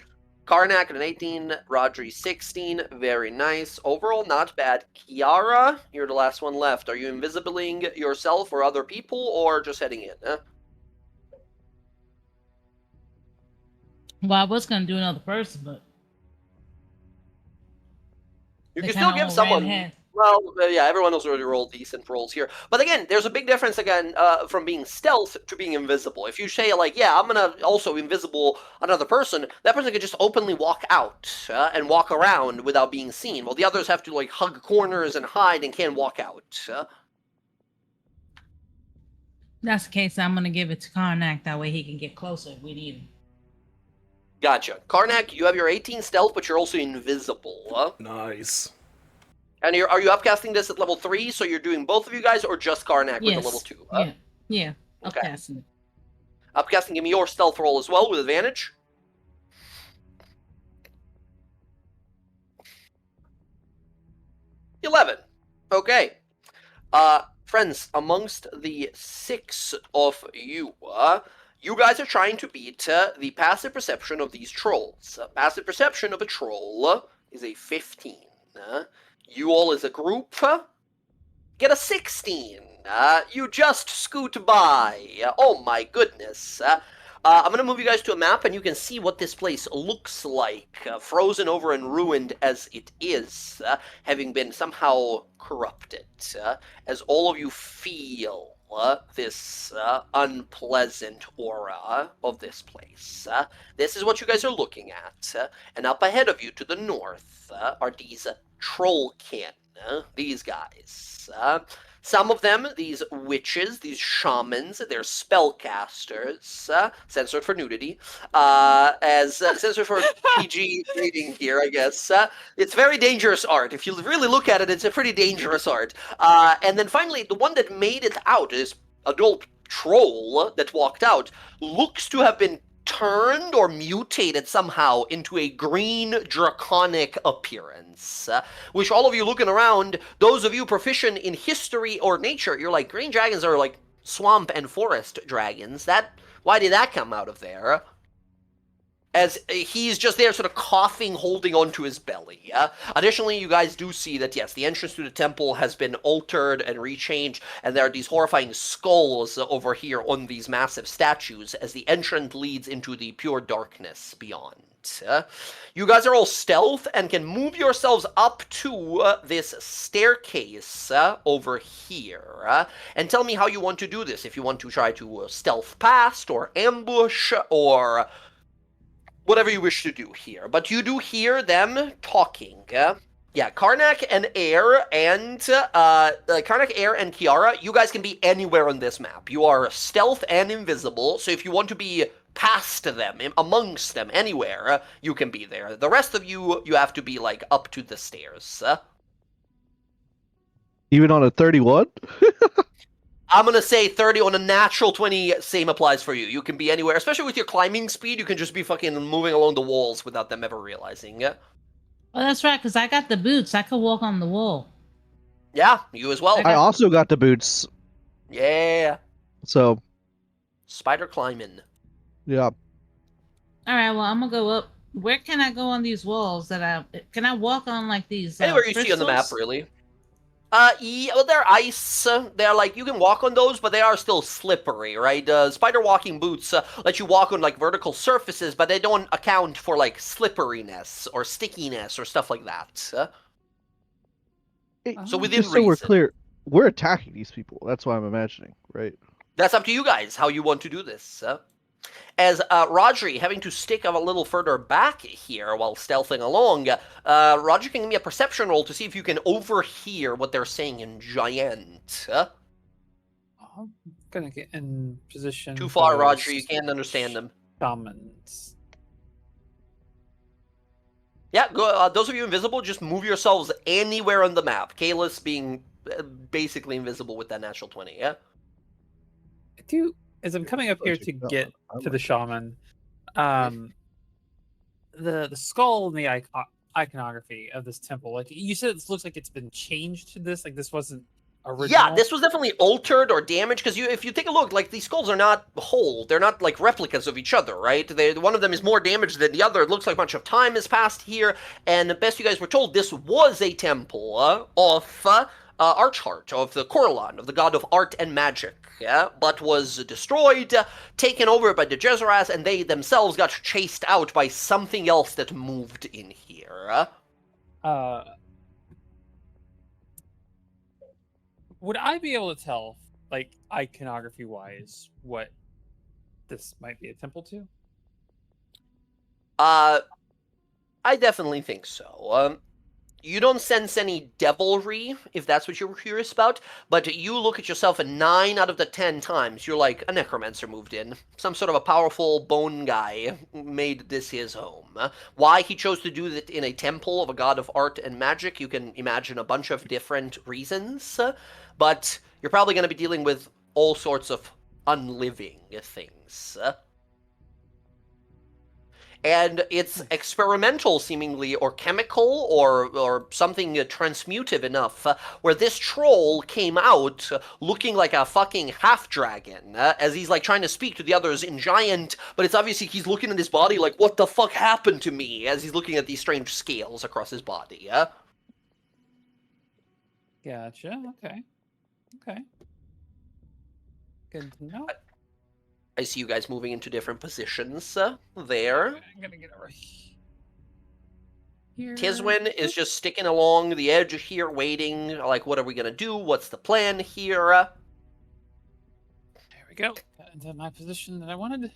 Karnak at an 18, Rodri 16, very nice. Overall, not bad. Kiara, you're the last one left. Are you invisibling yourself or other people, or just heading in? Well, I was gonna do another person, but You they can kinda still give all someone. ran ahead. Well, yeah, everyone else already rolled decent rolls here. But again, there's a big difference again from being stealth to being invisible. If you say like, yeah, I'm gonna also invisible another person, that person could just openly walk out and walk around without being seen, while the others have to like hug corners and hide and can't walk out. That's the case. I'm gonna give it to Karnak. That way he can get closer if we need him. Gotcha. Karnak, you have your 18 stealth, but you're also invisible. Huh? Nice. And are you upcasting this at level 3, so you're doing both of you guys, or just Karnak with the level 2? Huh? Yeah. Okay. Upcasting it. Upcasting, give me your stealth roll as well with advantage. $11. Okay. Friends, amongst the 6 of you, you guys are trying to beat the passive perception of these trolls. Passive perception of a troll is a 15. You all as a group get a 16. You just scoot by. Oh my goodness. I'm going to move you guys to a map, and you can see what this place looks like, frozen over and ruined as it is, having been somehow corrupted, as all of you feel this unpleasant aura of this place. This is what you guys are looking at, and up ahead of you to the north are these trollkin, these guys. Some of them, these witches, these shamans, they're spellcasters, censored for nudity, censored for PG reading here, I guess. It's very dangerous art. If you really look at it, it's a pretty dangerous art. And then finally, the one that made it out, this adult troll that walked out, looks to have been turned or mutated somehow into a green draconic appearance, which all of you looking around, those of you proficient in history or nature, you're like, green dragons are like swamp and forest dragons. Why did that come out of there? As he's just there sort of coughing, holding onto his belly. Additionally, you guys do see that, yes, the entrance to the temple has been altered and rechanged, and there are these horrifying skulls over here on these massive statues as the entrance leads into the pure darkness beyond. You guys are all stealth and can move yourselves up to this staircase over here. And tell me how you want to do this. If you want to try to stealth past or ambush or whatever you wish to do here. But you do hear them talking. Yeah, Karnak and Air and Kiara, you guys can be anywhere on this map. You are stealth and invisible, so if you want to be past them, amongst them, anywhere, you can be there. The rest of you have to be, like, up to the stairs. Even on a 31? I'm going to say 30 on a natural 20, same applies for you. You can be anywhere, especially with your climbing speed, you can just be fucking moving along the walls without them ever realizing. Well, that's right, because I got the boots. I could walk on the wall. Yeah, you as well. I also got the boots. Yeah. So. Spider climbing. Yeah. All right, well, I'm going to go up. Where can I go on these walls? Can I walk on, like, these anywhere you see on the map, really. Yeah, well, they're ice. They're like, you can walk on those, but they are still slippery, right? Spider walking boots let you walk on, like, vertical surfaces, but they don't account for, like, slipperiness or stickiness or stuff like that. So within just so reason. We're clear, we're attacking these people. That's what I'm imagining, right? That's up to you guys, how you want to do this. As Rodri, having to stick a little further back here while stealthing along, Rodri can give me a perception roll to see if you can overhear what they're saying in Giant. I'm gonna get in position. Too far, Rodri, you can't understand them. Shamans. Yeah, go, those of you invisible, just move yourselves anywhere on the map. Kalis being basically invisible with that natural 20, yeah? I do... As I'm coming up here to get to the shaman, the skull and the iconography of this temple, like you said, it looks like it's been changed to this. Like this wasn't original. Yeah, this was definitely altered or damaged because if you take a look, like these skulls are not whole. They're not like replicas of each other, right? One of them is more damaged than the other. It looks like a bunch of time has passed here. And the best you guys were told, this was a temple of Archheart, of the Corlan, of the god of art and magic, but was destroyed, taken over by the Jezeras, and they themselves got chased out by something else that moved in here. Would I be able to tell, like, iconography-wise, what this might be a temple to? I definitely think so. You don't sense any devilry, if that's what you were curious about, but you look at yourself and 9 out of the 10 times you're like, a necromancer moved in. Some sort of a powerful bone guy made this his home. Why he chose to do that in a temple of a god of art and magic, you can imagine a bunch of different reasons, but you're probably going to be dealing with all sorts of unliving things. And it's experimental, seemingly, or chemical, or something transmutive enough, where this troll came out looking like a fucking half-dragon, as he's, like, trying to speak to the others in giant, but it's obviously he's looking at his body like, what the fuck happened to me, as he's looking at these strange scales across his body, Gotcha. Okay. Okay. Good to know. I see you guys moving into different positions there. I'm gonna get over here. Tiswin is just sticking along the edge here, waiting, like, what are we gonna do? What's the plan here? There we go. Got into my position that I wanted.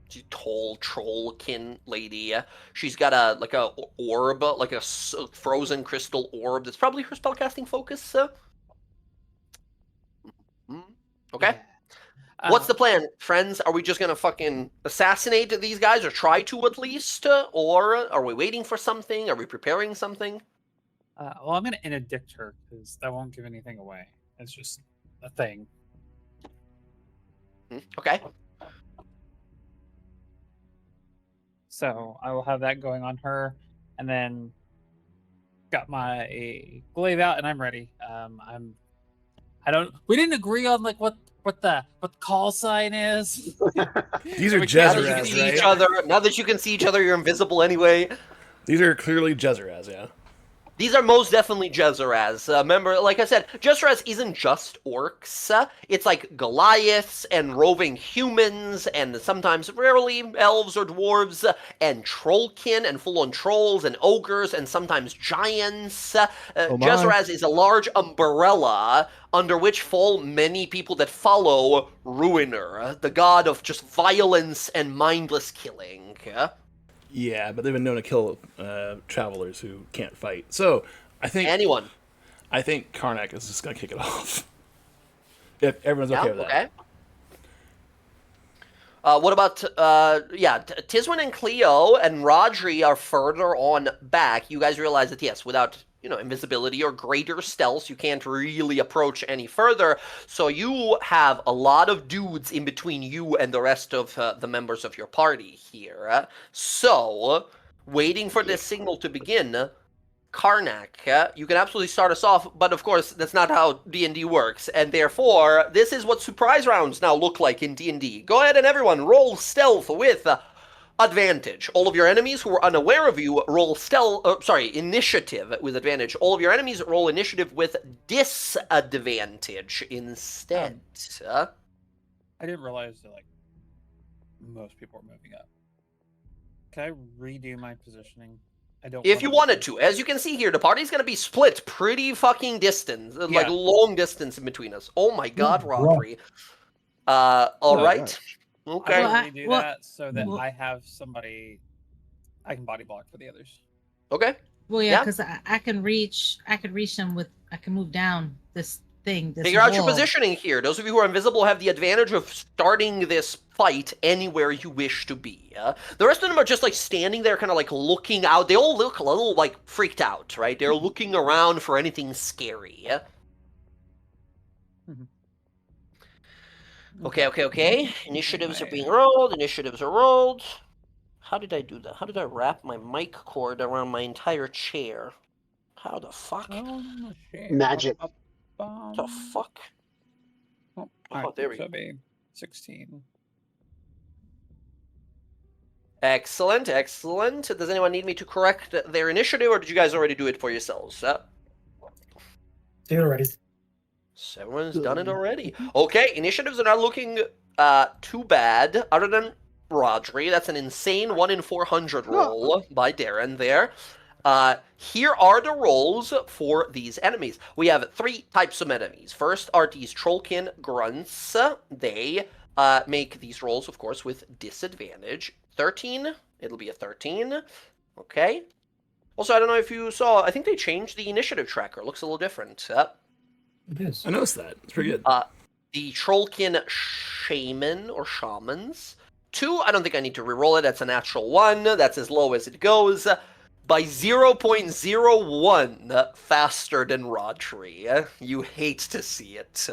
She's a tall trollkin lady. She's got a orb, like a frozen crystal orb. That's probably her spellcasting focus. Okay. Yeah. What's the plan, friends? Are we just gonna fucking assassinate these guys, or try to at least? Or are we waiting for something? Are we preparing something? Well, I'm gonna interdict her because that won't give anything away. It's just a thing. Okay. So I will have that going on her, and then got my glaive out, and I'm ready. We didn't agree on like what the call sign is. These are Now that you can Jezreaz, see each right? other, now that you can see each other, you're invisible anyway. These are clearly Jezreaz, yeah. These are most definitely Jezreaz. Remember, like I said, Jezreaz isn't just orcs. It's like Goliaths and roving humans, and sometimes, rarely, elves or dwarves, and trollkin, and full-on trolls, and ogres, and sometimes giants. Jezreaz is a large umbrella under which fall many people that follow Ruiner, the god of just violence and mindless killing. Yeah, but they've been known to kill travelers who can't fight. So, I think Anyone. I think Karnak is just going to kick it off. If everyone's okay with that. Okay. What about, Tiswin and Cleo and Rodri are further on back. You guys realize that, yes, without, invisibility or greater stealth, you can't really approach any further. So you have a lot of dudes in between you and the rest of the members of your party here. So, waiting for this signal to begin, Karnak, you can absolutely start us off, but of course, that's not how D&D works, and therefore, this is what surprise rounds now look like in D&D. Go ahead and everyone, roll stealth with advantage. All of your enemies who are unaware of you roll initiative with advantage. All of your enemies roll initiative with disadvantage instead. I didn't realize that, most people are moving up. Can I redo my positioning? I don't. If you wanted to. As you can see here, the party's going to be split pretty fucking distance, like long distance in between us. Oh my god, Rodri. All right. Okay. I can redo that so that I have somebody I can body block for the others. Okay. Well, yeah, because I can reach them with, I can move down this thing. This Figure out your wall. positioning here. Those of you who are invisible have the advantage of starting this fight anywhere you wish to be. The rest of them are just standing there, kind of looking out. They all look a little freaked out, right? They're looking around for anything scary. Okay. Initiatives are being rolled. Initiatives are rolled. How did I do that? How did I wrap my mic cord around my entire chair? How the fuck? Magic. What the fuck? Oh, there we go. 16. Excellent. Does anyone need me to correct their initiative, or did you guys already do it for yourselves? Do it already. Everyone's done it already. Okay, initiatives are not looking too bad, other than Rodri. That's an insane 1 in 400 roll by Darren there. Here are the rolls for these enemies. We have 3 types of enemies. First are these Trollkin grunts. They make these rolls, of course, with disadvantage. 13. It'll be a 13. Okay. Also, I don't know if you saw, I think they changed the initiative tracker. It looks a little different. It is. I noticed that. It's pretty good. The Trollkin Shaman or Shamans. 2, I don't think I need to reroll it. That's a natural 1. That's as low as it goes. By 0.01 faster than Rodri. You hate to see it.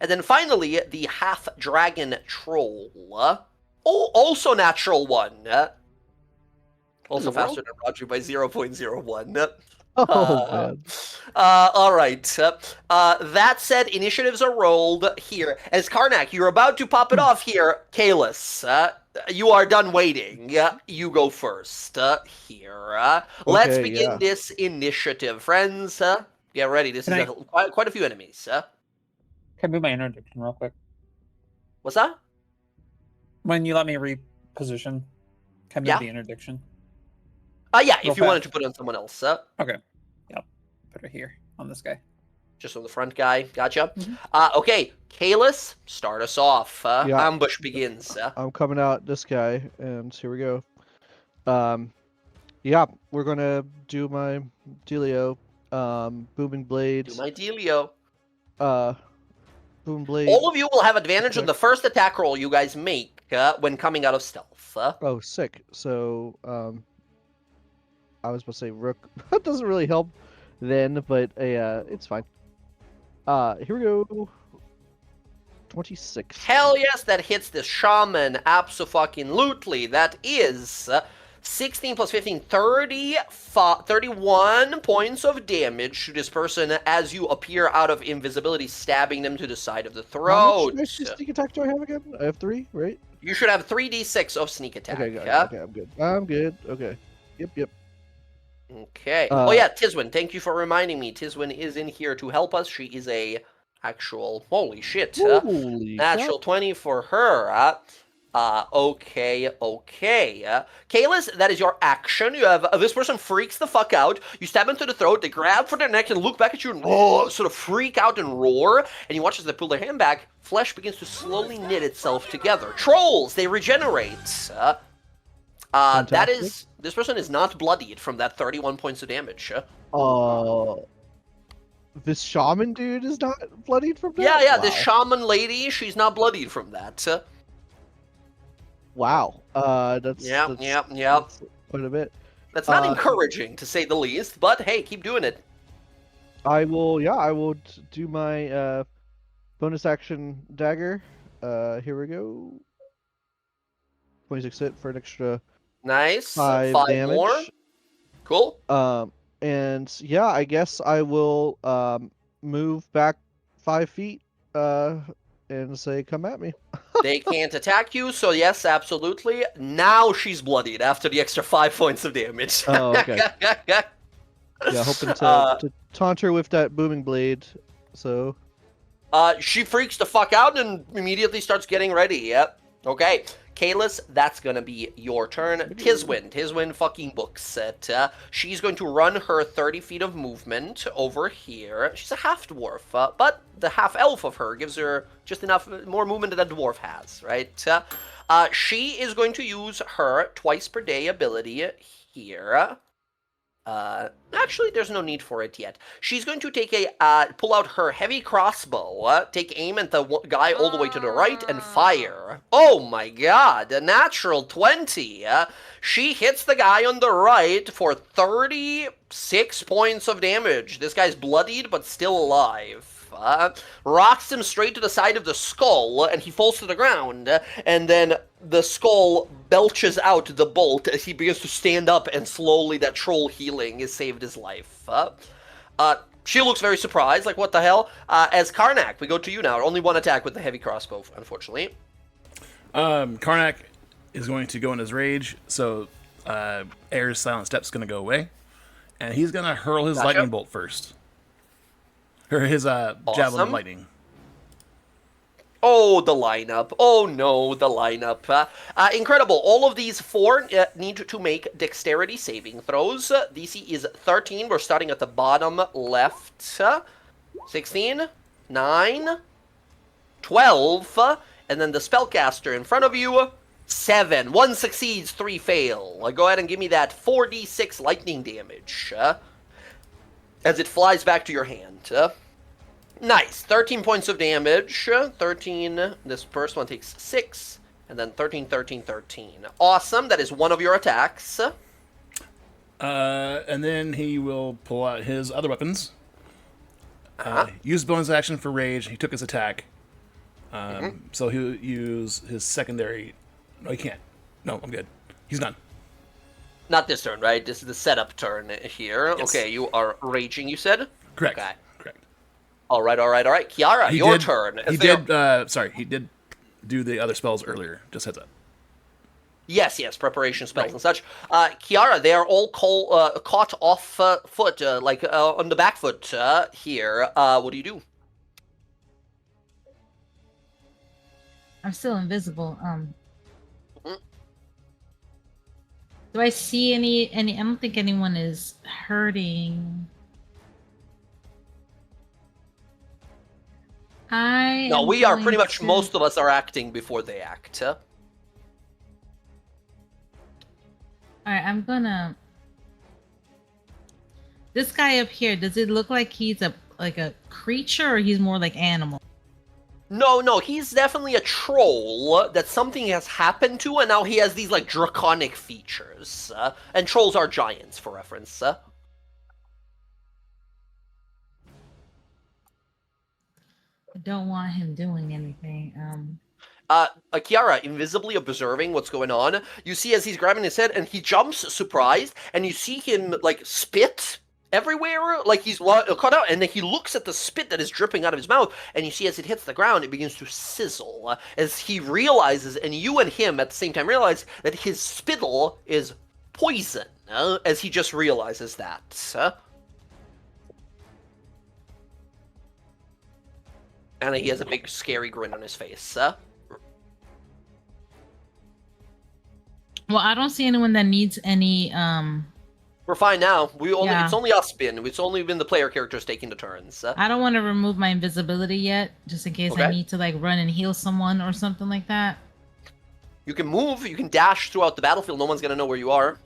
And then finally, the Half-Dragon Troll. Also natural 1. Also faster than Rodri by 0.01. Oh man. All right. That said, initiatives are rolled here. As Karnak, you're about to pop it off here. Kalis, you are done waiting. You go first here. Let's begin this initiative, friends. Get ready. This is quite a few enemies. Can I move my interdiction real quick? What's that? When you let me reposition, can I move the interdiction? Yeah, if you wanted to put it on someone else. Okay. Yep. Put it here on this guy. Just on the front guy. Gotcha. Okay, Kalis, start us off. Ambush begins. I'm coming out this guy, and here we go. Yeah, we're gonna do my dealio. Booming blade. Do my dealio. Boom blade. All of you will have advantage on the first attack roll you guys make when coming out of stealth. Oh, sick. So, I was supposed to say Rook. That doesn't really help then, but it's fine. Here we go. 26. Hell yes, that hits the shaman abso-fucking-lutely. That is 16 plus 15, 31 points of damage to this person as you appear out of invisibility, stabbing them to the side of the throat. How much sneak attack do I have again? I have 3, right? You should have 3d6 of sneak attack. Okay, okay, I'm good. I'm good. Okay. Yep. Okay. Oh yeah, Tiswin, thank you for reminding me. Tiswin is in here to help us. She is a actual, holy shit. Holy natural 20 for her. Okay. Kalis, that is your action. You have this person freaks the fuck out. You stab into the throat. They grab for their neck and look back at you and sort of freak out and roar. And you watch as they pull their hand back. Flesh begins to slowly knit itself together. Trolls, they regenerate. That is, this person is not bloodied from that 31 points of damage. This shaman dude is not bloodied from that? Yeah, wow. This shaman lady, she's not bloodied from that. Wow. That's quite a bit. That's not encouraging, to say the least, but hey, keep doing it. I will do my bonus action dagger. Here we go. 26 hit for an extra nice 5 damage. More. Cool. And yeah, I guess I will move back 5 feet and say, come at me. They can't attack you, so yes, absolutely. Now she's bloodied after the extra 5 points of damage. Oh, okay. Yeah, hoping to taunt her with that booming blade. So. She freaks the fuck out and immediately starts getting ready. Yep. Okay. Kalis, that's gonna be your turn. Tiswin fucking books it. She's going to run her 30 feet of movement over here. She's a half-dwarf, but the half-elf of her gives her just enough more movement than a dwarf has, right? She is going to use her twice per day ability here. Actually, there's no need for it yet. She's going to take pull out her heavy crossbow, take aim at the guy all the way to the right, and fire. Oh my god, a natural 20. She hits the guy on the right for 36 points of damage. This guy's bloodied, but still alive. Rocks him straight to the side of the skull, and he falls to the ground, and then the skull belches out the bolt as he begins to stand up, and slowly that troll healing has saved his life. She looks very surprised, like, what the hell? As Karnak, we go to you now. Only one attack with the heavy crossbow, unfortunately. Karnak is going to go in his rage, so Air's Silent Step's going to go away, and he's going to hurl his lightning bolt first. Or his javelin of lightning. Oh, the lineup. Oh no, the lineup. Incredible. All of these 4 need to make dexterity saving throws. DC is 13. We're starting at the bottom left. 16, 9, 12, and then the spellcaster in front of you, 7. 1 succeeds, 3 fail. Go ahead and give me that 4d6 lightning damage as it flies back to your hand. Nice. 13 points of damage. 13. This first one takes 6. And then 13, 13, 13. Awesome. That is one of your attacks. And then he will pull out his other weapons. Use bonus action for rage. He took his attack. So he'll use his secondary. No, he can't. No, I'm good. He's done. Not this turn, right? This is the setup turn here. Yes. Okay, you are raging, you said? Correct. Okay. Correct. All right. Kiara, your turn. He did do the other spells earlier. Just heads up. Yes, preparation spells and such. Kiara, they are all caught off foot, on the back foot here. What do you do? I'm still invisible. Do I see any? I don't think anyone is hurting. No, we are pretty much, most of us are acting before they act. All right, I'm gonna. This guy up here, does it look like he's a creature, or he's more like animal? No, he's definitely a troll that something has happened to, and now he has these like draconic features. And trolls are giants, for reference. I don't want him doing anything. Kiara, invisibly observing what's going on, you see as he's grabbing his head, and he jumps surprised, and you see him like spit everywhere, like he's caught out, and then he looks at the spit that is dripping out of his mouth, and you see as it hits the ground, it begins to sizzle, as he realizes, and you and him at the same time realize, that his spittle is poison, as he just realizes that. And he has a big scary grin on his face. Well, I don't see anyone that needs any. We're fine now. Yeah. It's only us been. It's only been the player characters taking the turns. I don't want to remove my invisibility yet, just in case I need to like run and heal someone or something like that. You can move. You can dash throughout the battlefield. No one's gonna know where you are.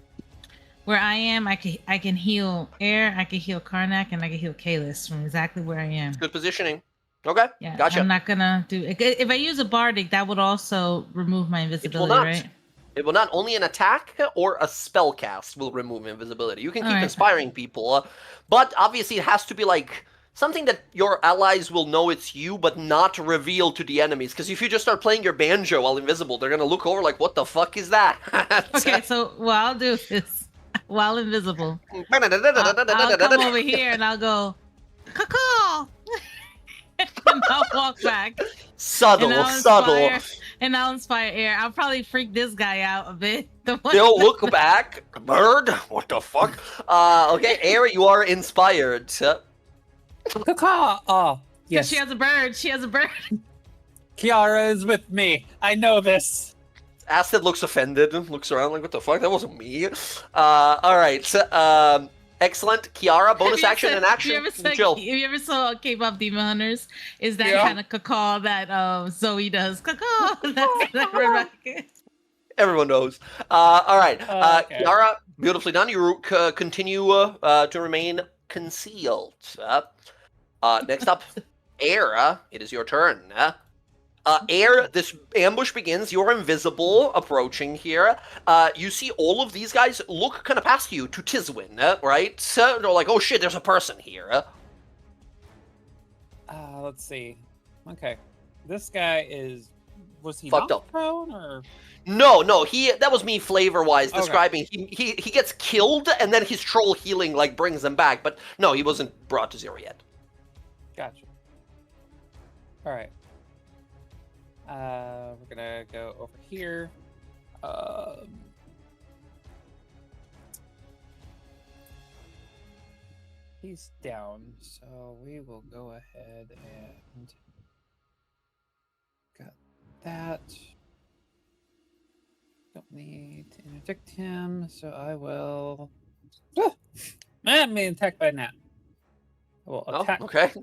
Where I am, I can heal Air, I can heal Karnak, and I can heal Kalis from exactly where I am. Good positioning. Okay. Yeah, gotcha. I'm not gonna do. If I use a bardic, that would also remove my invisibility, right? It will not. Only an attack or a spell cast will remove invisibility. You can keep inspiring people, but obviously it has to be like something that your allies will know it's you, but not reveal to the enemies. Because if you just start playing your banjo while invisible, they're gonna look over like, "What the fuck is that?" Okay, so what I'll do is, while invisible, I'll come over here and I'll go, "Caw." And I'll walk back. Subtle. And I'll inspire Air. I'll probably freak this guy out a bit. They'll look back. Bird? What the fuck? Okay, Air, you are inspired. Caw. Oh, yes. She has a bird. Kiara is with me. I know this. Acid looks offended. Looks around like, what the fuck? That wasn't me. Alright. Excellent. Kiara, bonus action and action. Have you ever saw K-pop Demon Hunters? Is that kind of caw that Zoe does? Caw. That's Everyone knows. Alright. Okay. Kiara, beautifully done. You continue to remain concealed. Next up, Air. It is your turn. Air, this ambush begins. You're invisible, approaching here. You see all of these guys look kind of past you to Tizwin, right? They're like, oh shit, there's a person here. Let's see. Okay. This guy was he fucked up prone or? No, that was me flavor-wise describing. He gets killed, and then his troll healing like brings him back, but no, he wasn't brought to 0 yet. Gotcha. Alright. We're gonna go over here. He's down, so we will go ahead and got that. Don't need to interdict him, so I will. I'm being attacked by Nat. I will attack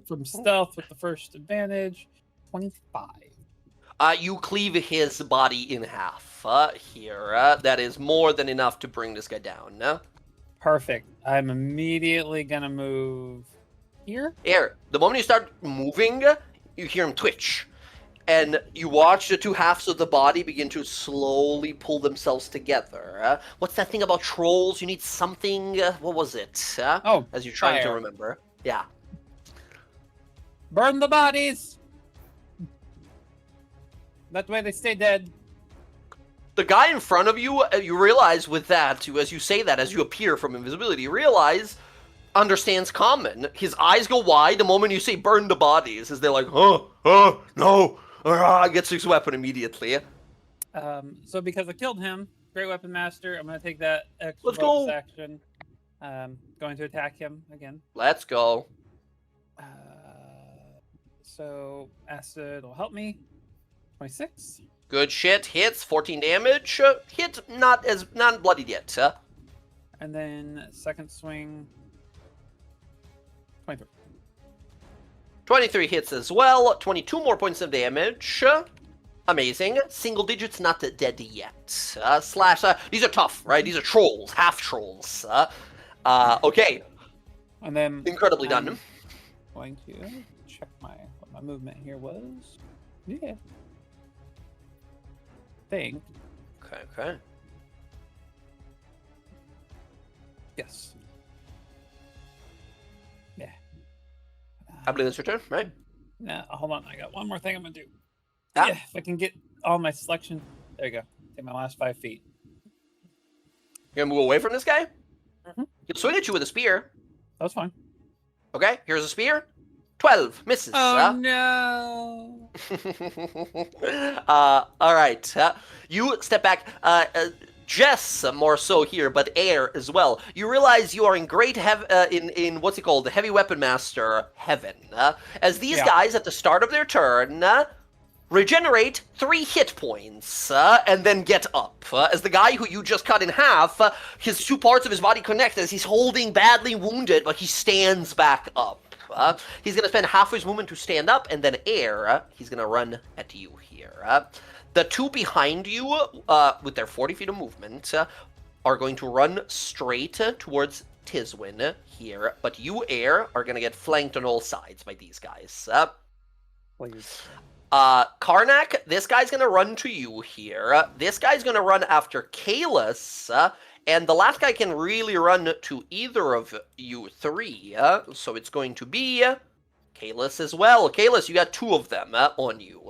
from stealth with the first advantage. 25. You cleave his body in half here. That is more than enough to bring this guy down. Perfect. I'm immediately gonna move here. Air, the moment you start moving, you hear him twitch. And you watch the two halves of the body begin to slowly pull themselves together. What's that thing about trolls? You need something. What was it? Oh, as you're trying to fire. remember. Yeah. Burn the bodies. That way they stay dead. The guy in front of you, you realize with that, as you say that, as you appear from invisibility, you realize understands common. His eyes go wide the moment you say burn the bodies, as they're like, no, gets his weapon immediately. So because I killed him, Great Weapon Master, I'm going to take that extra Let's bonus go. action. Going to attack him again. Let's go. So Acid will help me. 26. Good shit. Hits, 14 damage. Hit, not bloodied yet. And then second swing. 23. 23 hits as well. 22 more points of damage. Amazing. Single digits, not dead yet. Slash. These are tough, right? These are trolls, half trolls. Okay. And then Incredibly done. Going to check what my movement here was. Yeah. Think. Okay. Yes. Yeah. I believe that's your turn, right? Nah, hold on. I got one more thing I'm gonna do. Ah. Yeah, if I can get all my selection. There you go. Take my last 5 feet. You're gonna move away from this guy? Mhm. He'll swing at you with a spear. That's fine. Okay, here's a spear. 12 misses. No. All right. You step back. Jess more so here, but Air as well. You realize you are in great in what's it called, the heavy weapon master heaven. As these guys at the start of their turn regenerate 3 hit points and then get up. As the guy who you just cut in half, his 2 parts of his body connect as he's holding badly wounded, but he stands back up. He's going to spend half his movement to stand up, and then Air, he's going to run at you here. The 2 behind you, with their 40 feet of movement, are going to run straight towards Tiswin here, but you, Air, are going to get flanked on all sides by these guys. Please. Karnak, this guy's going to run to you here. This guy's going to run after Kalis, and the last guy can really run to either of you 3, so it's going to be Kalis as well. Kalis, you got 2 of them on you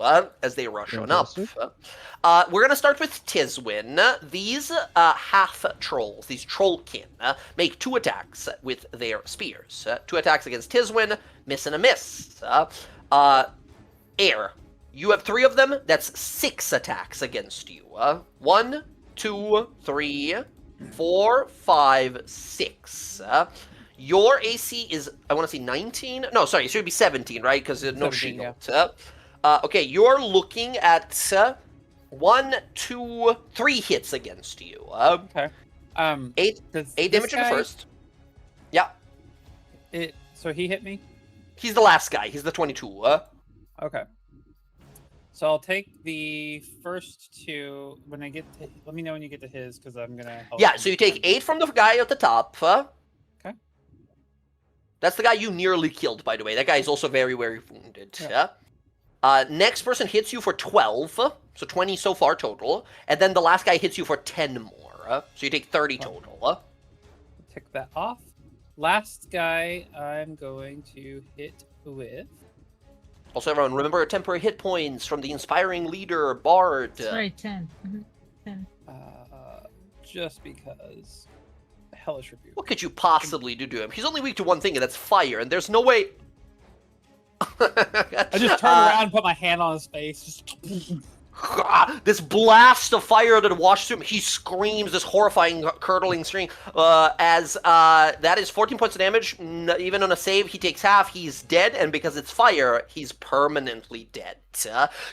as they rush on up. We're going to start with Tiswin. These half-trolls, these trollkin, make 2 attacks with their spears. 2 attacks against Tiswin, miss and a miss. Air, you have 3 of them. That's 6 attacks against you. 1, 2, 3, 4, 5, 6. Your AC is, I want to say 19? No, sorry, it should be 17, right? Because no 17, shield. yeah. Okay, you're looking at 1, 2, 3 hits against you. Okay. 8 damage in the first. Yeah. So he hit me? He's the last guy. He's the 22. Okay. So I'll take the first 2 when I get to, let me know when you get to his, because I'm going to help. Yeah, so you take 8 from the guy at the top. Okay. That's the guy you nearly killed, by the way. That guy is also very, very wounded. Yeah. Next person hits you for 12, so 20 so far total. And then the last guy hits you for 10 more, so you take 30 total. Tick that off. Last guy I'm going to hit with. Also, everyone, remember temporary hit points from the inspiring leader, Bard. Sorry, 10. 10. Just because. Hellish Rebuke. What could you possibly do to him? He's only weak to one thing, and that's fire, and there's no way... I just turn around and put my hand on his face. Just... This blast of fire that washes him, he screams this horrifying, curdling scream. As that is 14 points of damage. Even on a save, he takes half. He's dead, and because it's fire, he's permanently dead.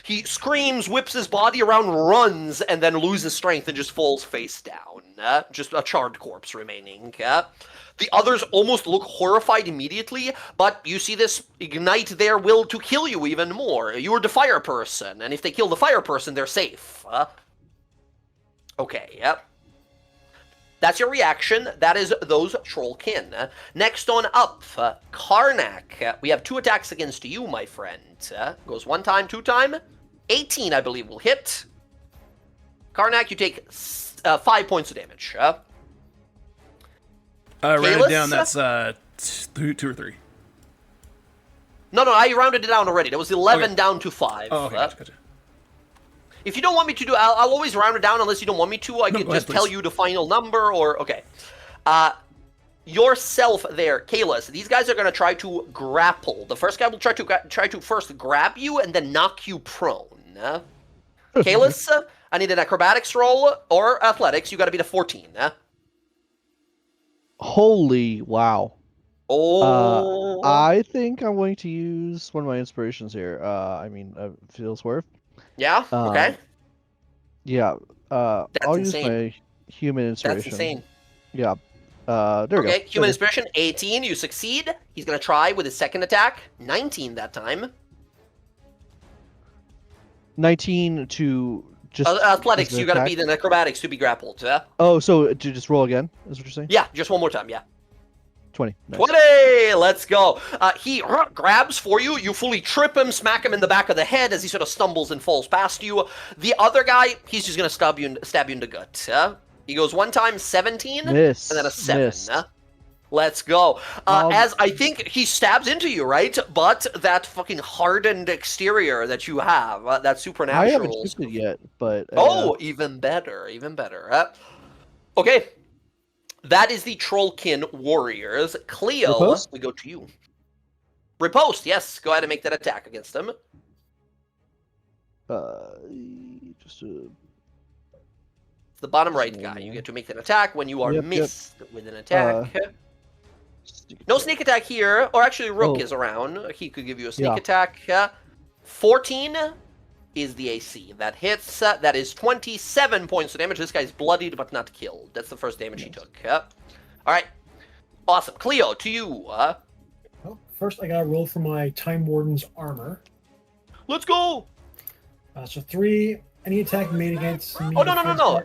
He screams, whips his body around, runs, and then loses strength and just falls face down. Just a charred corpse remaining. The others almost look horrified immediately, but you see this ignite their will to kill you even more. You are the fire person, and if they kill the fire person, they're safe. Okay, yep. That's your reaction. That is those Trollkin. Next on up, Karnak. We have 2 attacks against you, my friend. Goes 1 time, 2 time. 18, I believe, will hit. Karnak, you take 5 points of damage. Rounded down, that's 2 or 3. No, I rounded it down already. That was 11 Okay. down to 5. Oh, okay, gotcha. If you don't want me to do, I'll always round it down unless you don't want me to. I No, can go just ahead, tell please. you the final number, or okay. Yourself there, Kalis. These guys are going to try to grapple. The first guy will try to first grab you and then knock you prone. Kalis, I need an acrobatics roll or athletics. You got to be the 14. Holy wow. Oh. I think I'm going to use one of my inspirations here. Feels worth. Yeah. Okay. Yeah. I'll insane. use my human inspiration. That's insane. Yeah. There we go. Okay, human Okay. inspiration, 18, you succeed. He's going to try with his second attack, 19 that time. 19 to just Athletics, as an you got to attack? beat an acrobatics to be grappled. Oh, so to just roll again, is what you're saying? Yeah, just one more time, yeah. 20. Nice. 20! Let's go. He grabs for you. You fully trip him, smack him in the back of the head as he sort of stumbles and falls past you. The other guy, he's just going to stab you in the gut. He goes 1 time, 17, Miss. and then a 7. Missed. Let's go. Um, As I think he stabs into you, right? But that fucking hardened exterior that you have, that supernatural... I haven't shifted yet, but... Oh, even better, even better. Okay. That is the Trollkin Warriors. Cleo, Riposte? we go to you. Riposte, yes. Go ahead and make that attack against them. Just It's the bottom right guy. You get to make that attack when you are Yep, missed with an attack. No sneak attack here. Or actually, Rook is around. He could give you a sneak Yeah. attack. 14 is the AC. That hits. That is 27 points of damage. This guy's bloodied but not killed. That's the first damage he took. All right. Awesome. Cleo, to you. Well, first I gotta roll for my Time Warden's armor. Let's go. So 3. Any attack made against me. Oh, no.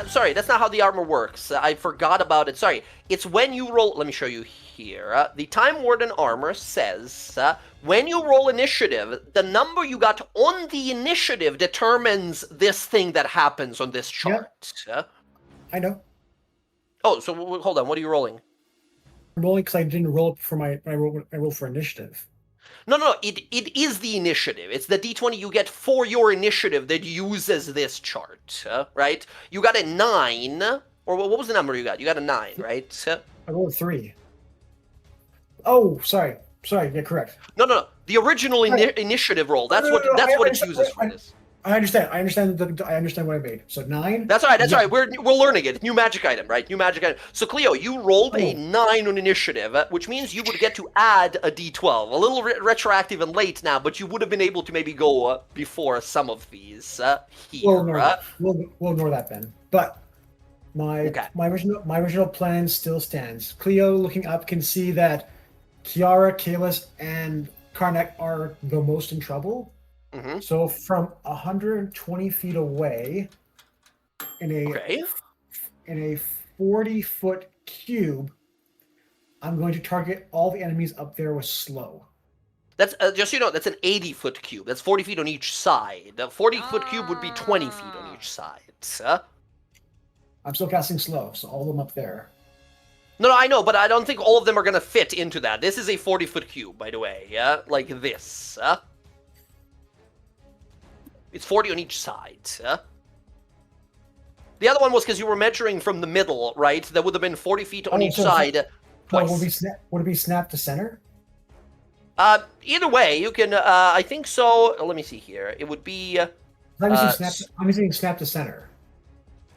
Sorry, that's not how the armor works. I forgot about it. Sorry. It's when you roll... Let me show you here. The Time Warden armor says, when you roll initiative, the number you got on the initiative determines this thing that happens on this chart. I know. Oh, so hold on. What are you rolling? I'm rolling because I didn't roll for I rolled for initiative. No. It is the initiative. It's the d20 you get for your initiative that uses this chart, right? You got a 9, or what was the number you got? You got a 9, right? I rolled 3. Oh, sorry. Yeah, correct. No. The original initiative roll. That's what it uses for this. I understand. I understand what I made. So 9. That's all right. That's all right. We're learning it. New magic item, right? New magic item. So Cleo, you rolled a 9 on initiative, which means you would get to add a d12. A little retroactive and late now, but you would have been able to maybe go before some of these here. We'll ignore that then. But my original plan still stands. Cleo, looking up, can see that Kiara, Kalis, and Karnak are the most in trouble. Mm-hmm. So from 120 feet away, in a 40-foot cube, I'm going to target all the enemies up there with slow. That's just so you know, that's an 80-foot cube. That's 40 feet on each side. A 40-foot cube would be 20 feet on each side. I'm still casting slow, so all of them up there. No, I know, but I don't think all of them are going to fit into that. This is a 40-foot cube, by the way. Like this. It's 40 on each side. The other one was because you were measuring from the middle, right? That would have been 40 feet on each side. Twice. Would it be snap to center? Either way, you can. I think so. Let me see here. It would be. I'm using snap to center.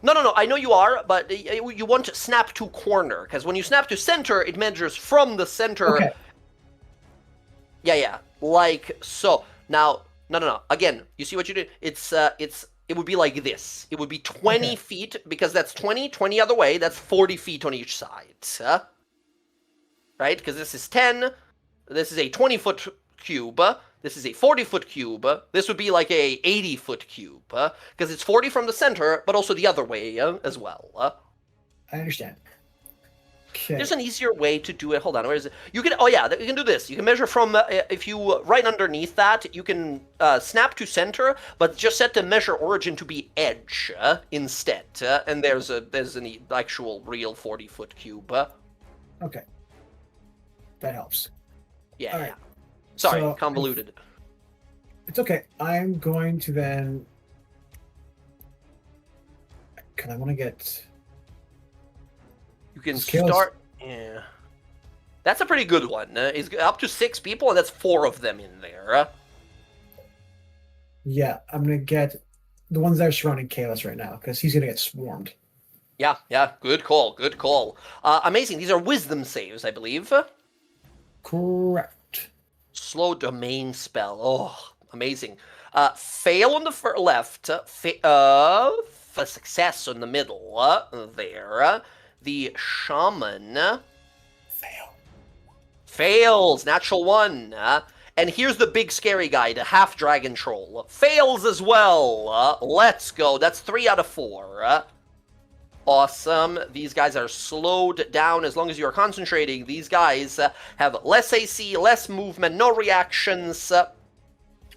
No. I know you are, but you want to snap to corner because when you snap to center, it measures from the center. Okay. Yeah. Like so. Now, No. Again, you see what you did? It would be like this. It would be 20 Okay. feet, because that's 20 other way. That's 40 feet on each side. Right? Because this is 10. This is a 20-foot cube. This is a 40-foot cube. This would be like a 80-foot cube. Because it's 40 from the center, but also the other way as well. I understand. Okay. There's an easier way to do it. Hold on, where is it? You can. Oh yeah, you can do this. You can measure from. If you right underneath that, you can snap to center, but just set the measure origin to be edge instead. And there's an actual real 40-foot cube. Okay. That helps. Yeah. All right. Sorry, So, convoluted. It's okay. I'm going to then. Because I want to get. You can Scales. start. Yeah. That's a pretty good one. It's up to 6 people, and that's 4 of them in there. Yeah, I'm going to get the ones that are surrounding Kalis right now, because he's going to get swarmed. Yeah. Good call. Amazing. These are wisdom saves, I believe. Correct. Slow domain spell. Oh, amazing. Fail on the left. For success on the middle. There. The shaman fails. Natural 1. And here's the big scary guy, the half dragon troll. Fails as well. Let's go. That's 3 out of 4. Awesome. These guys are slowed down as long as you're concentrating. These guys have less AC, less movement, no reactions,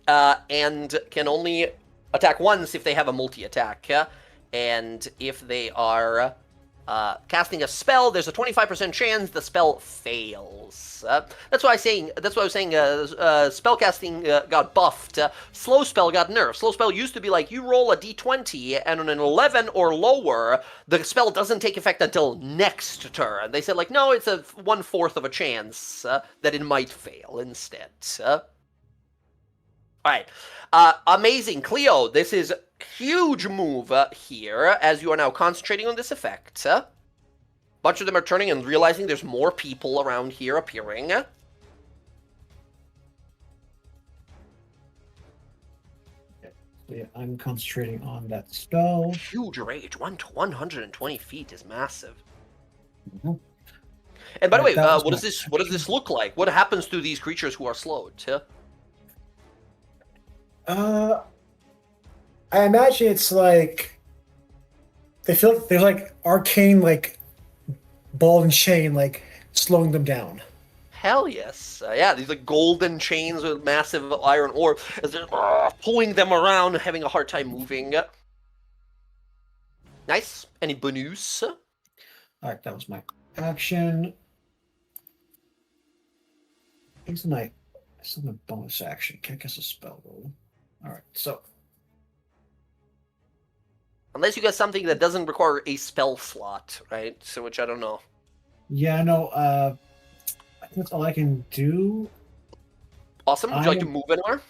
and can only attack once if they have a multi-attack. And if they are casting a spell, there's a 25% chance the spell fails. That's why I was saying. Spellcasting got buffed. Slow spell got nerfed. Slow spell used to be like you roll a d20, and on an 11 or lower, the spell doesn't take effect until next turn. They said like, no, it's a 1/4 of a chance that it might fail instead. All right, amazing, Cleo. This is huge move here, as you are now concentrating on this effect. Bunch of them are turning and realizing there's more people around here appearing. Yeah, I'm concentrating on that spell. Huge rage. 120 feet is massive. Mm-hmm. And by the way, That was what my does this look like? What happens to these creatures who are slowed? I imagine it's like they feel like they're like arcane, like ball and chain, like slowing them down. Hell yes. Yeah, these like golden chains with massive iron ore as they're pulling them around, having a hard time moving. Nice. Any bonus? All right, that was my action. It's my bonus action. Can't guess a spell roll. All right, so Unless you get something that doesn't require a spell slot, right? So, which I don't know. yeah, no. I think that's all I can do. Awesome. Would you like to move anywhere?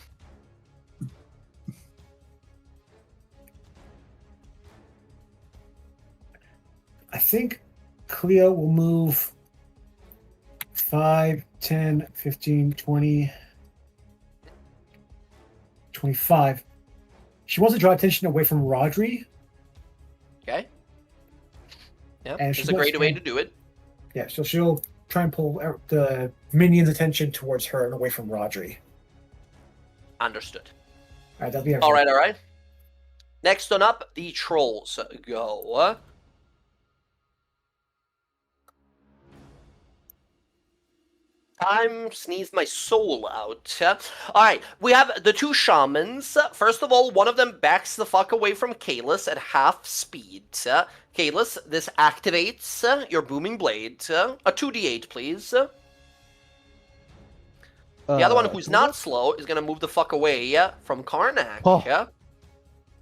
I think Cleo will move 5, 10, 15, 20, 25. She wants to draw attention away from Rodri. Okay. Yeah, And it's she a great goes way in- to do it. Yeah, so she'll try and pull the minions' attention towards her and away from Rodri. Understood. All right, that'll be All right. Next on up, the trolls go. Time sneezed my soul out. All right, we have the 2 shamans. First of all, one of them backs the fuck away from Kalis at half speed. Kalis, this activates your booming blade. A 2d8, please. The other one, who's not slow, is going to move the fuck away from Karnak. Oh.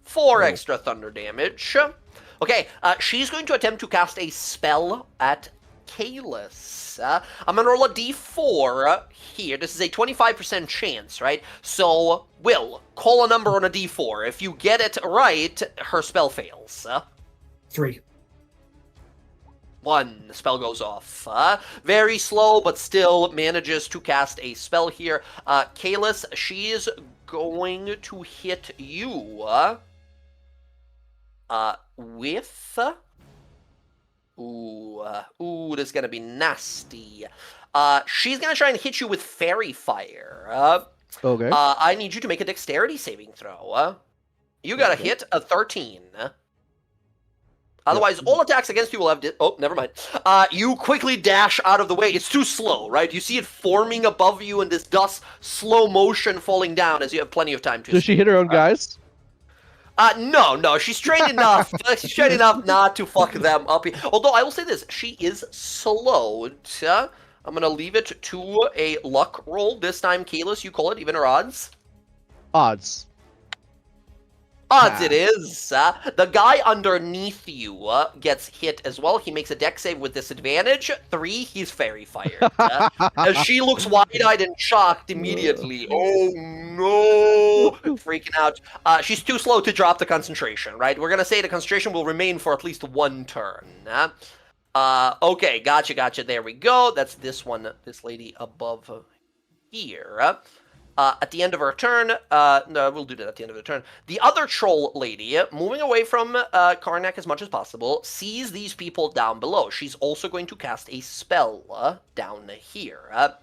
4 extra thunder damage. Okay, she's going to attempt to cast a spell at Kalis. I'm going to roll a d4 here. This is a 25% chance, right? So, Will, call a number on a d4. If you get it right, her spell fails. 3. 1. The spell goes off. Very slow, but still manages to cast a spell here. Kalis, she is going to hit you with... Ooh, this is gonna be nasty. She's gonna try and hit you with Fairy Fire. Okay. I need you to make a dexterity saving throw. You got to hit a 13. Otherwise, all attacks against you will have... Oh, never mind. You quickly dash out of the way. It's too slow, right? You see it forming above you in this dust, slow motion falling down as you have plenty of time to... Does she hit her own guys? No. She's trained enough. She's trained enough not to fuck them up. Although, I will say this. She is slowed. I'm going to leave it to a luck roll. This time, Kalis, you call it even or odds? Odds. Odds it is. The guy underneath you gets hit as well. He makes a dex save with disadvantage. 3, he's fairy fired. As she looks wide-eyed and shocked immediately. Oh no! Freaking out. She's too slow to drop the concentration, right? We're going to say the concentration will remain for at least 1 turn. Okay, gotcha. There we go. That's this one, this lady above here. At the end of her turn, no, we'll do that at the end of the turn. The other troll lady, moving away from Karnak as much as possible, sees these people down below. She's also going to cast a spell down here.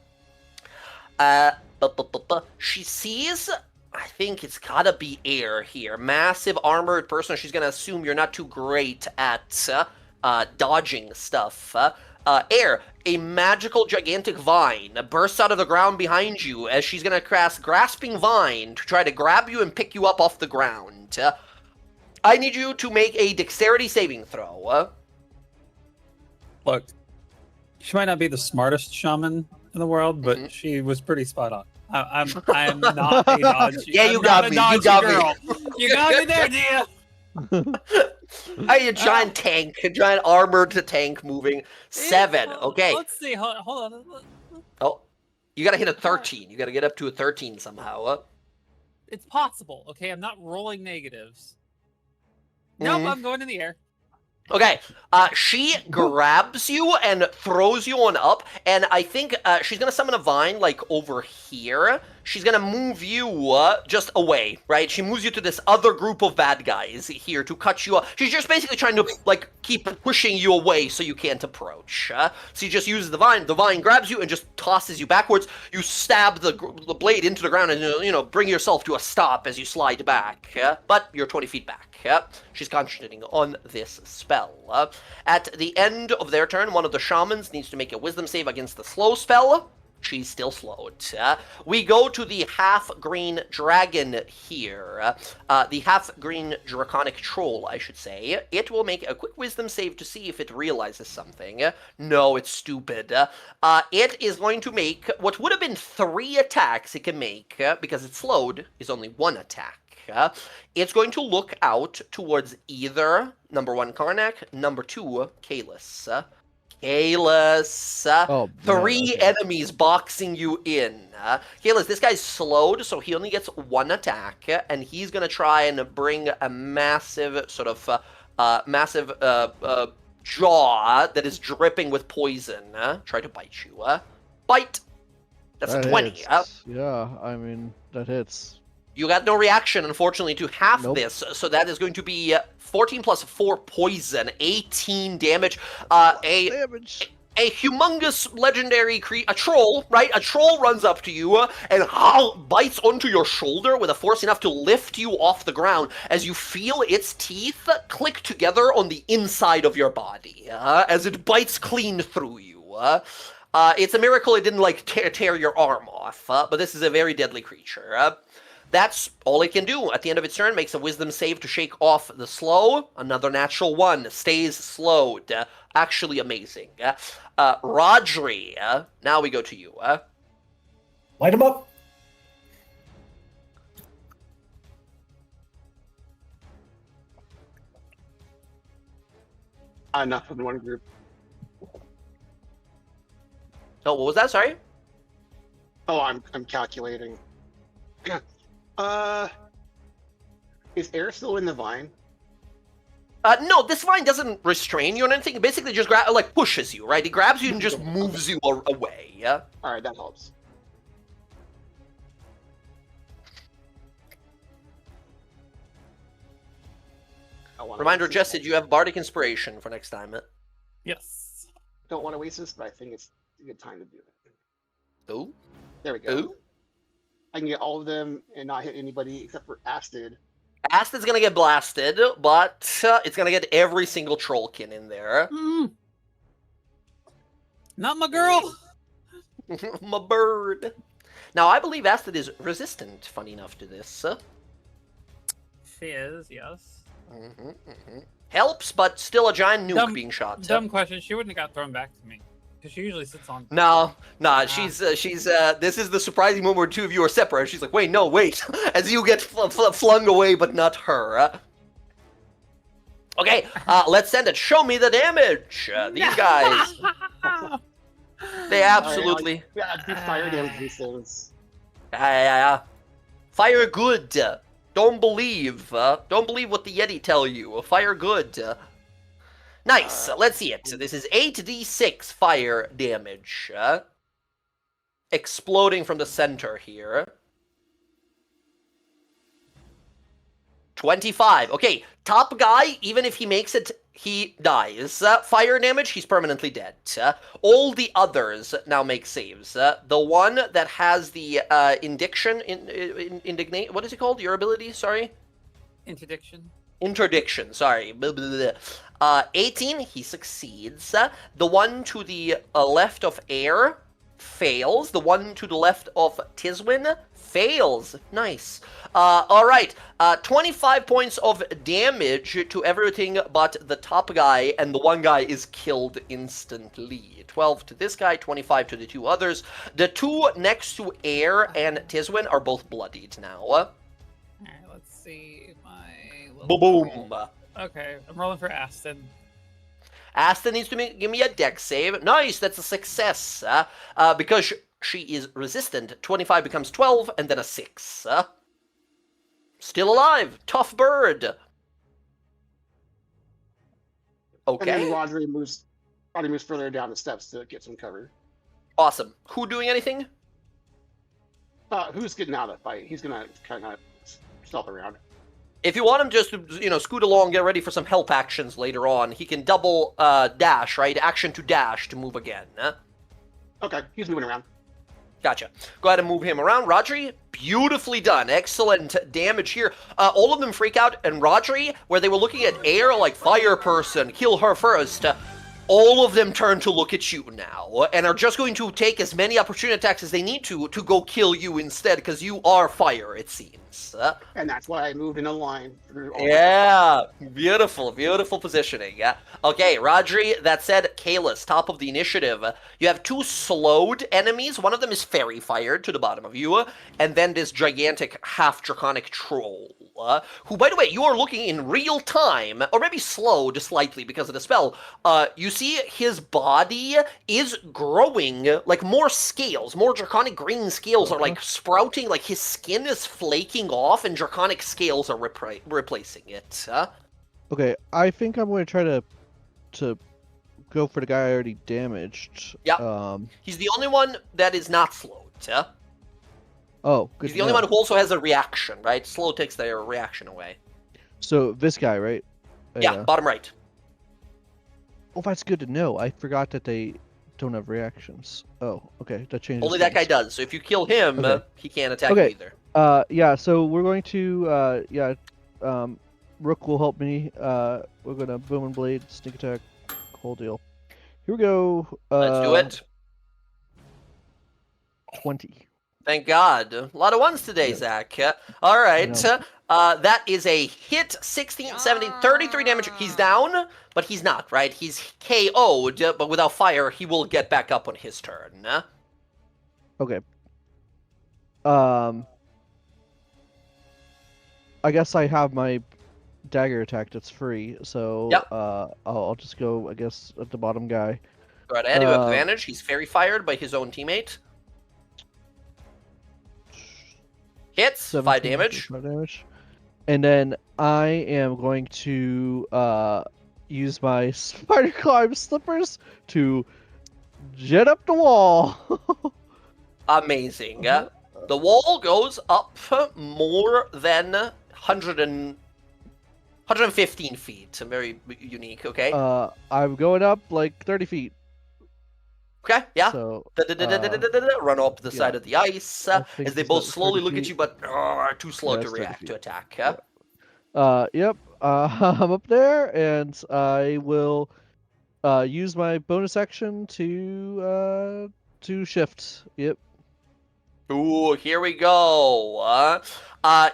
She sees, I think it's gotta be air here. Massive armored person. She's gonna assume you're not too great at dodging stuff. Air, a magical gigantic vine bursts out of the ground behind you as she's going to cast Grasping Vine to try to grab you and pick you up off the ground. I need you to make a dexterity saving throw. Look, she might not be the smartest shaman in the world, but she was pretty spot on. I'm not a dodgy. Yeah, you got me. You got me. You got me there, Dia. Hey, a giant tank, a giant armored tank moving. 7. Okay. Let's see. Hold on. Oh, you gotta hit a 13. You gotta get up to a 13 somehow. It's possible. Okay, I'm not rolling negatives. Nope, I'm going in the air. Okay, she grabs you and throws you on up, and I think she's gonna summon a vine, like, over here. She's gonna move you just away, right? She moves you to this other group of bad guys here to cut you off. She's just basically trying to, like, keep pushing you away so you can't approach. So you just use the vine grabs you and just tosses you backwards. You stab the blade into the ground and, you know, bring yourself to a stop as you slide back. But you're 20 feet back. She's concentrating on this spell. At the end of their turn, one of the shamans needs to make a wisdom save against the slow spell. She's still slowed. We go to the half-green dragon here. The half-green draconic troll, I should say. It will make a quick wisdom save to see if it realizes something. No, it's stupid. It is going to make what would have been 3 attacks it can make, because it's slowed, is only 1 attack. It's going to look out towards either number 1 Karnak, number 2 Kalis. Kalis, 3 enemies boxing you in. Kalis, this guy's slowed, so he only gets 1 attack, and he's gonna try and bring a massive sort of jaw that is dripping with poison. Try to bite you. Bite. That's a 20. Yeah, I mean that hits. You got no reaction, unfortunately, to half this, so that is going to be 14 plus 4 poison, 18 damage. A humongous legendary a troll, right? A troll runs up to you and bites onto your shoulder with a force enough to lift you off the ground as you feel its teeth click together on the inside of your body as it bites clean through you. It's a miracle it didn't, like, tear your arm off, but this is a very deadly creature. That's all it can do. At the end of its turn, makes a wisdom save to shake off the slow. Another natural 1. Stays slowed. Actually amazing. Rodri, now we go to you. Light him up. Enough in one group. Oh, what was that? Sorry? Oh, I'm calculating. Is air still in the vine? No, this vine doesn't restrain you or anything. It basically just pushes you, right? It grabs you and just moves you away. Alright, that helps. I want Reminder, Jess, did you have Bardic Inspiration for next time? Yes. Don't want to waste this, but I think it's a good time to do it. Ooh. There we go. Ooh. I can get all of them and not hit anybody except for Astrid. Astrid's gonna get blasted, but it's gonna get every single trollkin in there. Not my girl. My bird. Now, I believe Astrid is resistant, funny enough, to this. She is, yes. Helps, but still a giant nuke being shot. Dumb question. She wouldn't have got thrown back to me. Because she usually sits on... No, she's this is the surprising moment where two of you are separate. She's like, wait, as you get flung away, but not her. Okay, let's send it. Show me the damage. These guys, they absolutely... Yeah, do fire damage these things. Fire good. Don't believe what the Yeti tell you. Fire good. Nice. Let's see it. This is 8d6 fire damage. Exploding from the center here. 25. Okay, top guy, even if he makes it, he dies. Fire damage, he's permanently dead. All the others now make saves. The one that has the indignate, what is it called? Your ability, sorry? Interdiction, sorry. 18, he succeeds. The one to the left of Air fails. The one to the left of Tiswin fails. Nice. Alright, 25 points of damage to everything but the top guy, and the one guy is killed instantly. 12 to this guy, 25 to the two others. The two next to Air and Tiswin are both bloodied now. Alright, let's see my little... Boom! Okay, I'm rolling for Aston. Aston needs to give me a dex save. Nice, that's a success. Because she is resistant, 25 becomes 12, and then a 6. Still alive. Tough bird. Okay. And then Rodri moves further down the steps to get some cover. Awesome. Who doing anything? Who's getting out of the fight? He's gonna kind of stealth around. If you want him just to, scoot along, get ready for some help actions later on, he can double dash, right? Action to dash to move again. Okay, he's moving around. Gotcha. Go ahead and move him around. Rodri, beautifully done. Excellent damage here. All of them freak out, and Rodri, where they were looking at Air like fire person, kill her first, all of them turn to look at you now, and are just going to take as many opportunity attacks as they need to go kill you instead, because you are fire, it seems. And that's why I moved in a line. Yeah, beautiful, beautiful positioning. Yeah. Okay, Rodri, that said, Kalis, top of the initiative. You have two slowed enemies. One of them is fairy fired to the bottom of you, and then this gigantic half-draconic troll, who, by the way, you are looking in real time, or maybe slowed slightly because of the spell. You see his body is growing, like more scales, more draconic green scales are like sprouting, like his skin is flaking off and draconic scales are replacing it. Okay, I think I'm going to try to go for the guy I already damaged. Yeah. He's the only one that is not slowed. Oh, good. He's the only one who also has a reaction, right? Slow takes their reaction away. So this guy, right? Yeah, bottom right. Oh, that's good to know. I forgot that they don't have reactions. Oh, okay. That changes Only that guy does. So if you kill him, he can't attack you either. Yeah, so we're going to, Rook will help me. We're going to Boom and Blade, Sneak Attack, whole deal. Here we go. Let's do it. 20. Thank God. A lot of ones today, Zach. All right. That is a hit. 16, 17, 33 damage. He's down, but he's not, right? He's KO'd, but without fire, he will get back up on his turn. Okay. I guess I have my dagger attack that's free, so I'll just go, I guess, at the bottom guy. Go right ahead. You have advantage. He's fairy fired by his own teammate. Hits, 5 damage. 5 damage. And then I am going to use my spider climb slippers to jet up the wall. Amazing. The wall goes up more than 100 115 feet. Very unique. Okay. I'm going up like 30 feet. Okay. Yeah. So Run up the side yeah. of the ice I think as they it's both about slowly 30 look at feet. you, but are too slow Yeah, to it's 30 react feet. to attack. Yep. I'm up there, and I will use my bonus action to shift. Yep. Ooh, here we go.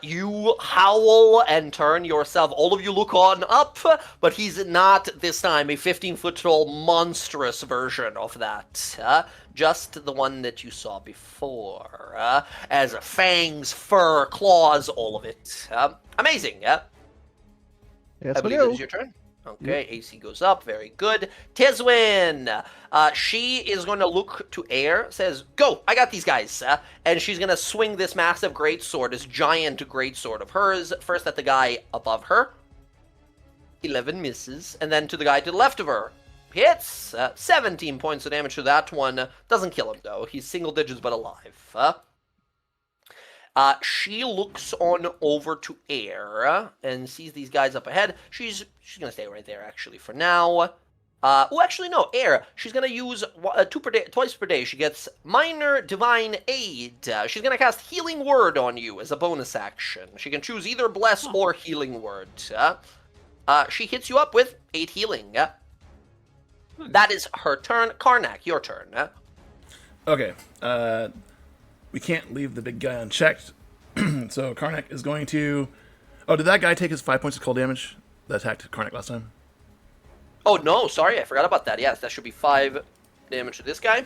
You howl and turn yourself. All of you look on up, but he's not this time a 15-foot tall monstrous version of that. Just the one that you saw before. As fangs, fur, claws, all of it. Amazing. Yes, I believe it is your turn. Okay, AC goes up. Very good. Tizwin! She is going to look to air, says, go! I got these guys. And she's going to swing this massive greatsword, this giant greatsword of hers, first at the guy above her. 11 misses. And then to the guy to the left of her. Hits! 17 points of damage to that one. Doesn't kill him, though. He's single digits but alive. She looks on over to air and sees these guys up ahead. She's gonna stay right there actually for now. Actually no, air. She's gonna use twice per day. She gets minor divine aid. She's gonna cast healing word on you as a bonus action. She can choose either bless or healing word. She hits you up with 8 healing. That is her turn. Karnak, your turn. Okay. We can't leave the big guy unchecked. So Karnak is going to... Oh, did that guy take his 5 points of cold damage that attacked Karnak last time? Oh, no, sorry, I forgot about that. Yes, that should be 5 damage to this guy.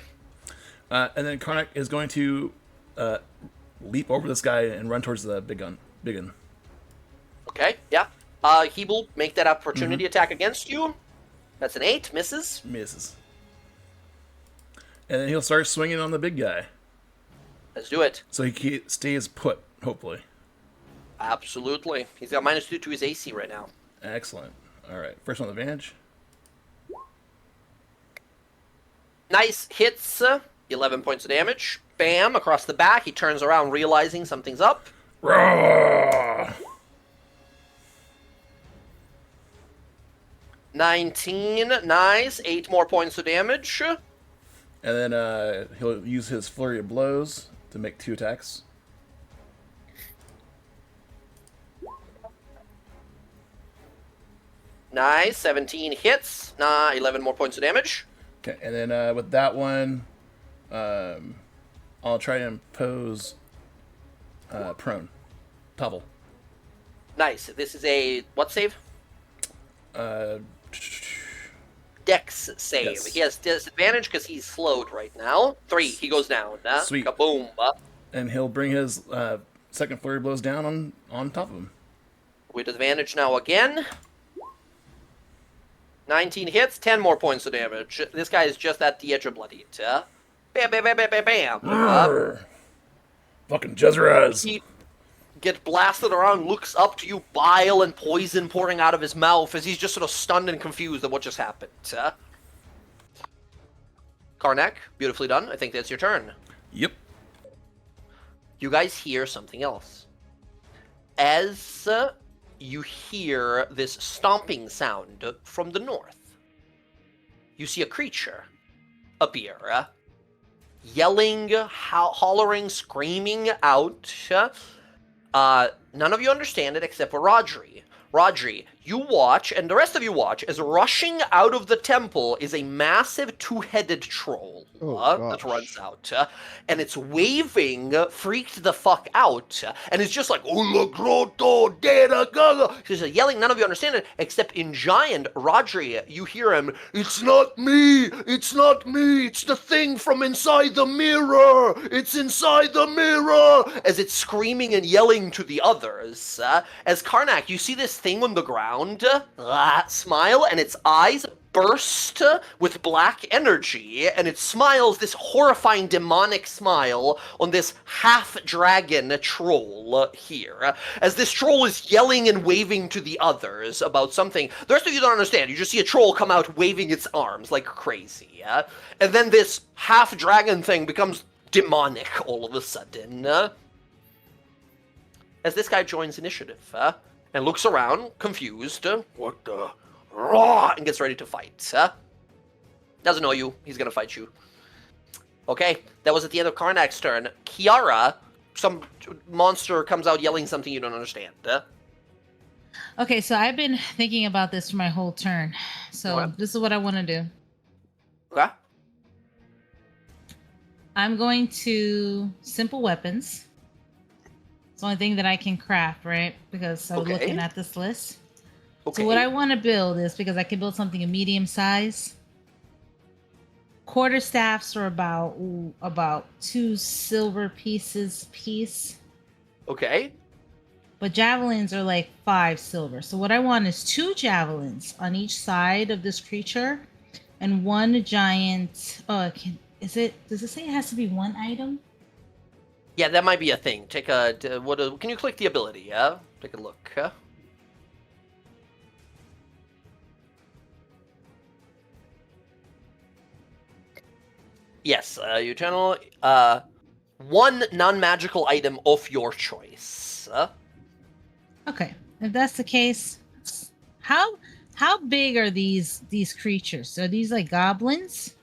And then Karnak is going to leap over this guy and run towards the big gun. Okay, yeah. He will make that opportunity attack against you. That's an 8, misses. Misses. And then he'll start swinging on the big guy. Let's do it. So he stays put, hopefully. Absolutely. He's got -2 to his AC right now. Excellent. All right. First one, advantage. Nice hits. 11 points of damage. Bam, across the back. He turns around, realizing something's up. Roar! 19. Nice. 8 more points of damage. And then he'll use his flurry of blows to make 2 attacks. Nice. 17 hits. 11 more points of damage. Okay, and then with that one, I'll try to impose prone. Topple. Nice. This is a what save? Dex save. Yes. He has disadvantage because he's slowed right now. 3. He goes down. Sweet. Kaboom. And he'll bring his second flurry of blows down on top of him. With advantage now again. 19 hits, 10 more points of damage. This guy is just at the edge of blood eat. Bam, bam, bam, bam, bam, bam. Fucking Jezreaz. He gets blasted around, looks up to you, bile and poison pouring out of his mouth as he's just sort of stunned and confused at what just happened. Karnak, beautifully done. I think that's your turn. Yep. You guys hear something else. As you hear this stomping sound from the north, you see a creature appear, yelling, hollering, screaming out. None of you understand it except for Rodri. Rodri, you watch, and the rest of you watch, as rushing out of the temple is a massive 2-headed troll that runs out. And it's waving, freaked the fuck out, and it's just like, Ula Grotto, Deda Gaga. He's yelling, none of you understand it, except in Giant, Rodri, you hear him, it's not me, it's not me, it's the thing from inside the mirror, it's inside the mirror, as it's screaming and yelling to the others. As Karnak, you see this thing on the ground, smile, and its eyes burst with black energy, and it smiles this horrifying demonic smile on this half-dragon troll here. As this troll is yelling and waving to the others about something, the rest of you don't understand. You just see a troll come out waving its arms like crazy. And then this half-dragon thing becomes demonic all of a sudden. As this guy joins initiative. and looks around, confused. What the? Raw, and gets ready to fight. Doesn't know you. He's gonna fight you. Okay, that was at the end of Karnak's turn. Kiara, some monster comes out yelling something you don't understand. Okay, so I've been thinking about this for my whole turn. So Okay. this is what I want to do. Okay. I'm going to simple weapons. It's the only thing that I can craft, right? Because I was Okay. looking at this list. Okay. So what I want to build is, because I can build something a medium size. Quarterstaffs are about 2 silver pieces piece. Okay. But javelins are like 5 silver. So what I want is 2 javelins on each side of this creature, and 1 giant. Does it say it has to be 1 item? Yeah, that might be a thing. Take a. Can you click the ability? Yeah. Take a look. Yes, you channel 1 non-magical item of your choice. Okay, if that's the case, how big are these creatures? Are these like goblins?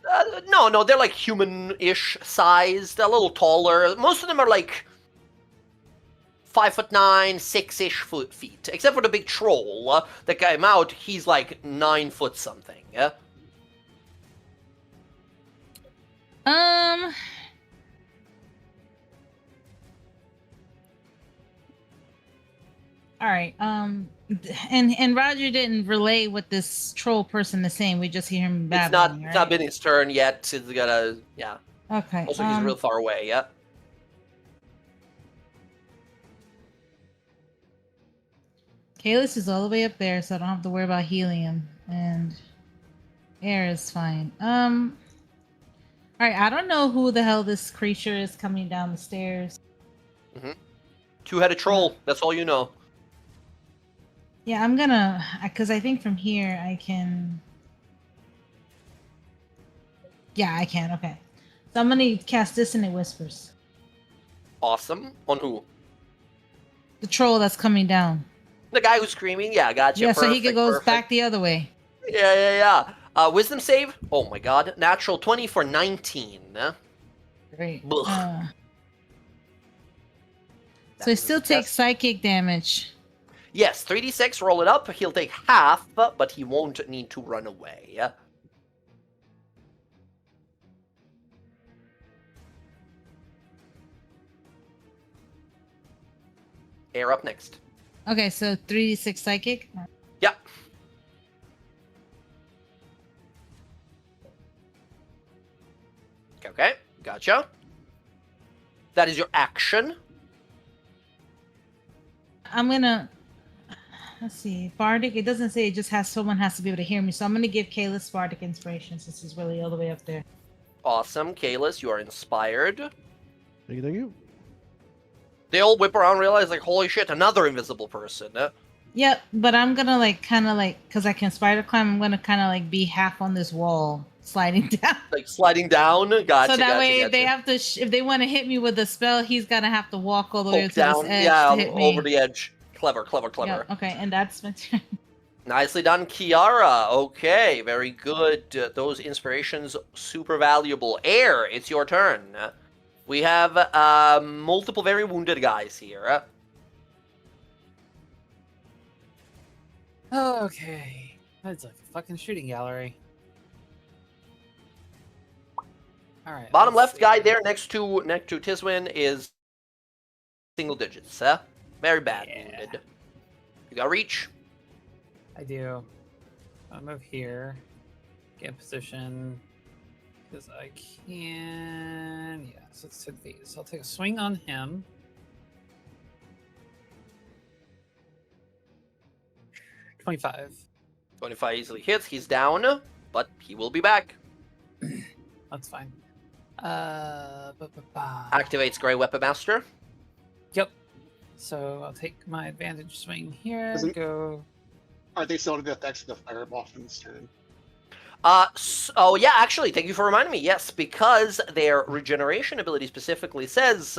No, they're like human-ish sized, a little taller. Most of them are like 5'9", 6-ish feet, except for the big troll that came out. He's like 9 foot something. All right. And Roger didn't relay what this troll person is saying. We just hear him babbling. It's not been his turn yet. It's gotta, yeah. Okay. Also, he's real far away. Yeah. Kalis is all the way up there, so I don't have to worry about healing him. And air is fine. All right. I don't know who the hell this creature is coming down the stairs. 2-headed troll. That's all you know. Yeah, I'm gonna, because I think from here I can. Yeah, I can. Okay. So I'm gonna cast Dissonant Whispers. Awesome. On who? The troll that's coming down. The guy who's screaming? Yeah, gotcha. Yeah, so he Perfect, goes perfect. back the other way. Yeah. Wisdom save? Oh my god. Natural 20 for 19. Great. Ugh. So he still takes psychic damage. Yes, 3d6, roll it up. He'll take half, but he won't need to run away. Air up next. Okay, so 3d6 psychic. Yeah. Okay, gotcha. That is your action. I'm gonna. Let's see. Bardic. It doesn't say. It just has someone has to be able to hear me. So I'm gonna give Kalis Bardic inspiration since he's really all the way up there. Awesome, Kalis, you are inspired. Thank you. They all whip around, realize like, holy shit, another invisible person. Yep, but I'm gonna kind of because I can spider climb. I'm gonna kind of be half on this wall, sliding down. Like sliding down. Gotcha. So that way, they have to. If they want to hit me with a spell, he's gonna have to walk all the way to down. this edge Yeah, to hit me. over the edge. Clever. Yeah, okay, and that's my turn. Nicely done, Kiara. Okay, very good. Those inspirations, super valuable. Air, it's your turn. We have multiple very wounded guys here. Okay. That's like a fucking shooting gallery. Alright. Bottom left guy there next to Tiswin is single digits. Very bad wounded. You got reach? I do. I'll move here. Get in position. Because I can. Yeah, so it's 10 feet. So I'll take a swing on him. 25. 25 easily hits. He's down, but he will be back. That's fine. Activates Grey Weapon Master. Yep. So I'll take my advantage swing here. Go. Are they still to actually the fireball from this turn? Oh yeah, actually, thank you for reminding me. Yes, because their regeneration ability specifically says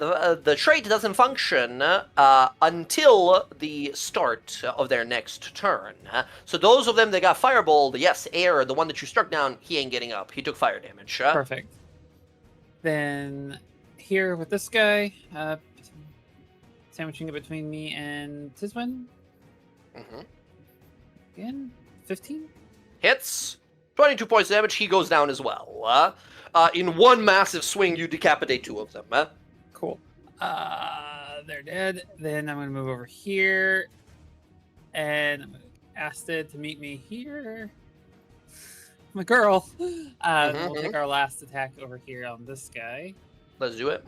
the trait doesn't function until the start of their next turn. So those of them that got fireballed, yes, Air, the one that you struck down, he ain't getting up. He took fire damage. Perfect. Then here with this guy, sandwiching it between me and Tiswin. Mm-hmm. Again, 15? Hits. 22 points of damage. He goes down as well. In one massive swing, you decapitate 2 of them. Cool. They're dead. Then I'm going to move over here. And I'm going to ask Astrid to meet me here. My girl. We'll take our last attack over here on this guy. Let's do it.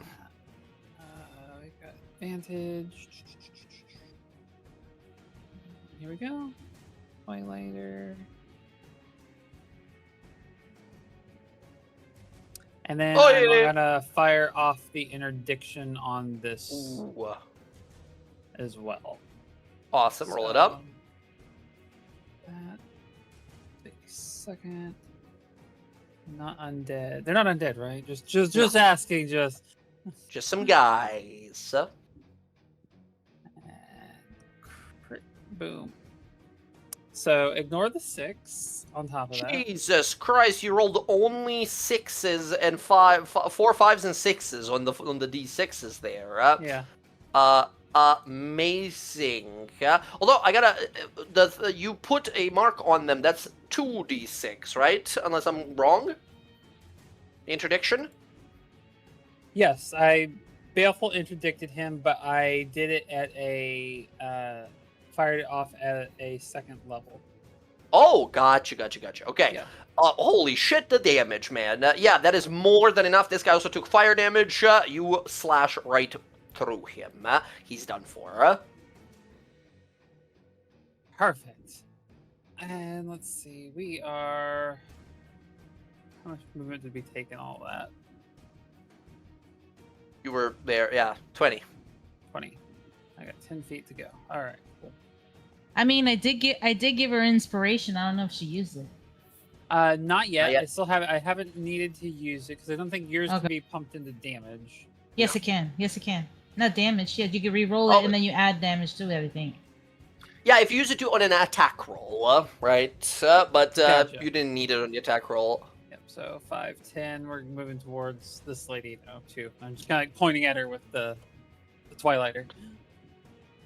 We've got advantage. Here we go. Twilighter. And then I'm gonna fire off the interdiction on this as well. Awesome. Roll it up. That. Take a second. Not undead. They're not undead, right? Just asking. Just some guys. Boom. So ignore the 6 on top of that. Jesus Christ! You rolled only 6s and 4, 5s, and 6s on the d6s there. Yeah. Amazing. Although I gotta, you put a mark on them. That's 2d6, right? Unless I'm wrong. Interdiction. Yes, I baleful interdicted him, but I did it at a fired it off at a 2nd level. Oh, gotcha. Okay. Yeah. Holy shit, the damage, man. Yeah, that is more than enough. This guy also took fire damage. You slash right through him. He's done for. Perfect. And let's see, we are... How much movement did we take in all that? You were there, yeah, 20. 20. I got 10 feet to go. All right, cool. I mean, I did give her inspiration. I don't know if she used it. Not yet. I still have. I haven't needed to use it because I don't think yours can be pumped into damage. Yes, it can. Yes, it can. Not damage. Yeah, you can re-roll it and then you add damage to everything. Yeah, if you use it on an attack roll, right? But Gotcha. You didn't need it on the attack roll. Yep. So 5, 10. We're moving towards this lady now too. I'm just kind of pointing at her with the Twilighter.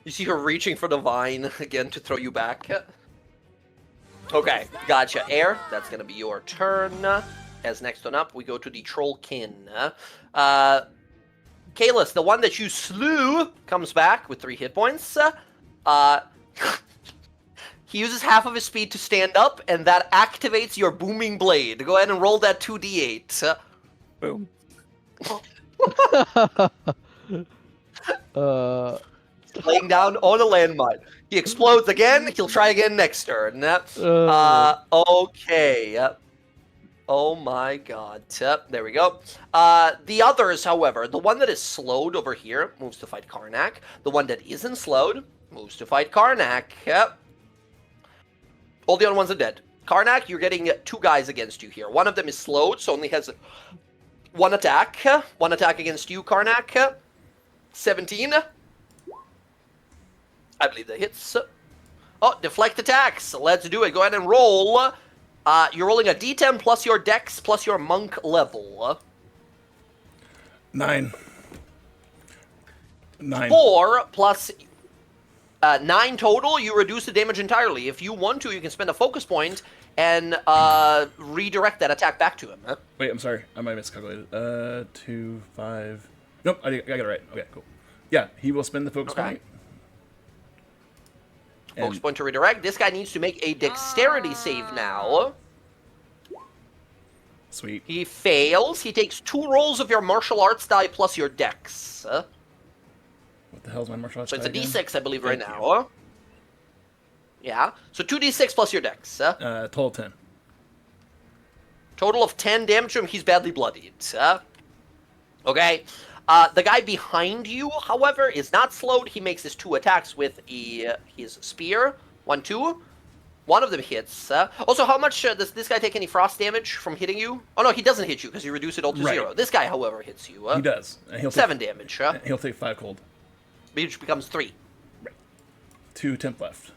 You see her reaching for the vine again to throw you back. Okay, gotcha. Air, that's gonna be your turn. As next one up, we go to the Trollkin. Kalis, the one that you slew, comes back with 3 hit points. He uses half of his speed to stand up, and that activates your booming blade. Go ahead and roll that 2d8. Boom. Laying down on a landmine. He explodes again. He'll try again next turn. Okay. Oh my god. There we go. The others, however, the one that is slowed over here moves to fight Karnak. The one that isn't slowed moves to fight Karnak. All the other ones are dead. Karnak, you're getting 2 guys against you here. One of them is slowed, so only has 1 attack. 1 attack against you, Karnak. 17. I believe that hits. Oh, deflect attacks. Let's do it. Go ahead and roll. You're rolling a d10 plus your dex plus your monk level. 9. 4 plus 9 total. You reduce the damage entirely. If you want to, you can spend a focus point and redirect that attack back to him. Wait, I'm sorry. I might have miscalculated. 2, 5... Nope, I got it right. Okay, cool. Yeah, he will spend the focus point. Focus point to redirect. This guy needs to make a dexterity save now. Sweet. He fails. He takes 2 rolls of your martial arts die plus your dex. What the hell is my martial arts So die it's a again? d6, I believe, Thank right you. now. Yeah. So 2d6 plus your dex. Total 10. Total of 10 damage to him. He's badly bloodied. Okay. The guy behind you, however, is not slowed. He makes his 2 attacks with his spear. 1, 2. One of them hits. Also, how much does this guy take any frost damage from hitting you? Oh no, he doesn't hit you because you reduce it all to Right. 0. This guy, however, hits you. He does. And he'll 7 damage. He'll take 5 cold. Which becomes 3. 2 temp left.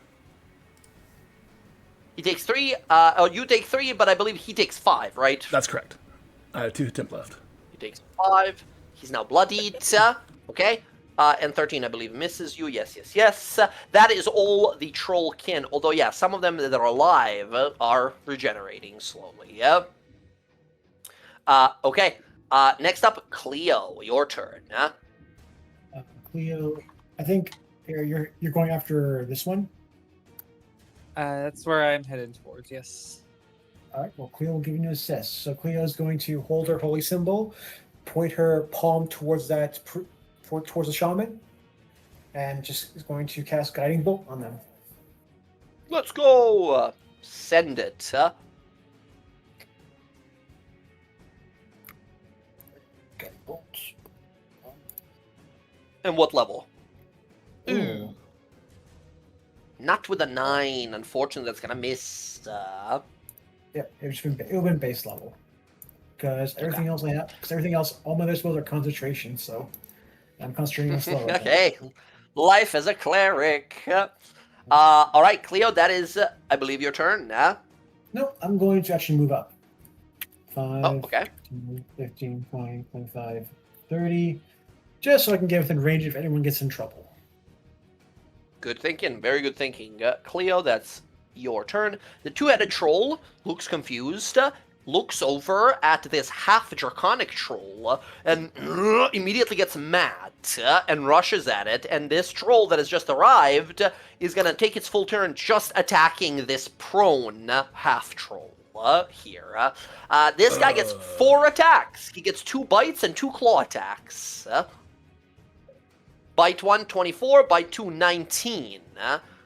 He takes 3. You take 3, but I believe he takes 5, right? That's correct. I have 2 temp left. He takes 5. He's now bloodied. Okay. And 13, I believe, misses you. Yes. That is all the troll can. Although, yeah, some of them that are alive are regenerating slowly. Yeah. Okay. Next up, Cleo. Your turn. Cleo, I think you're going after this one. That's where I'm headed towards. Yes. All right. Well, Cleo will give you an assist. So Cleo is going to hold her holy symbol, point her palm towards that. Towards the shaman, and just is going to cast Guiding Bolt on them. Let's go! Send it. Guiding Bolt. And what level? Ooh. Not with a 9. Unfortunately, that's gonna miss. Yeah, it would have been base level. Because everything else I have, all my other spells are concentration, so I'm concentrating on slow. Okay. Life as a cleric. Alright, Cleo, that is, I believe, your turn. No, I'm going to actually move up. 5, okay. 10, 15, 20, 25, 30. Just so I can get within range if anyone gets in trouble. Good thinking. Very good thinking. Cleo, that's your turn. The two-headed troll looks confused, looks over at this half-draconic troll, and immediately gets mad and rushes at it, and this troll that has just arrived is going to take its full turn just attacking this prone half-troll here. This guy gets 4 attacks. He gets 2 bites and 2 claw attacks. Bite 1, 24. Bite 2, 19.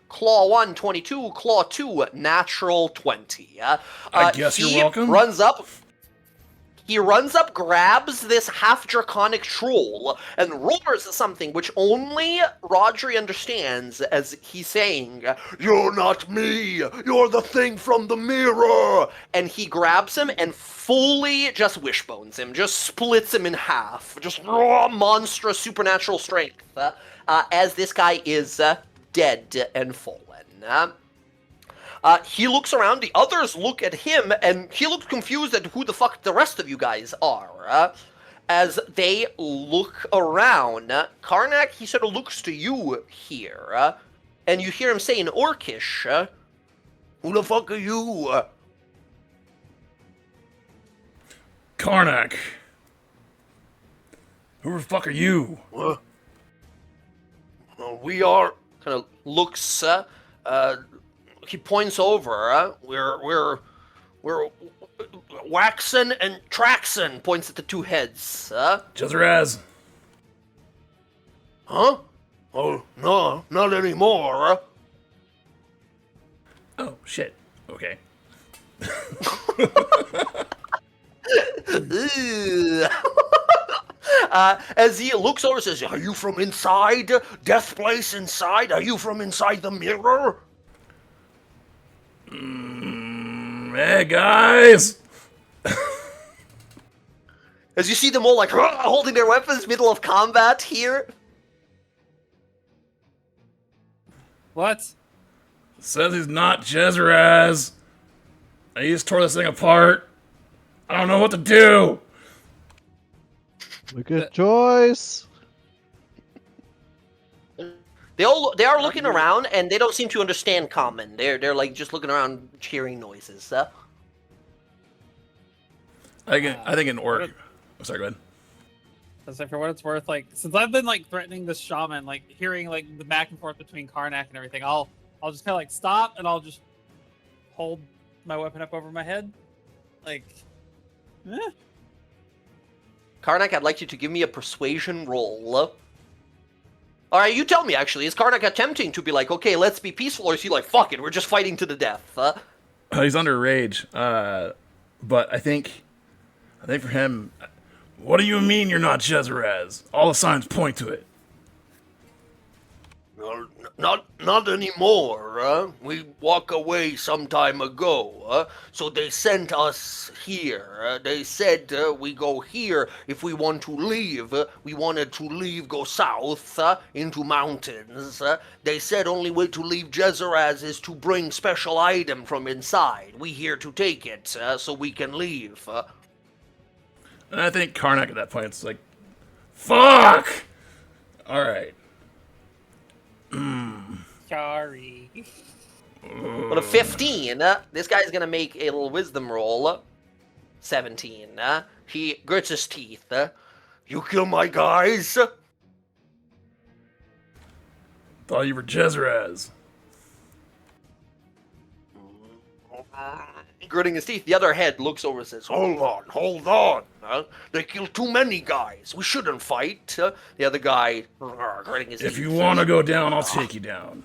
Claw 1, 22. Claw 2, natural 20. I guess you're welcome. He runs up, grabs this half-draconic troll, and roars something which only Rodri understands as he's saying, "You're not me! You're the thing from the mirror!" And he grabs him and fully just wishbones him, just splits him in half. Just raw, monstrous, supernatural strength, as this guy is dead and fallen. He looks around, the others look at him, and he looks confused at who the fuck the rest of you guys are. As they look around, Karnak, he sort of looks to you here, and you hear him say in Orcish, "Who the fuck are you?" Karnak. Who the fuck are you? We are... Kind of looks, he points over, we're Waxen and Traxen, points at the 2 heads. Jezraz. Huh? Oh, no, not anymore. Oh, shit. Okay. As he looks over and says, "Are you from inside? Death place inside? Are you from inside the mirror?" Hey, guys! As you see them all, like, holding their weapons, middle of combat here. What? Says he's not Jezraz. I just tore this thing apart. I don't know what to do. Good choice. They are looking around, and they don't seem to understand common. They're like just looking around, cheering noises. I think an orc. Oh, sorry, go ahead. So for what it's worth, like since I've been like threatening this shaman, like hearing like the back and forth between Karnak and everything, I'll just kind of like stop and I'll just hold my weapon up over my head, like. Karnak, I'd like you to give me a persuasion roll. Alright, you tell me, actually. Is Karnak attempting to be like, okay, let's be peaceful, or is he like, fuck it, we're just fighting to the death? He's under rage. But I think for him, what do you mean you're not Jezraz? All the signs point to it. Not anymore. We walk away some time ago. So they sent us here. They said we go here if we want to leave. We wanted to leave, go south into mountains. They said only way to leave Jezeraz is to bring special item from inside. We here to take it so we can leave. And I think Karnak at that point is like, fuck! Alright. Sorry. But a 15, this guy's gonna make a little wisdom roll. 17, he grits his teeth. You kill my guys? Thought you were Jezeraz. Gritting his teeth, the other head looks over and says, hold on. They killed too many guys. We shouldn't fight. The other guy, gritting his teeth. If you want to go down, I'll take you down.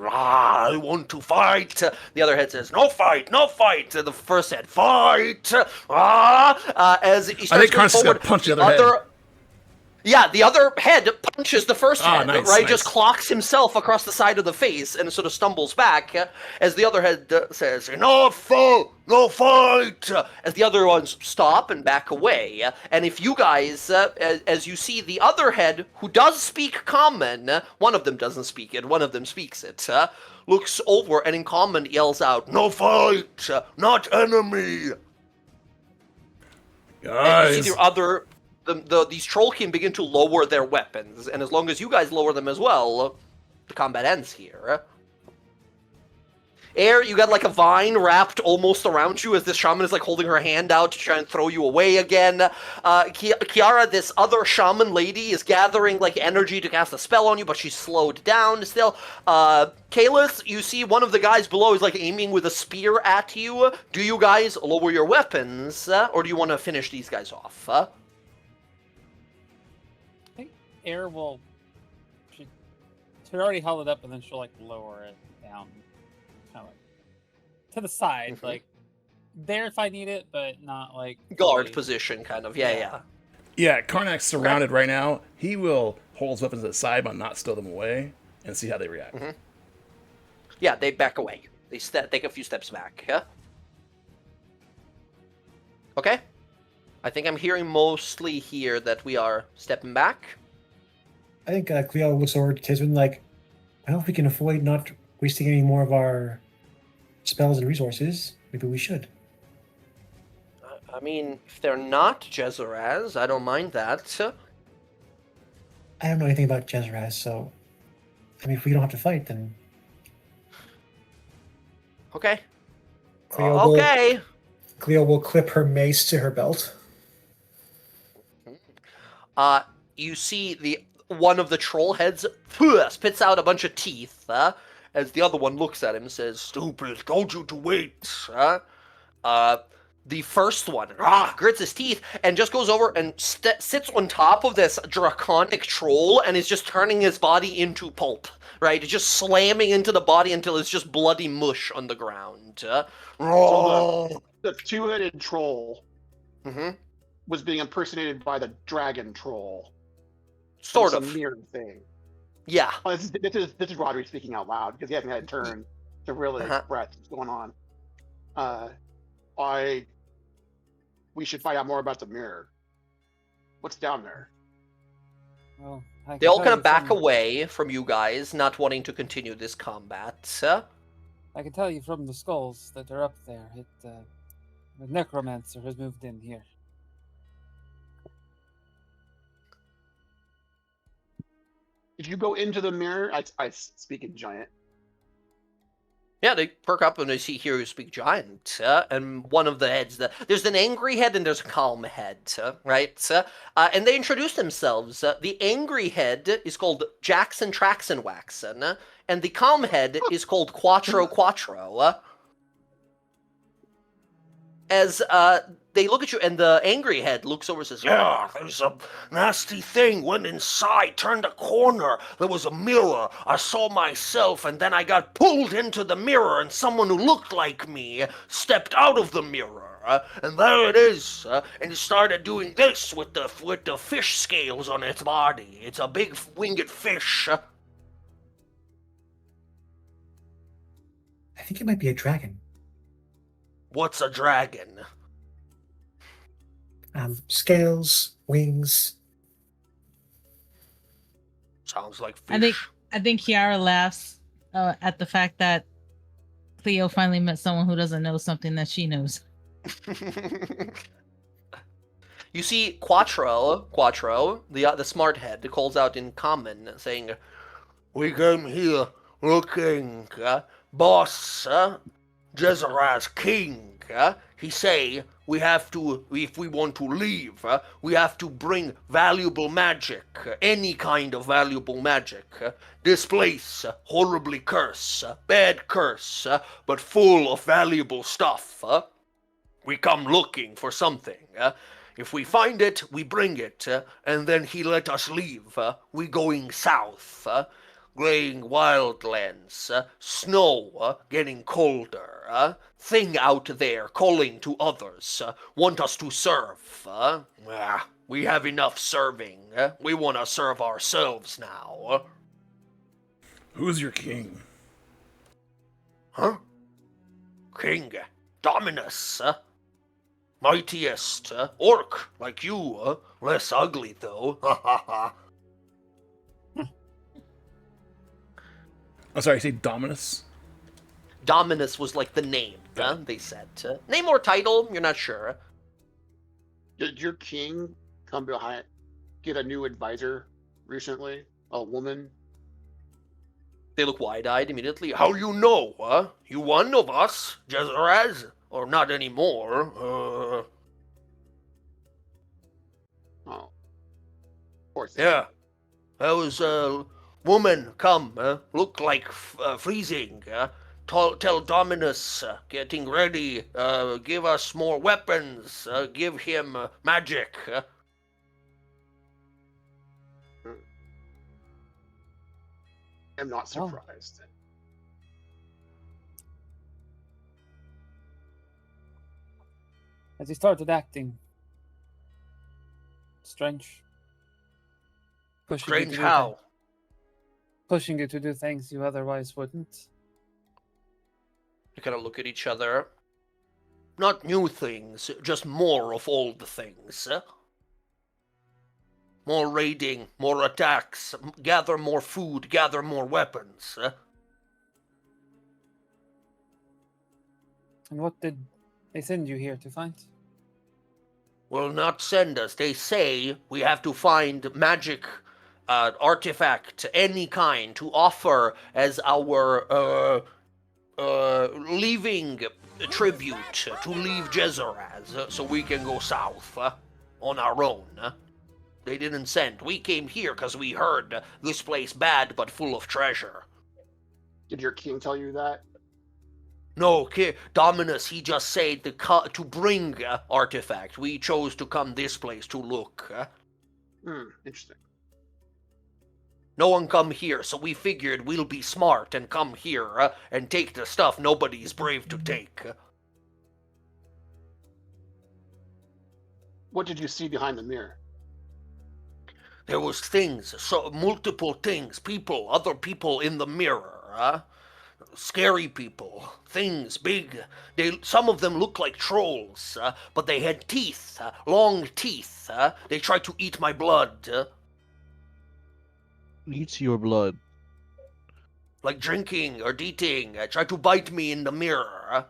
I want to fight. The other head says, no fight. The first head, fight. As he starts I think going Karnak's going forward, to punch the other head. Yeah, the other head punches the first head, nice, right? nice. Just clocks himself across the side of the face and sort of stumbles back as the other head says, enough, no fight, as the other ones stop and back away. And if you guys, as you see the other head, who does speak common, one of them doesn't speak it, one of them speaks it, looks over and in common yells out, no fight, not enemy. Guys. And you see the other... these trollkin begin to lower their weapons, and as long as you guys lower them as well, the combat ends here. Air, you got like a vine wrapped almost around you as this shaman is like holding her hand out to try and throw you away again. Kiara, this other shaman lady, is gathering like energy to cast a spell on you, but she's slowed down still. Kalis, you see one of the guys below is like aiming with a spear at you. Do you guys lower your weapons, or do you want to finish these guys off? I think Air will. She already held it up, and then she'll like lower it down, kind of like to the side, like there if I need it, but not like guard fully. position, kind of. Yeah. Yeah, Karnak's surrounded right now. He will hold his weapons to the side, but not stow them away, and see how they react. Yeah, they back away. They take a few steps back. Yeah. Okay. I think I'm hearing mostly here that we are stepping back. I think Cleo looks over to Kisman like, I don't know if we can avoid not wasting any more of our spells and resources. Maybe we should. I mean, if they're not Jezeraz, I don't mind that. I don't know anything about Jezeraz, so I mean, if we don't have to fight, then Okay. Cleo Okay. Cleo will clip her mace to her belt. You see one of the troll heads spits out a bunch of teeth, as the other one looks at him and says, "Stupid, told you to wait." The first one grits his teeth and just goes over and sits on top of this draconic troll and is just turning his body into pulp, right? It's just slamming into the body until it's just bloody mush on the ground. So the two-headed troll was being impersonated by the dragon troll. Sort It's of. a mirror thing. Yeah. Oh, this is Rodri speaking out loud because he hasn't had a turn to really express what's going on. We should find out more about the mirror. What's down there? Well, They all kind of back away from you guys, not wanting to continue this combat. I can tell you from the skulls that are up there. The necromancer has moved in here. Did you go into the mirror? I speak in giant. Yeah, they perk up and they see here you speak giant, and one of the heads, there's an angry head and there's a calm head, right? And they introduce themselves. The angry head is called Jackson Traxon Waxon, and the calm head is called Quattro Quattro. As they look at you, and the angry head looks over and says, "Yeah, there's a nasty thing. Went inside, turned a corner. There was a mirror. I saw myself, and then I got pulled into the mirror, and someone who looked like me stepped out of the mirror. And there it is. And it started doing this with the fish scales on its body. It's a big winged fish." think it might be a dragon. What's a dragon? Scales, wings. Sounds like fish. I think Kiara laughs at the fact that Cleo finally met someone who doesn't know something that she knows. You see Quattro, the smart head, calls out in common, saying, "We came here looking, boss, Jezera's king. He say we have to, if we want to leave, we have to bring valuable magic, any kind of valuable magic. This place, horribly cursed, bad curse, but full of valuable stuff. We come looking for something. If we find it, we bring it, and then he let us leave. We going south, graying wildlands, snow, getting colder, thing out there calling to others, want us to serve. We have enough serving. We want to serve ourselves now. Who's your king? Huh? King Dominus. Mightiest orc like you, less ugly though. Ha ha ha. I'm sorry, you say Dominus? Dominus was like the name, they said. Name or title, you're not sure. Did your king come behind, get a new advisor recently? A woman? They look wide-eyed immediately. How you know, You one of us, Jezeraz? Or not anymore, Oh. Of course. Yeah. That was a woman come, look like freezing. Tell Dominus, getting ready, give us more weapons, give him magic. I'm not surprised. As he started acting strange. Strange how? Pushing you to do things you otherwise wouldn't. They kind of look at each other. Not new things, just more of old things. More raiding, more attacks, gather more food, gather more weapons. And what did they send you here to find? Will not send us. They say we have to find magic artifact, any kind, to offer as our leaving tribute to leave Jezeraz, so we can go south on our own. They didn't send. We came here because we heard this place bad but full of treasure. Did your king tell you that? No, Dominus, he just said to bring artifact. We chose to come this place to look. Interesting. No one come here, so we figured we'll be smart and come here and take the stuff nobody's brave to take. What did you see behind the mirror? There was things, so multiple things, people, other people in the mirror, scary people, things big. Some of them look like trolls, but they had teeth, long teeth. They tried to eat my blood. Eats your blood. Like drinking or eating, tried to bite me in the mirror.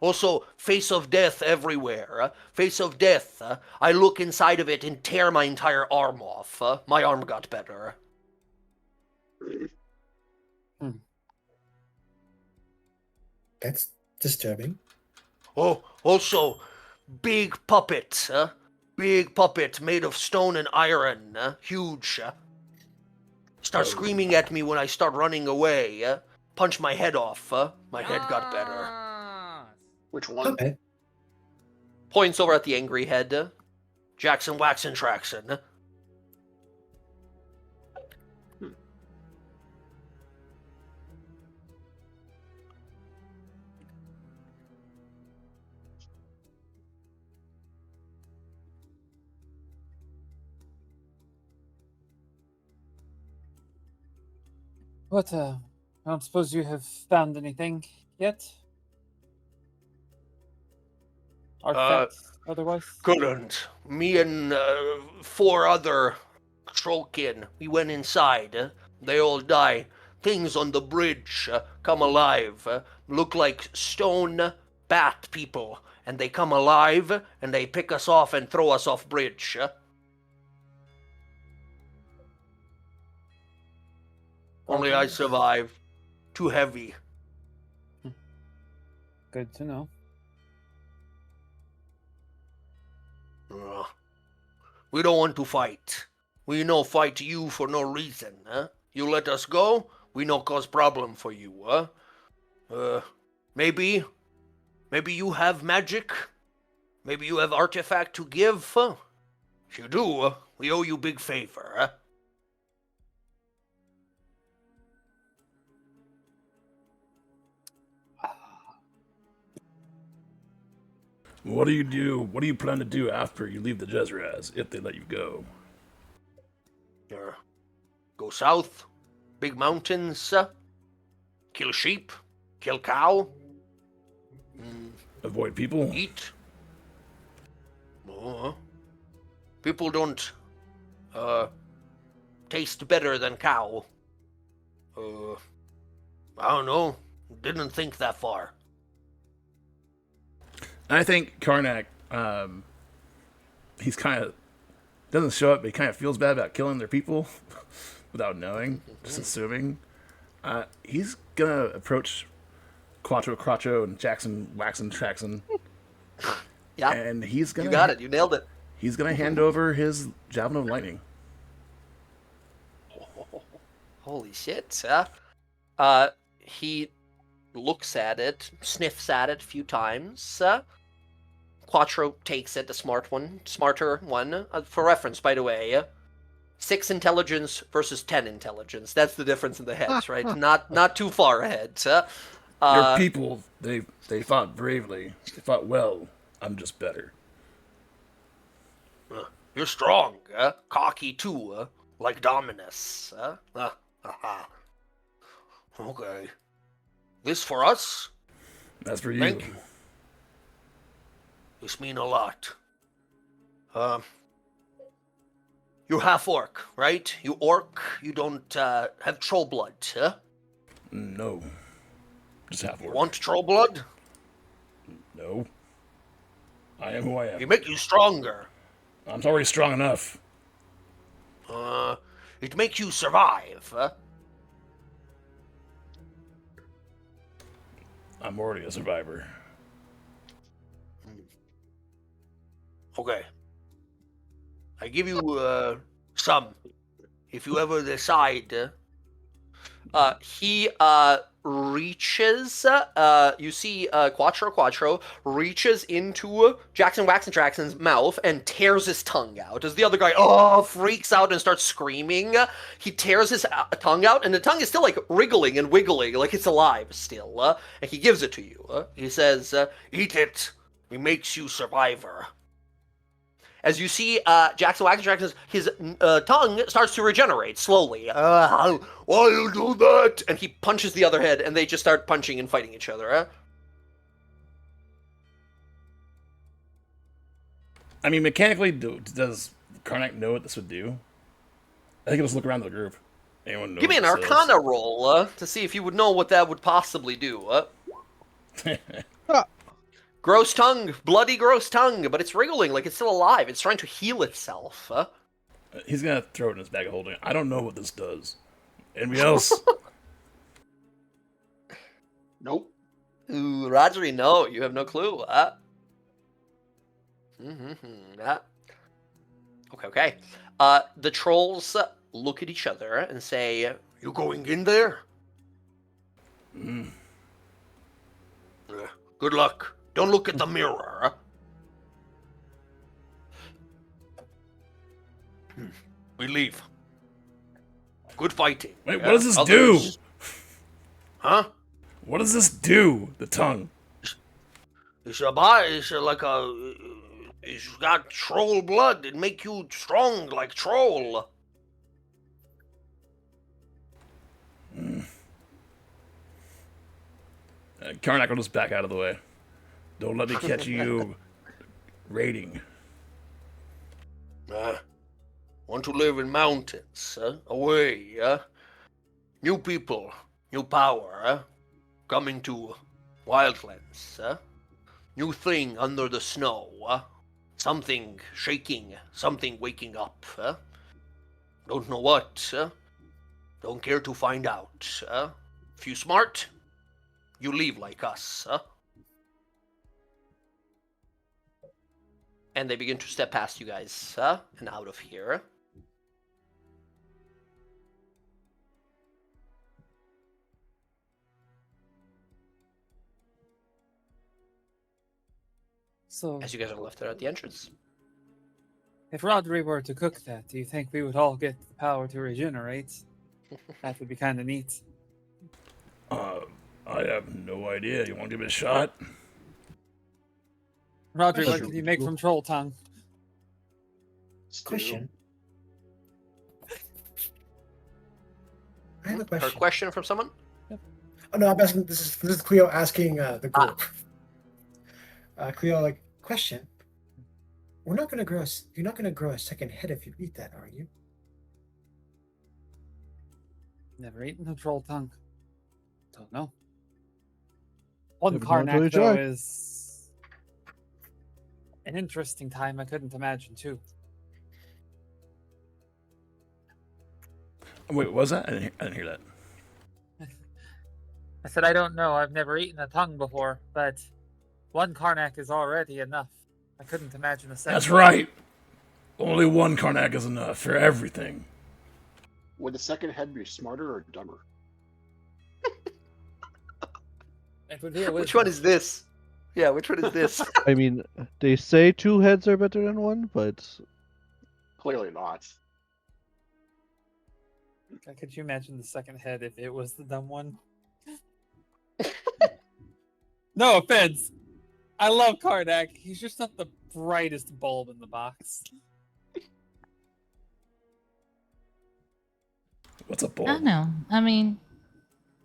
Also, face of death everywhere. Face of death. I look inside of it and tear my entire arm off. My arm got better. That's disturbing. Oh, also, big puppet. Big puppet made of stone and iron. Huge. Start screaming at me when I start running away. Punch my head off. My head got better. Which one? Puppet? Points over at the angry head. Jackson Waxon Traxon. What I don't suppose you have found anything yet? Artifacts, otherwise? Couldn't. Me and 4 other trollkin, we went inside. They all die. Things on the bridge come alive. Look like stone bat people. And they come alive, and they pick us off and throw us off bridge. Only I survived. Too heavy. Good to know. We don't want to fight. We no fight you for no reason, huh? You let us go, we no cause problem for you, huh? Maybe you have magic? Maybe you have artifact to give? If you do, we owe you big favor, huh? What do you do? What do you plan to do after you leave the Jezreaz, if they let you go? Go south, big mountains, kill sheep, kill cow. Avoid people? Eat. People don't taste better than cow. I don't know. Didn't think that far. I think Karnak, he's kind of, doesn't show up, but he kind of feels bad about killing their people without knowing, just assuming. He's going to approach Quattro and Jackson, Traxon. Yeah. And he's going to... You got it. You nailed it. He's going to hand over his Javelin of Lightning. Holy shit, he looks at it, sniffs at it a few times. Quattro takes it, the smarter one. For reference, by the way, 6 intelligence versus 10 intelligence. That's the difference in the heads, right? Not too far ahead. Your people, they fought bravely. They fought well. I'm just better. You're strong, cocky too, like Dominus. Okay. This for us? That's for you. Thank you. This mean a lot. You're half orc, right? You orc, you don't have troll blood, huh? No. Just half orc. You want troll blood? No. I am who I am. It make you stronger. I'm already strong enough. It make you survive, huh? I'm already a survivor. Okay. I give you some. If you ever decide. He reaches. You see Quattro reaches into Jackson Traxon's mouth and tears his tongue out. As the other guy freaks out and starts screaming, he tears his tongue out, and the tongue is still like wriggling and wiggling, like it's alive still. And he gives it to you. He says, "Eat it. It makes you survivor." As you see, Jackson Traxon's his tongue starts to regenerate slowly. Why you do that? And he punches the other head, and they just start punching and fighting each other. I mean, mechanically, does Karnak know what this would do? I think I'll just look around the group. Anyone know? Give me an Arcana roll to see if you would know what that would possibly do. Gross tongue, bloody gross tongue, but it's wriggling like it's still alive. It's trying to heal itself. He's gonna throw it in his bag of holding. I don't know what this does. Anybody else? Nope. Ooh, Rodri, no, you have no clue. Okay. The trolls look at each other and say, "You going in there?" Good luck. Don't look at the mirror. We leave. Good fighting. Wait, what does this do? Huh? What does this do? The tongue. It's got troll blood. It make you strong like troll. Karnak will just back out of the way. Don't let me catch you raiding. Want to live in mountains, away, new people, new power, coming to Wildlands, new thing under the snow, something shaking, something waking up, don't know what, don't care to find out, if you smart, you leave like us, And they begin to step past you guys, and out of here. So, As you guys are left there at the entrance. if Rodri were to cook that, do you think we would all get the power to regenerate? That would be kind of neat. I have no idea. You want to give it a shot? Rodri, what can you make from troll tongue? Question. I have a Or question. a question from someone? Oh no, I'm asking. This is Cleo asking the group. Cleo, like, question. You're not gonna grow a second head if you eat that, are you? Never eaten a troll tongue. Don't know. One Never know until you Karnak, though, try. is an interesting time I couldn't imagine, too. Wait, what was that? I didn't hear that. I said I don't know. I've never eaten a tongue before, but one Karnak is already enough. I couldn't imagine a second. That's right. Only one Karnak is enough for everything. Would the second head be smarter or dumber? It would be a Which wisdom. one is this? Yeah, which one is this? I mean, they say 2 heads are better than 1, but Clearly not. Could you imagine the second head if it was the dumb one? No offense. I love Karnak. He's just not the brightest bulb in the box. What's a bull? I don't know. I mean,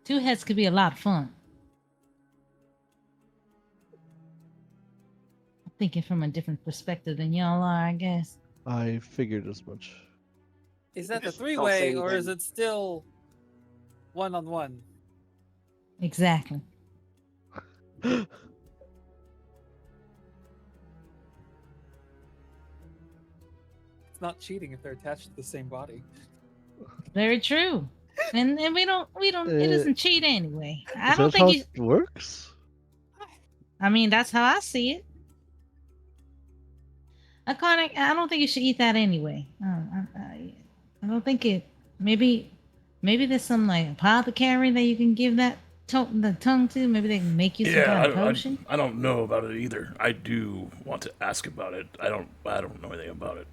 2 heads could be a lot of fun. I'm thinking from a different perspective than y'all are, I guess. I figured as much. Is that the Just don't three-way, say or is anything. it still one-on-one? Exactly. It's not cheating if they're attached to the same body. Very true. And we don't it doesn't cheat anyway. I Is don't that how think it works? I mean, that's how I see it. I don't think you should eat that anyway. I don't think it. Maybe there's some like apothecary that you can give that the tongue to. Maybe they can make you some kind of potion. I don't know about it either. I do want to ask about it. I don't know anything about it.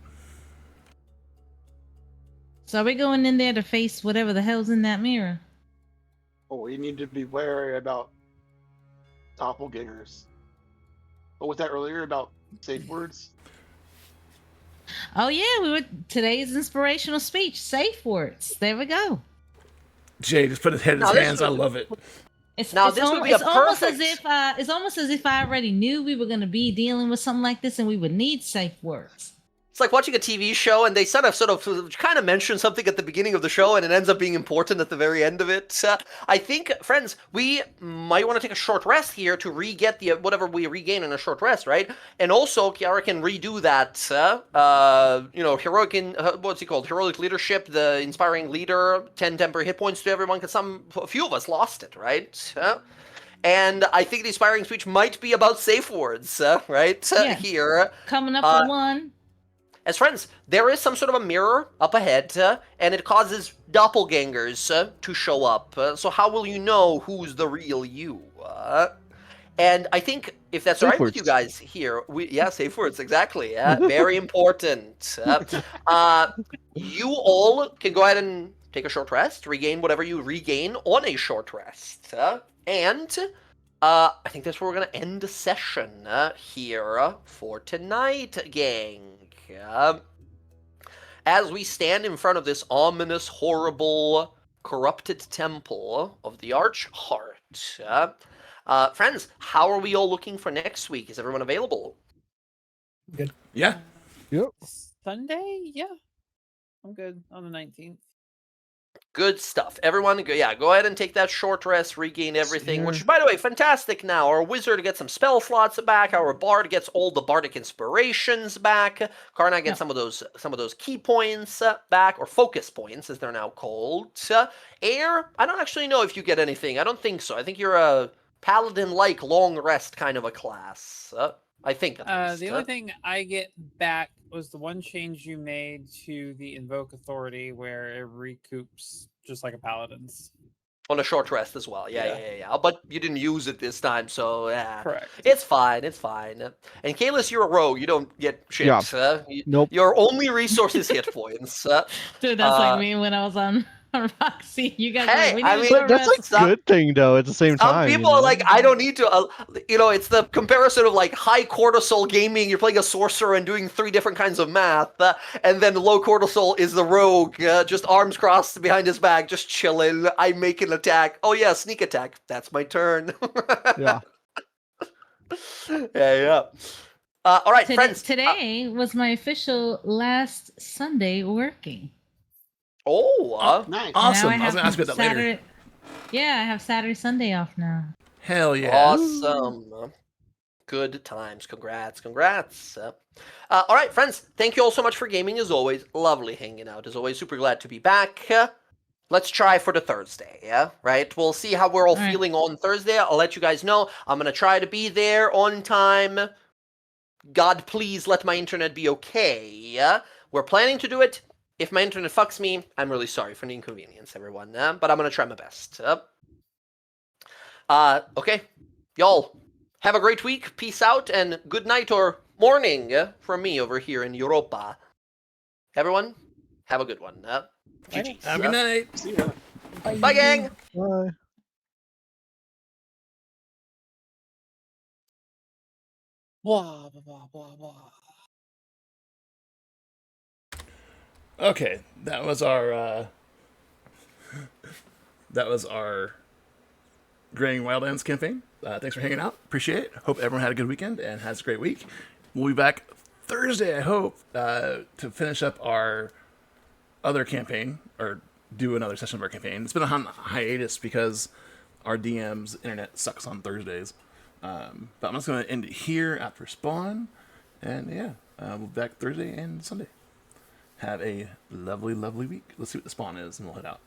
So are we going in there to face whatever the hell's in that mirror? Oh, you need to be wary about doppelgangers. What was that earlier about safe words? Oh yeah, today's inspirational speech, safe words. There we go. Jay just put his head in his Now, this hands. would- I love it. It's this would be a almost as perfect- if it's almost as if I already knew we were going to be dealing with something like this, and we would need safe words. It's like watching a TV show and they sort of kind of mention something at the beginning of the show and it ends up being important at the very end of it. I think, friends, we might want to take a short rest here to re-get the whatever we regain in a short rest, right? And also, Kiara can redo that, heroic, what's he called? Heroic leadership, the inspiring leader, 10 temporary hit points to everyone, because a few of us lost it, right? And I think the inspiring speech might be about safe words, right? Yeah. Here. Coming up for one. As friends, there is some sort of a mirror up ahead, and it causes doppelgangers to show up. So how will you know who's the real you? And I think, if that's Safe right with you words. guys here, safe words, exactly. Very important. You all can go ahead and take a short rest, regain whatever you regain on a short rest. And I think that's where we're going to end the session here for tonight, gang. As we stand in front of this ominous, horrible, corrupted temple of the Archheart, Friends, how are we all looking for next week? Is everyone available? Good. Yeah. Yep. Sunday? Yeah. I'm good on the 19th. Good stuff. Everyone, go ahead and take that short rest, regain everything, Sure. which, by the way, fantastic now. Our wizard gets some spell slots back. Our bard gets all the bardic inspirations back. Karnak gets some of those key points back, or focus points, as they're now called. Air, I don't actually know if you get anything. I don't think so. I think you're a paladin-like long rest kind of a class. I think at least. The only thing I get back was the one change you made to the Invoke Authority, where it recoups just like a Paladin's. On a short rest as well. Yeah. But you didn't use it this time, so yeah. Correct. It's fine. And Kalis, you're a rogue. You don't get shit. Yeah. Nope. Your only resource is hit points. Dude, that's like me when I was on Roxy. You guys Hey, like, we I need mean, to But that's rest. a good thing, though. At the same Some time, people are like, I don't need to. It's the comparison of like high cortisol gaming. You're playing a sorcerer and doing 3 different kinds of math, and then low cortisol is the rogue, just arms crossed behind his back, just chilling. I make an attack. Oh yeah, sneak attack. That's my turn. Yeah. yeah. All right, friends. Today was my official last Sunday working. Nice. Awesome. Now I was going to ask you about that later. Saturday. Yeah, I have Saturday, Sunday off now. Hell yeah. Awesome. Good times. Congrats. All right, friends. Thank you all so much for gaming, as always. Lovely hanging out, as always. Super glad to be back. Let's try for the Thursday, yeah? Right? We'll see how we're all feeling on Thursday. I'll let you guys know. I'm going to try to be there on time. God, please let my internet be okay, yeah? We're planning to do it. If my internet fucks me, I'm really sorry for the inconvenience, everyone. But I'm going to try my best. Okay. Y'all, have a great week. Peace out, and good night or morning from me over here in Europa. Everyone, have a good one. GG's. Have a good night. See ya. Bye, gang! Bye. Blah, blah, blah, blah, blah. Okay, that was our Graying Wildlands campaign. Thanks for hanging out. Appreciate it. Hope everyone had a good weekend and has a great week. We'll be back Thursday, I hope, to finish up our other campaign, or do another session of our campaign. It's been on hiatus because our DM's internet sucks on Thursdays. But I'm just going to end it here after spawn. And yeah, we'll be back Thursday and Sunday. Have a lovely, lovely week. Let's see what the spawn is, and we'll head out.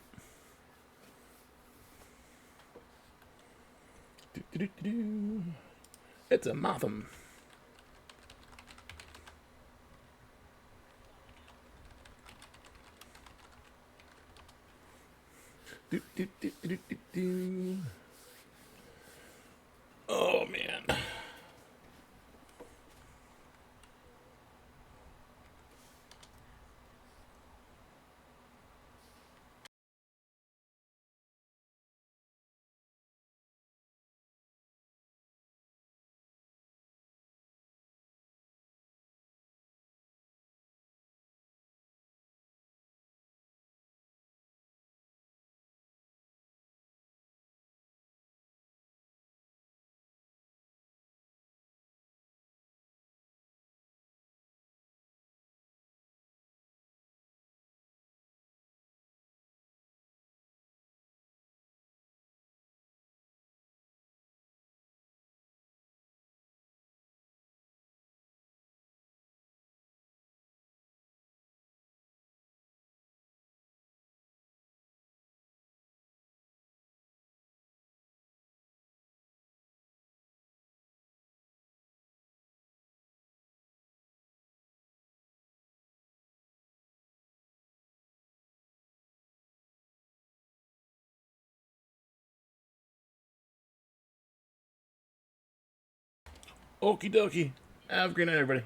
It's a Motham. Oh man. Okie dokie. Have a great night, everybody.